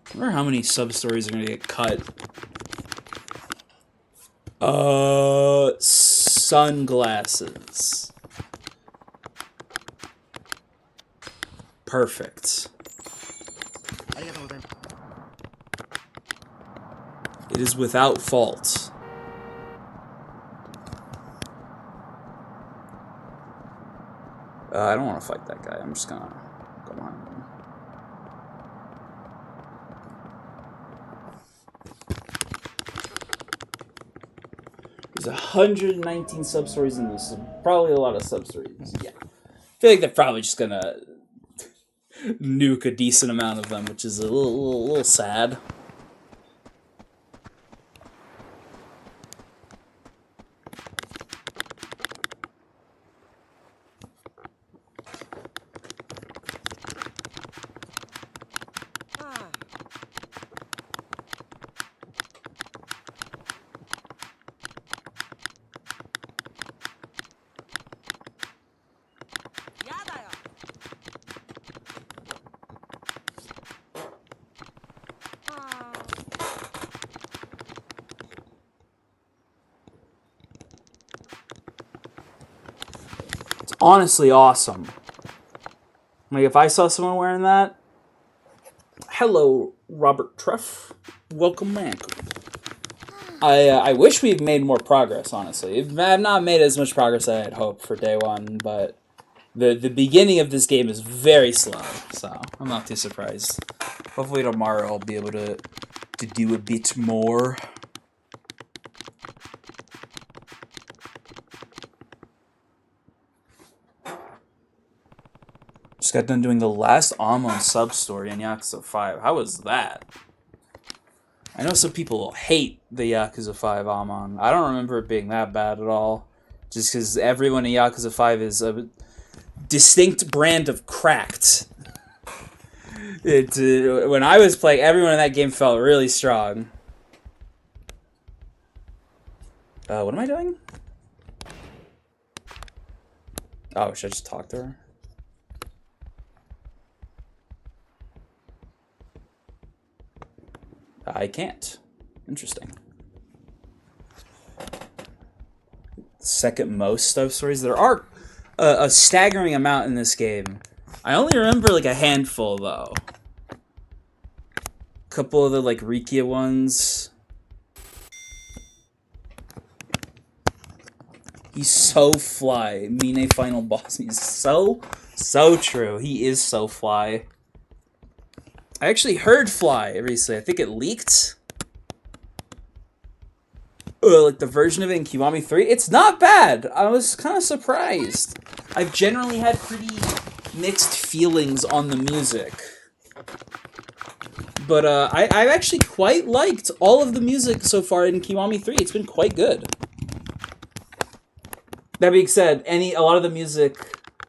I wonder how many sub-stories are gonna get cut. Sunglasses. Perfect. It is without fault. I don't want to fight that guy. I'm just gonna go behind him. There's 119 sub-stories in this. Probably a lot of sub-stories. Yeah. I feel like they're probably just gonna nuke a decent amount of them, which is a little sad. Honestly awesome. Like, if I saw someone wearing that... Hello, Robert Truff. Welcome back. I wish we'd made more progress, honestly. I've not made as much progress as I had hoped for day one, but the beginning of this game is very slow, so I'm not too surprised. Hopefully tomorrow I'll be able to do a bit more. Just got done doing the last Amon sub-story in Yakuza 5. How was that? I know some people hate the Yakuza 5 Amon. I don't remember it being that bad at all. Just because everyone in Yakuza 5 is a distinct brand of cracked. When I was playing, everyone in that game felt really strong. What am I doing? Oh, should I just talk to her? I can't. Interesting. Second most sub-stories. There are a staggering amount in this game. I only remember like a handful, though. A couple of the like Rikia ones. He's so fly. Mine final boss. He's so true. He is so fly. I actually heard Fly recently. I think it leaked. Like the version of it in Kiwami 3. It's not bad. I was kind of surprised. I've generally had pretty mixed feelings on the music. But I've actually quite liked all of the music so far in Kiwami 3. It's been quite good. That being said, a lot of the music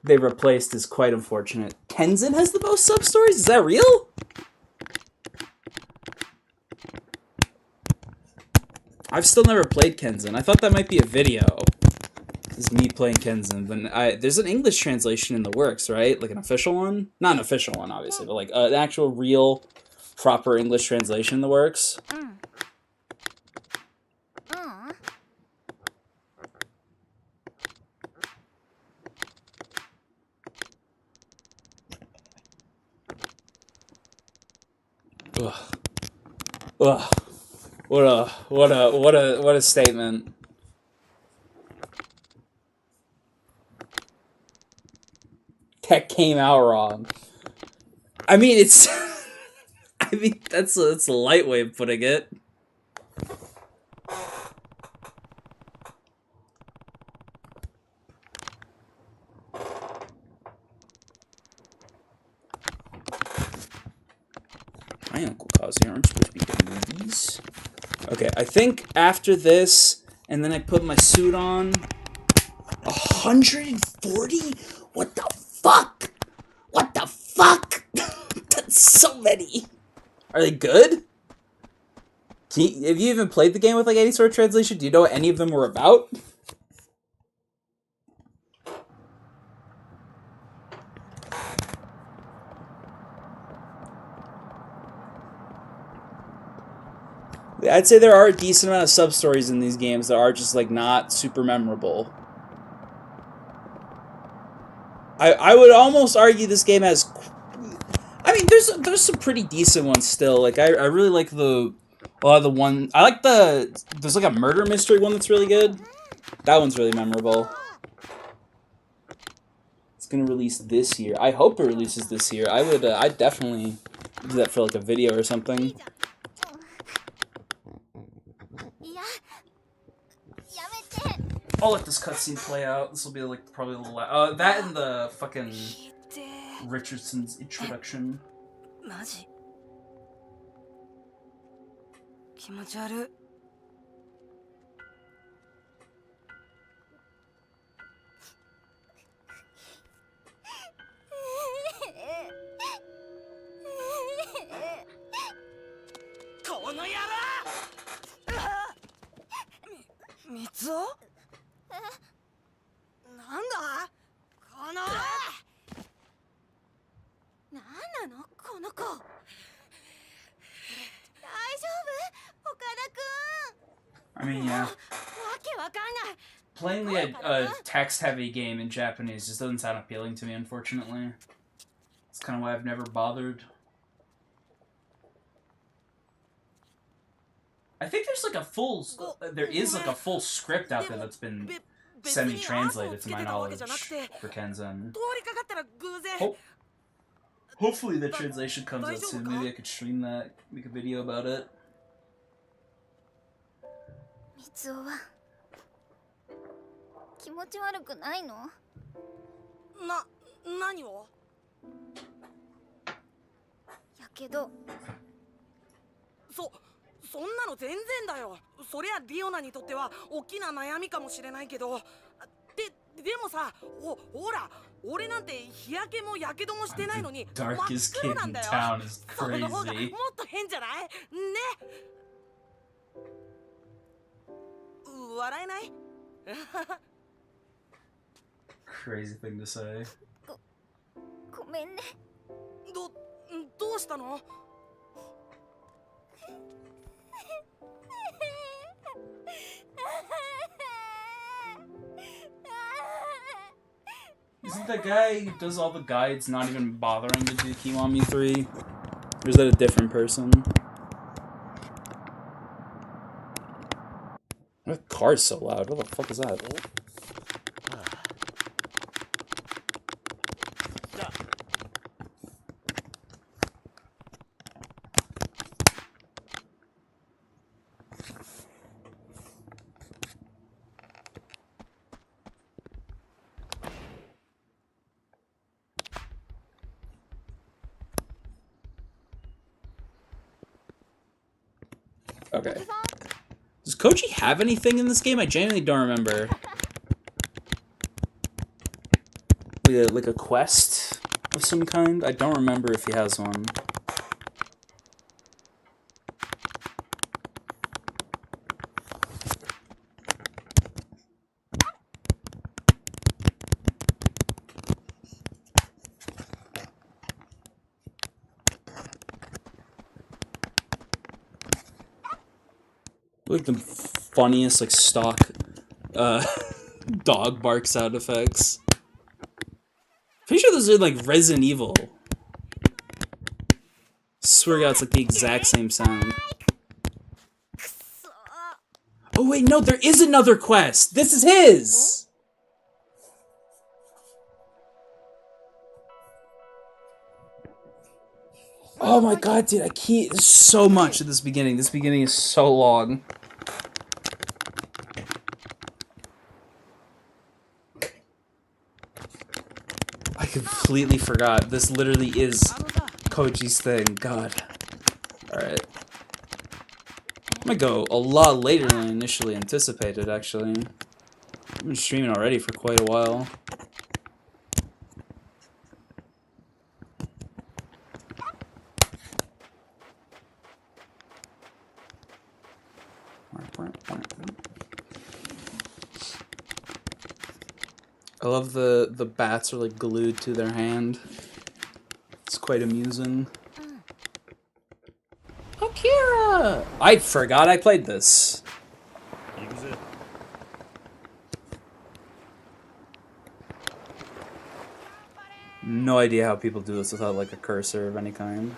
they've replaced is quite unfortunate. Tenzin has the most sub-stories? Is that real? I've still never played Kenzin. I thought that might be a video. is me playing Kenzen, but there's an English translation in the works, right? Like an official one? Not an official one, obviously, but like an actual real proper English translation in the works. Ugh. Ugh. What a statement. That came out wrong. I mean, it's I mean, that's a light way of putting it. My Uncle Kazi aren't supposed to be getting these. Okay, I think after this, and then I put my suit on. 140? What the fuck? What the fuck? That's so many. Are they good? Have you even played the game with like any sort of translation? Do you know what any of them were about? I'd say there are a decent amount of sub-stories in these games that are just like not super memorable. I would almost argue this game has... I mean, there's some pretty decent ones still. Like, I really like a lot of the one... I like there's like a murder mystery one that's really good. That one's really memorable. It's gonna release this year. I hope it releases this year. I'd definitely do that for like a video or something. I'll let this cutscene play out. This will be like probably a little that and the fucking Richardson's introduction. マジ気持ち悪いこの野郎みつおなんだこのなんなのこの子大丈夫岡田くん I mean, yeah. わけわかんない Playing a text-heavy game in Japanese just doesn't sound appealing to me, unfortunately. That's kind of why I've never bothered. I think there's like a full... There is like a full script out there that's been semi-translated, to my knowledge, for Kenzen. Hopefully the translation comes out soon. Maybe I could stream that, make a video about it. みつおは気持ち悪くないの？何を？やけどそんなの全然だよ。そりゃリオナにとっては大きな悩みかもしれないけど、でもさ、ほら、俺なんて日焼けもやけどもしてないのに真っ黒なんだよ。その方がもっと変じゃない？ね。笑えない？ Crazy thing to say. ごめんね。どうしたの？ Isn't that guy who does all the guides not even bothering to do Kiwami 3? Or is that a different person? That car's so loud. What the fuck is that? Okay. Does Koji have anything in this game? I genuinely don't remember. Like a quest of some kind? I don't remember if he has one. Like the funniest like stock dog bark sound effects. Pretty sure those are like Resident Evil. Swear to God, it's like the exact same sound. Oh wait, no, there is another quest. This is his. Oh my God, dude, there's so much at this beginning. This beginning is so long. I completely forgot. This literally is Koji's thing. God. Alright. I'm gonna go a lot later than I initially anticipated, actually. I've been streaming already for quite a while. I love the bats are like glued to their hand. It's quite amusing. Akira! I forgot I played this. Yakuza. No idea how people do this without like a cursor of any kind.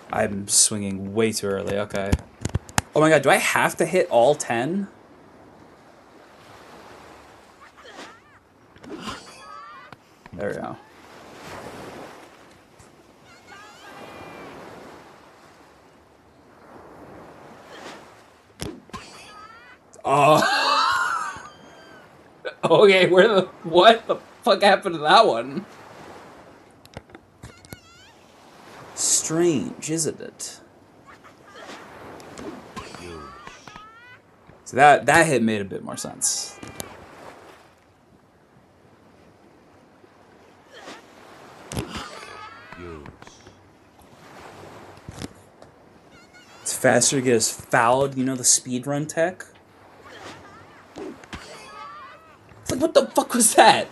I'm swinging way too early, okay. Oh my God, do I have to hit all 10? There we go. Oh. Okay, what the fuck happened to that one? Strange, isn't it? So that hit made a bit more sense. It's faster to get us fouled, you know, the speedrun tech? It's like, what the fuck was that?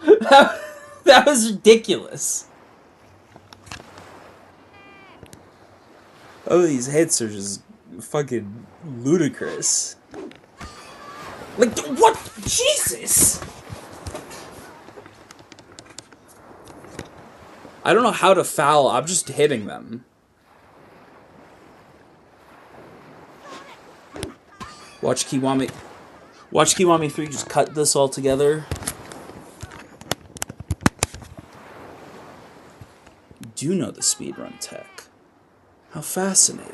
That was ridiculous. Oh, these hits are just fucking ludicrous. Like, what? Jesus! I don't know how to foul, I'm just hitting them. Watch Kiwami 3 just cut this all together. Do know the speedrun tech. How fascinating.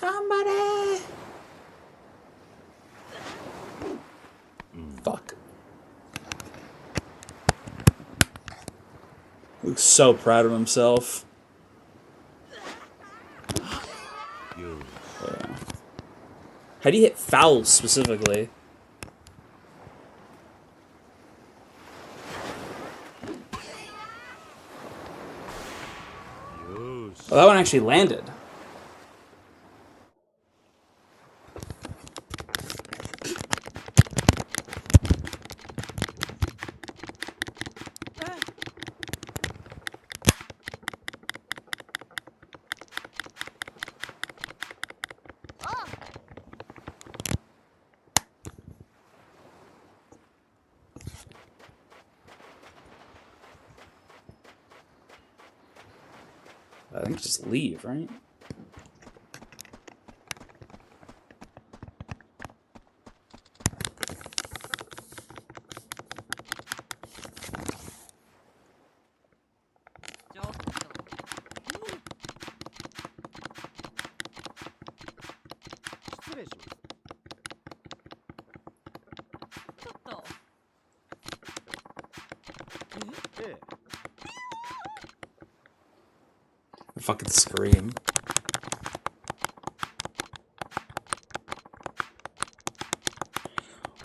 Somebody! Fuck. Looks so proud of himself. Yeah. How do you hit fouls specifically? Oh, that one actually landed. I think just leave, right? Fucking scream.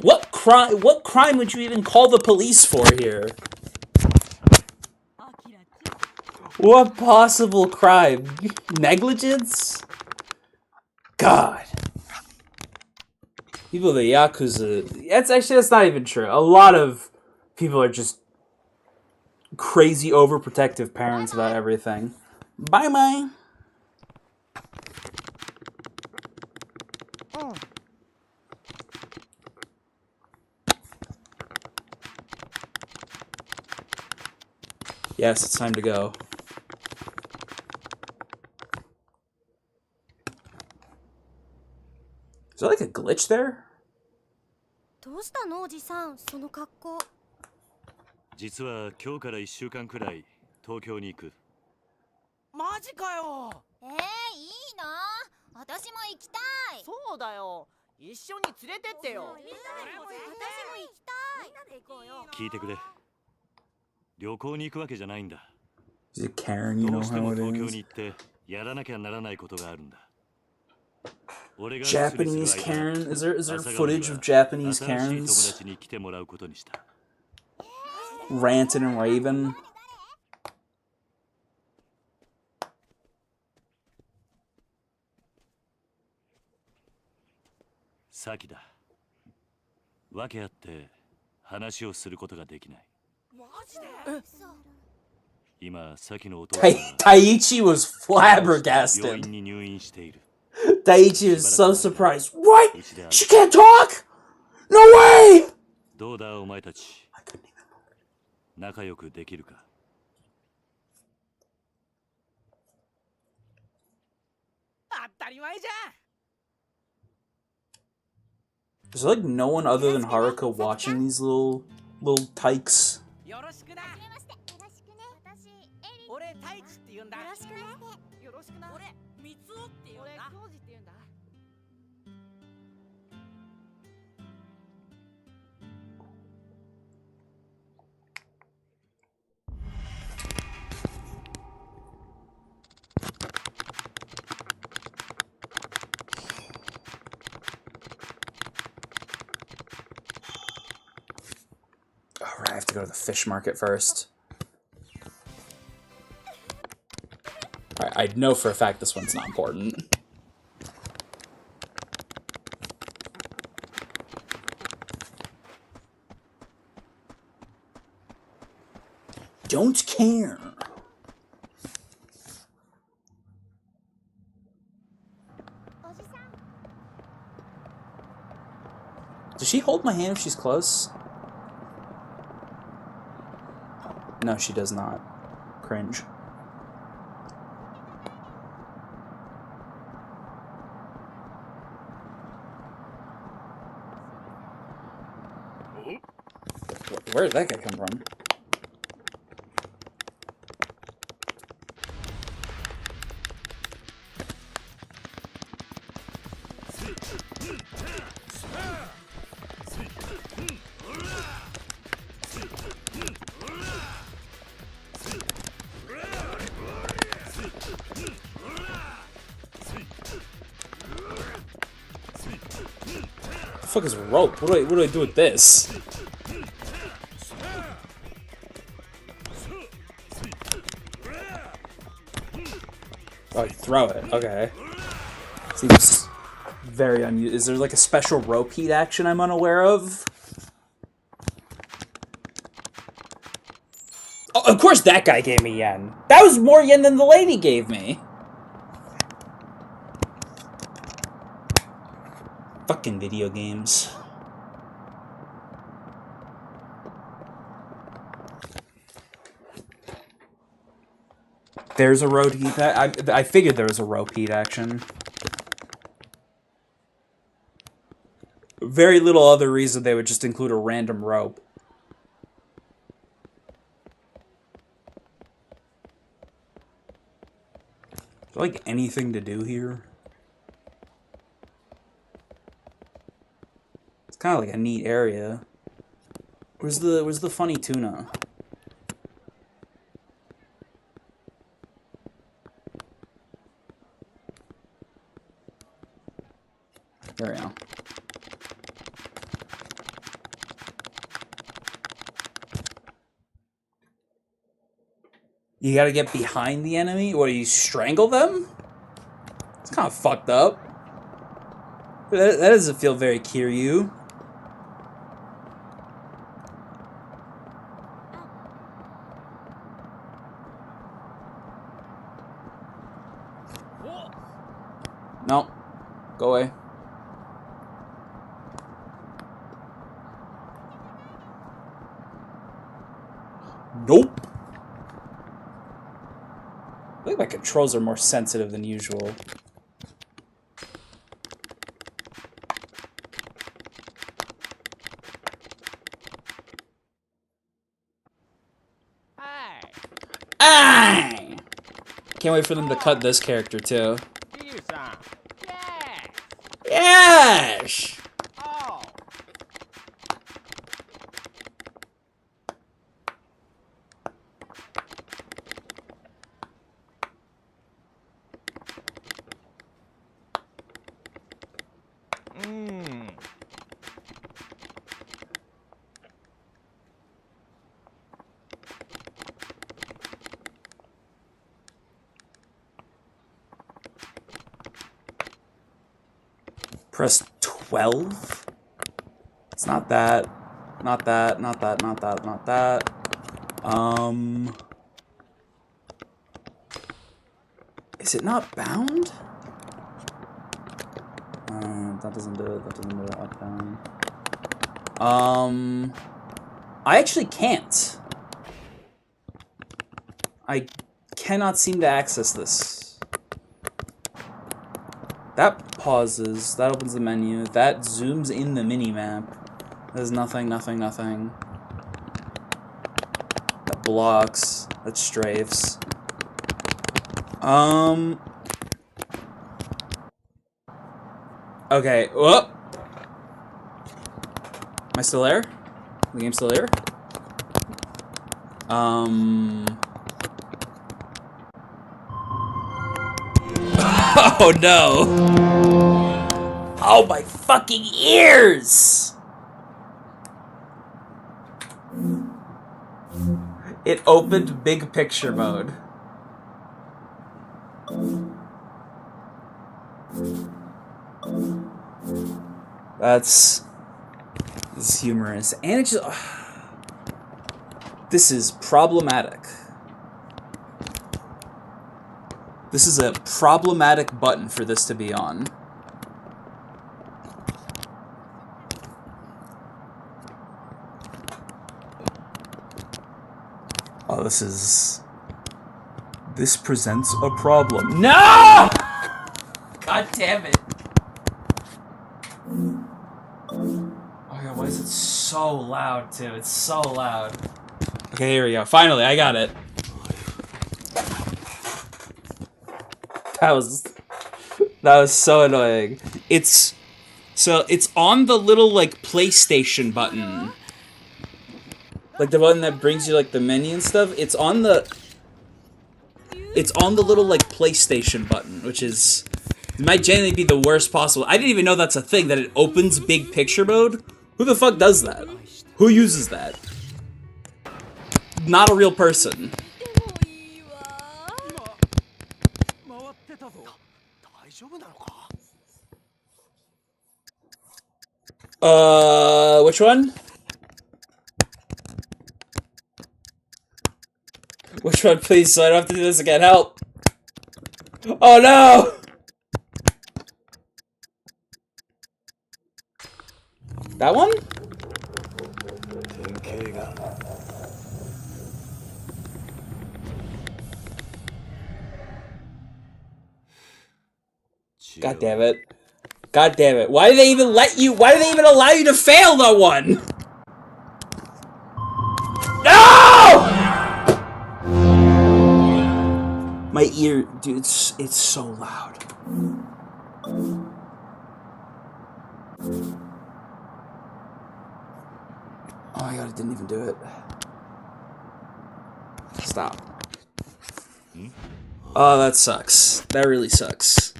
What crime would you even call the police for here? What possible crime? Negligence? God. People of the Yakuza... That's not even true. A lot of people are just crazy overprotective parents about everything. Bye-bye. Yes, it's time to go. Is there like a glitch there? どうしたのおじさん、その格好。実は今日から1週間くらい東京に行く。マジかよ。いいな。私も行きたい。そうだよ。一緒に連れてってよ。私も行きたい。みんなで行こうよ。聞いてくれ。旅行に行くわけじゃないんだ。Is it Karen? You ど know うしても how it 東京 is. に行ってやらなきゃならないことがあるんだ。俺が Japanese Karen? Is there footage of Japanese 新しい友 Karens 達に来てもらうことにした。 ranting and raving? さきだ。わけあって話をすることができない。マジで？今、さきの弟 Taiichi was 病 flabbergasted. 院に入院している。 Taiichi was so surprised. What? She can't talk? No way! どうだお前たち。仲良くできるか。当たり前じゃん。 Is there like no one other than Haruka watching these little tykes? よろしくな。俺太一って言うんだ。よろしくね。よろしくな。俺三つおって言うんだ。俺浩二って言うんだ。 Alright, I have to go to the fish market first. Alright, I know for a fact this one's not important. Don't care. Does she hold my hand if she's close? No, she does not. Cringe. Where did that guy come from? The fuck is rope? What do I do with this? Oh, you throw it. Okay. Seems very unusual. Is there like a special rope heat action I'm unaware of? Oh, of course that guy gave me yen. That was more yen than the lady gave me. Fucking video games. There's a road heat. I figured there was a rope heat action. Very little other reason they would just include a random rope. Is there like anything to do here? It's kind of like a neat area. Where's the funny tuna? There we go. You gotta get behind the enemy? What, do you strangle them? It's kind of fucked up. That doesn't feel very Kiryu. No. Go away. Nope. I think my controls are more sensitive than usual. Aye! Can't wait for them to cut this character too. Yes! Press 12? It's not that. Not that, not that, not that, not that. Is it not bound? That doesn't do it, that doesn't do it, up, down. I actually can't. I cannot seem to access this. That pauses, that opens the menu, that zooms in the mini-map. There's nothing, nothing, nothing. That blocks, that strafes. Okay, whoop! Am I still there? The game's still there? Oh no! Oh my fucking ears! It opened big picture mode. This is humorous. And it just... This is problematic. This is a problematic button for this to be on. Oh, this presents a problem. No! God damn it. Oh god, why is it so loud too? It's so loud. Okay, here we go. Finally, I got it. That was so annoying. It's on the little like PlayStation button. Like the button that brings you like the menu and stuff. It's on the little like PlayStation button, which is might genuinely be the worst possible. I didn't even know that's a thing, that it opens big picture mode. Who the fuck does that? Who uses that? Not a real person. Which one? Which one, please, so I don't have to do this again. Help! Oh no! That one? God damn it. God damn it. Why do they even let you? Why do they even allow you to fail that one? No! My ear, dude, it's so loud. Oh my god, it didn't even do it. Stop. Oh, that sucks. That really sucks.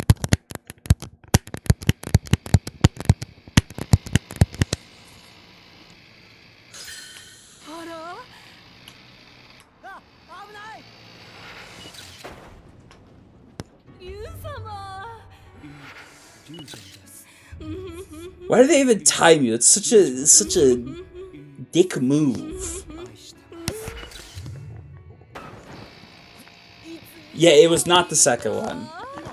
Why do they even time you? It's such a dick move. Yeah, it was not the second one.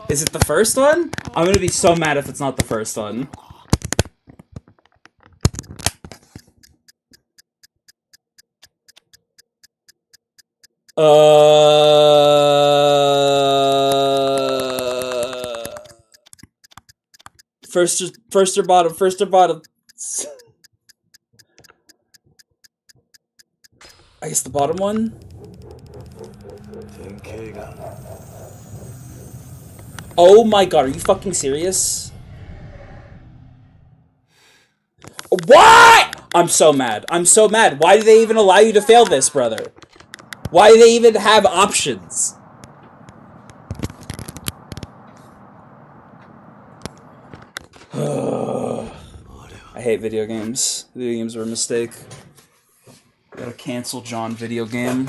Is it the first one? I'm gonna be so mad if it's not the first one. First or bottom, first or bottom. I guess the bottom one? Oh my god, are you fucking serious? What? I'm so mad. I'm so mad. Why do they even allow you to fail this, brother? Why do they even have options? I hate video games. Video games are a mistake. Gotta cancel John video game.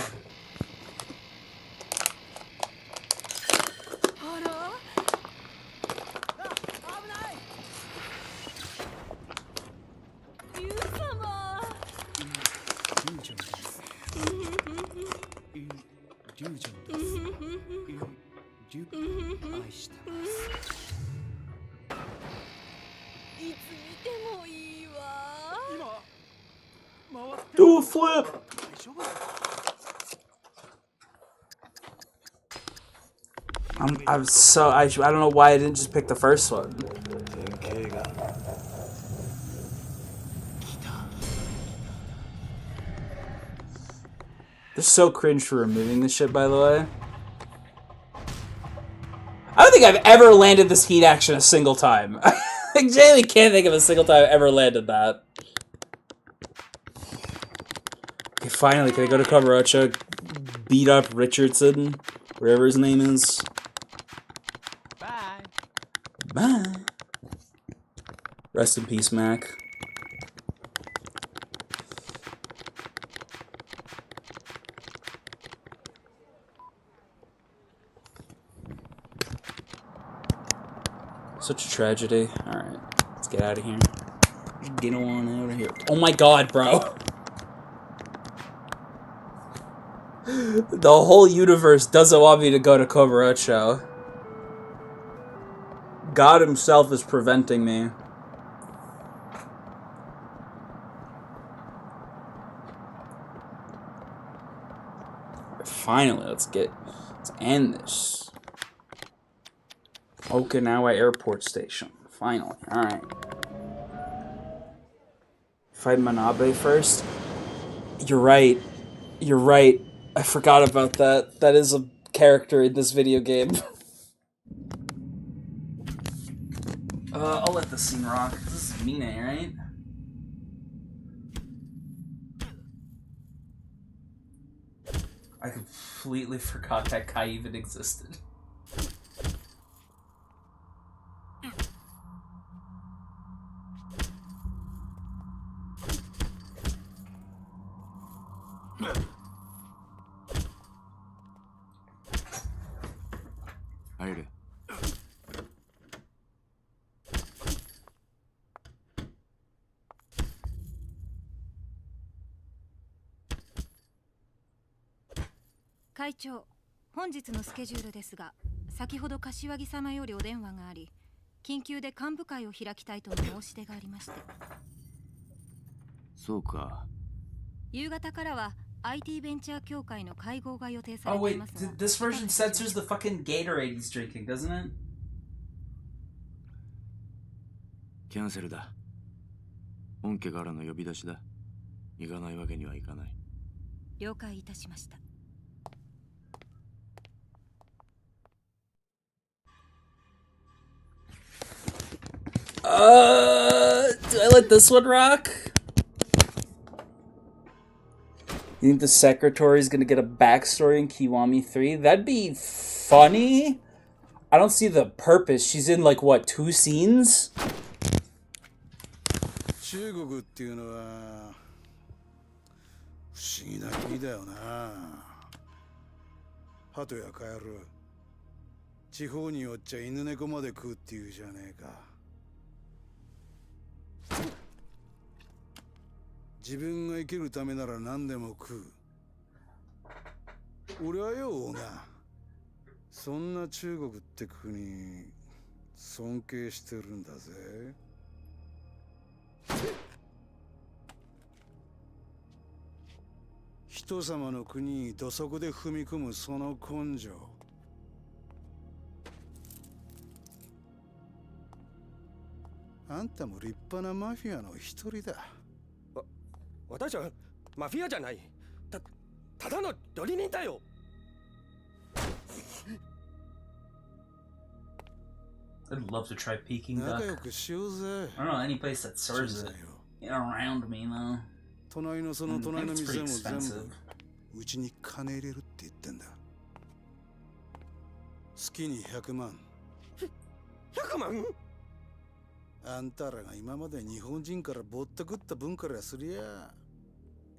Do a flip! I'm so I don't know why I didn't just pick the first one. They're so cringe for removing this shit, by the way. I don't think I've ever landed this heat action a single time. I genuinely can't think of a single time I've ever landed that. Okay, finally, can I go to Kamurocho, beat up Richardson, whatever his name is? Bye. Bye. Rest in peace, Mac. Such a tragedy. Alright, let's get out of here. Get on out of here. Oh my god, bro. The whole universe doesn't want me to go to Kamurocho. God himself is preventing me. Finally, let's end this. Okinawa Airport Station. Finally, alright. Fight Manabe first. You're right. You're right. I forgot about that. That is a character in this video game. I'll let this scene rock. This is Mine, right? I completely forgot that Kai even existed.会長、本日のスケジュールですが、先ほど柏木様よりお電話があり、緊急で幹部会を開きたいとの申し出がありまして。そうか。夕方からは IT ベンチャー協会の会合が予定され Oh てい wait, ますが。this version censors the fucking Gatorade he's drinking, doesn't it? キャンセルだ。本家からの呼び出しだ。行かないわけにはいかない。了解いたしました。Do I let this one rock? You think the secretary is gonna get a backstory in Kiwami 3? That'd be funny. I don't see the purpose. She's in like what, 2 scenes? 中国っていうのは不思議な国だよな。鳩やカエル、地方によっちゃ犬猫まで食うっていうじゃねえか。自分が生きるためなら何でも食う。俺はよ、オーナー。そんな中国って国尊敬してるんだぜ。人様の国に土足で踏み込むその根性。あんたも立派なマフィアの一人だ。私はマフィアじゃない。ただの料理人だよ。I'd love to try Peking 仲 duck. 良くしようぜ。 I don't know any place that serves it around me though. 隣のその I 隣 think の it's 店 pretty も全 expensive. 部うちに金入れるって言ってんだ。月に100万。100万？あんたらが今まで日本人からぼったくった分からすりゃ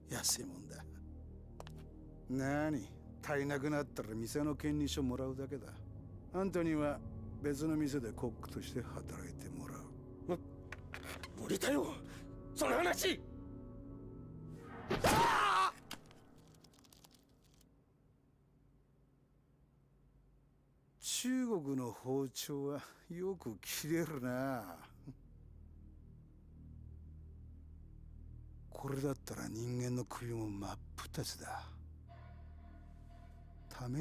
安いもんだ。なに、足りなくなったら店の権利書もらうだけだ。あんたには別の店でコックとして働いてもらう。無理だよ、その話。中国の包丁はよく切れるな。これだったら人間の首も真っ二つだ。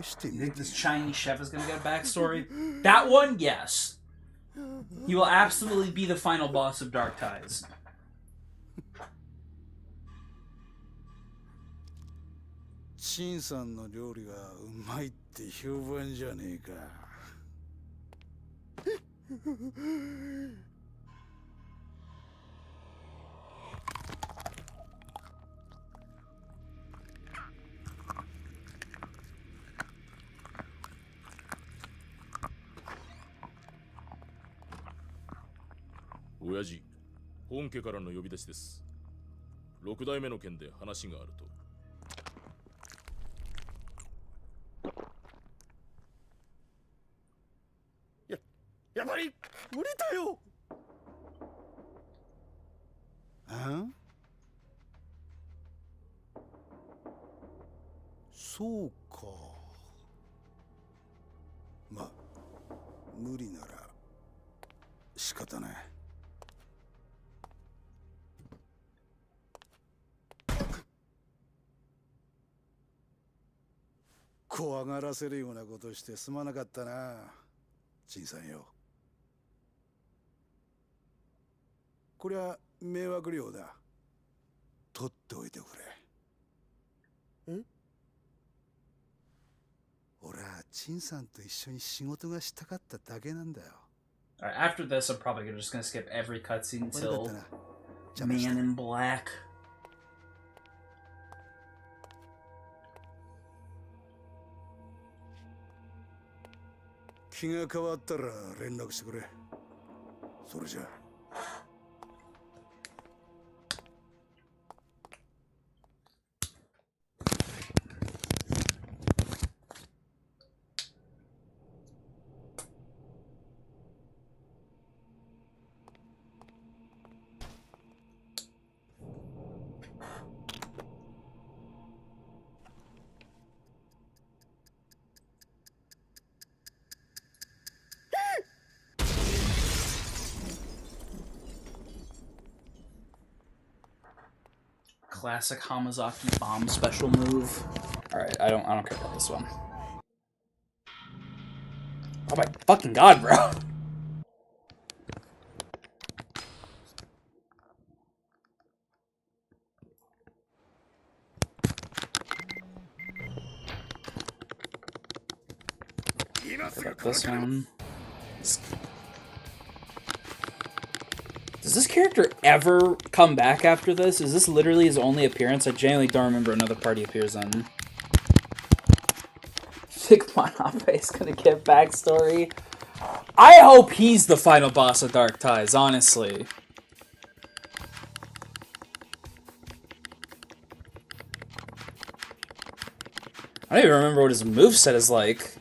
試してみ You て。 think this Chinese chef is gonna get a backstory? That one, yes. He will absolutely be the final boss of Dark Ties. 陳さんの料理がうまいって評判じゃねえか。親父、本家からの呼び出しです。6代目の件で話があると。やっぱり無理だよ。あ？そうか。ま、無理なら仕方ない。怖がらせるようなことしてすまなかったな、陳さんよ。こりゃ迷惑料だ。取っておいてくれ。ん？俺は陳さんと一緒に仕事がしたかっただけなんだよ。Alright, after this, I'm probably just gonna skip every cutscene until Man in Black. 気が変わったら連絡してくれ。それじゃ。Classic Hamazaki bomb special move. Alright, I don't care about this one. Oh my fucking god, bro. This one. Does this character ever come back after this? Is this literally his only appearance? I genuinely don't remember another part he appears on. Think Manabe is gonna get backstory. I hope he's the final boss of Dark Ties, honestly. I don't even remember what his moveset is like.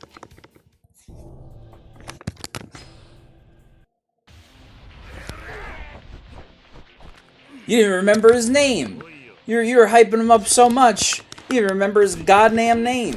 You didn't remember his name. You're hyping him up so much. He even remembers his goddamn name.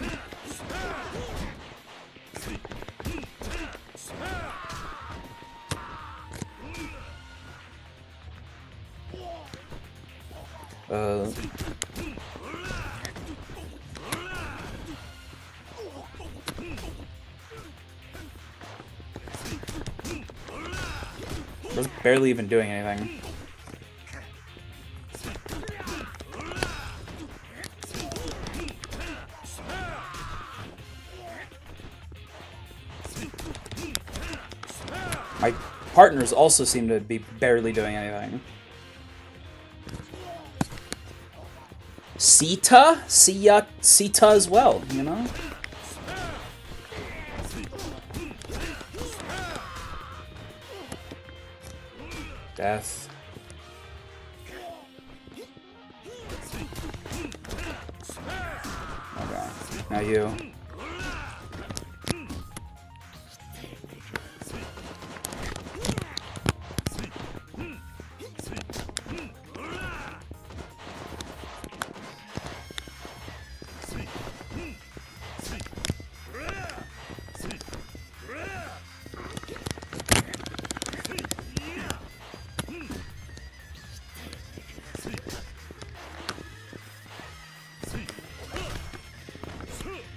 We're barely even doing anything. My partners also seem to be barely doing anything. Sita? Sita as well, you know? Death. Okay, now you.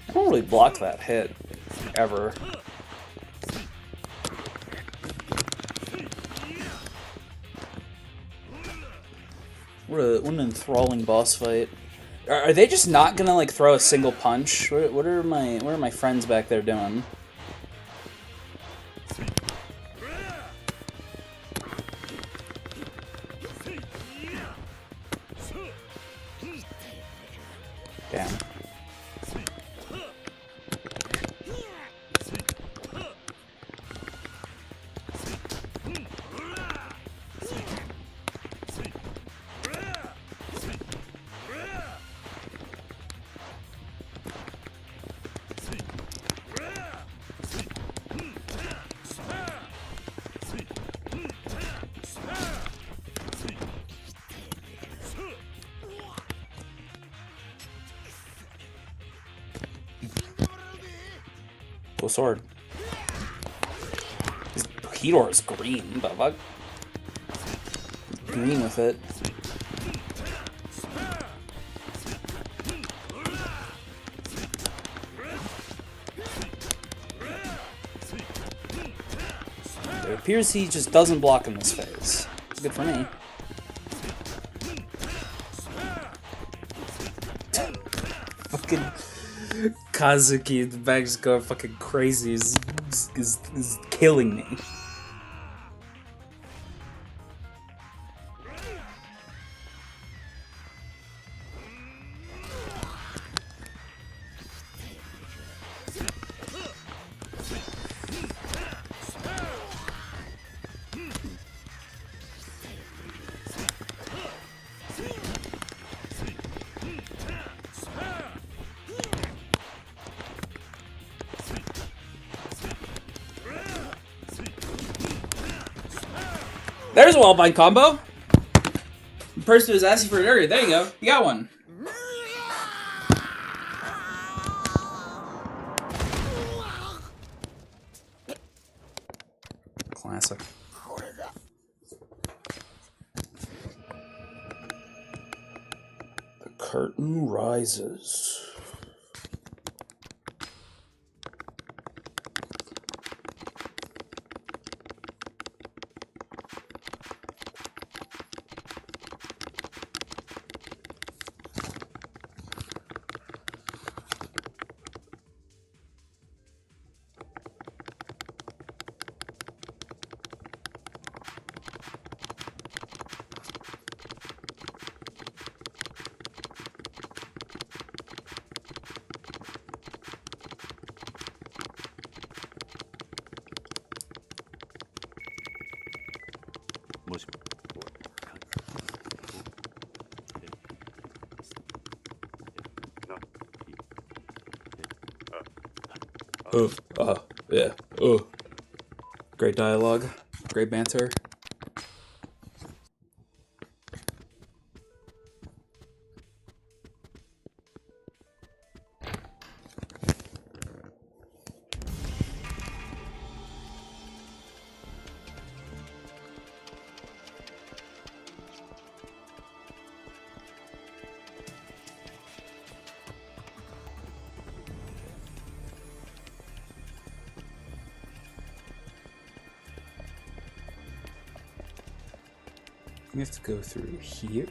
I don't really block that hit, ever. What an enthralling boss fight. Are they just not gonna like throw a single punch? What are my friends back there doing? Damn. Cool sword. His Hedor is green. What the fuck? Green with it. It appears he just doesn't block in this phase. Good for me. Fucking Kazuki in the back just going fucking crazy is killing me. There's a wall-bind combo. The person was asking for it earlier. There you go. You got one. Classic. The curtain rises. Yeah. Great dialogue. Great banter. We have to go through here.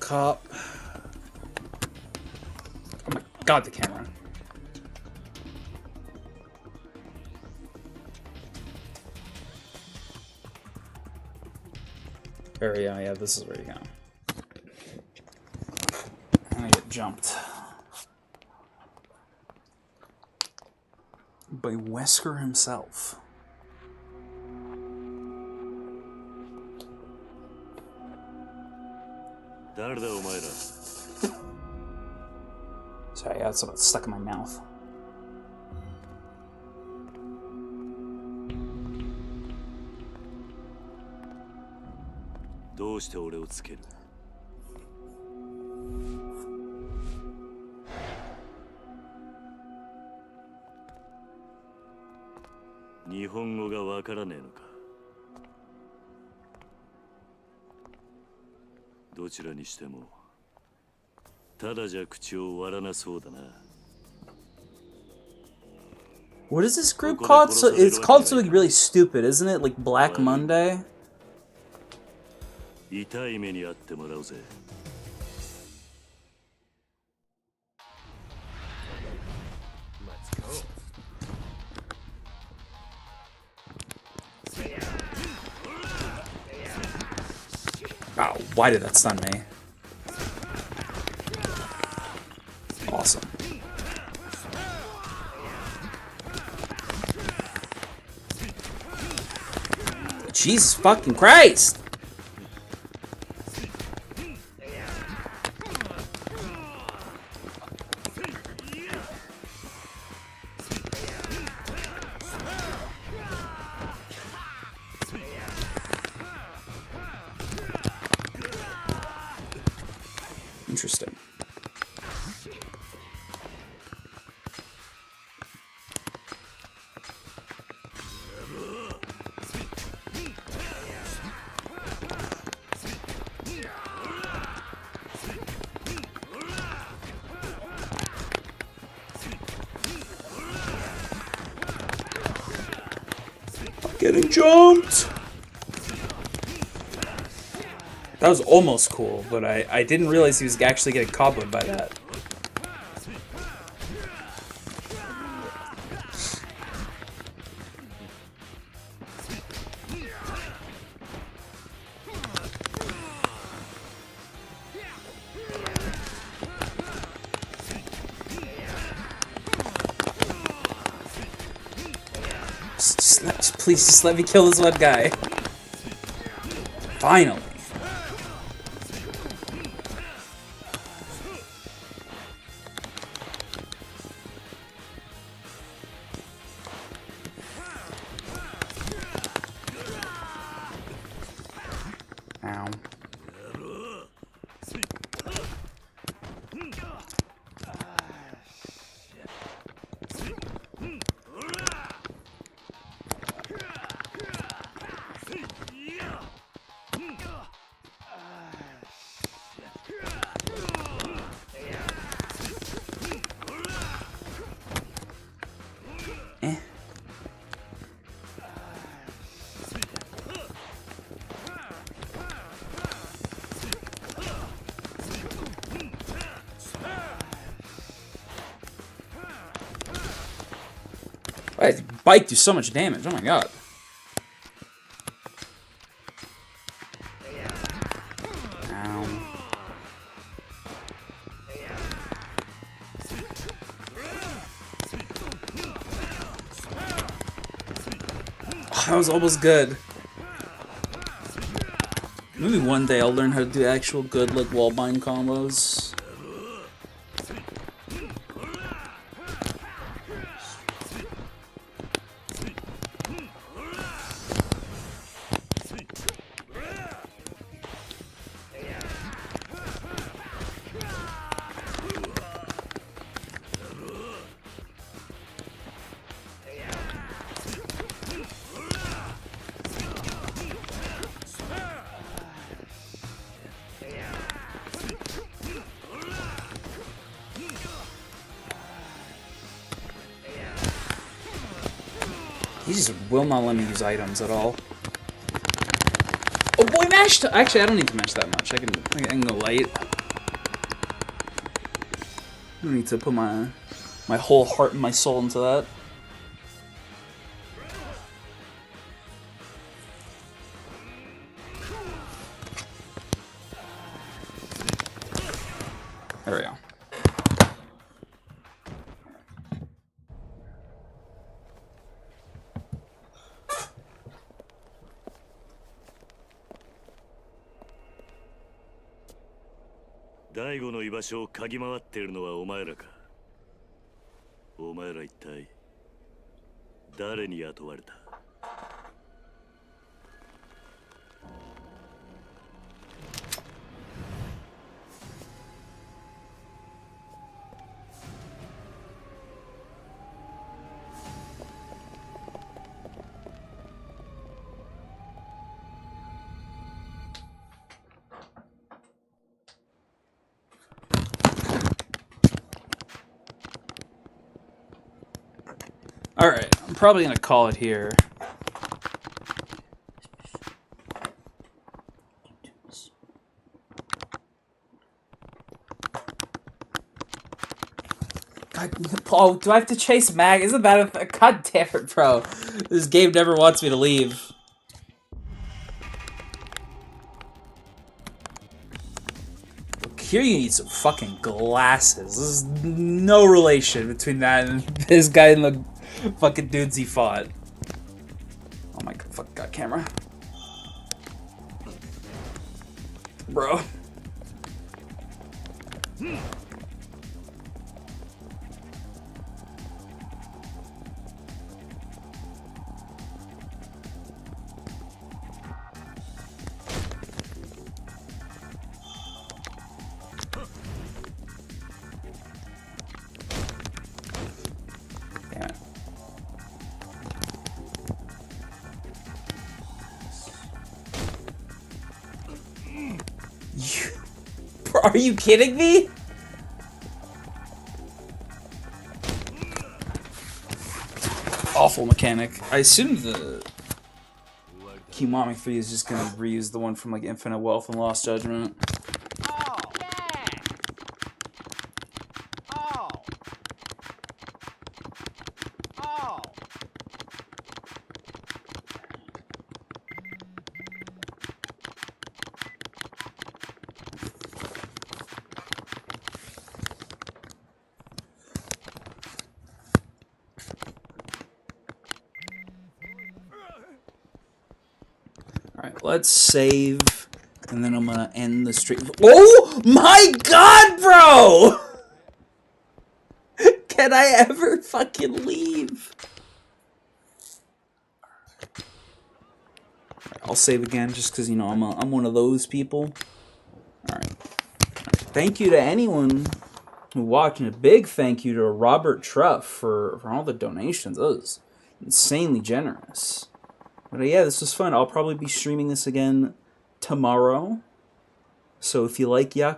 Cop. Oh my god, the camera. Yeah, this is where you go. I'm gonna get jumped by Wesker himself. Sorry, I got something stuck in my mouth. What is this group called? So it's called something really stupid, isn't it? Like Black Monday? Wow, why did that stun me? Awesome. Jesus fucking Christ! Interesting. Getting jumped! That was almost cool, but I didn't realize he was actually getting cobbled by that. Please just let me kill this one guy. Finally. Ow. Why does bike do so much damage? Oh my god. Ow. Oh, that was almost good. Maybe one day I'll learn how to do actual good like wall bind combos. He just will not let me use items at all. Oh boy, mashed! Actually, I don't need to mash that much. I can go light. I don't need to put my whole heart and my soul into that. There we go.大悟の居場所を嗅ぎ回っているのはお前らか。お前ら一体誰に雇われた？ Alright, I'm probably gonna call it here. Oh, do I have to chase Mag? Isn't that a... God damn it, bro. This game never wants me to leave. Look, here you need some fucking glasses. There's no relation between that and this guy in the fucking dudes he fought. Oh my fuck god, camera. Bro. Are you kidding me? Awful mechanic. I assume the Kiwami 3 is just gonna reuse the one from like Infinite Wealth and Lost Judgment. Alright, let's save, and then I'm gonna end the stream. Oh my god, bro! Can I ever fucking leave? I'll save again, just because, you know, I'm one of those people. Alright. Thank you to anyone who watched, and a big thank you to Robert Truff for all the donations. That was insanely generous. But yeah, this was fun. I'll probably be streaming this again tomorrow. So if you like Yakuza,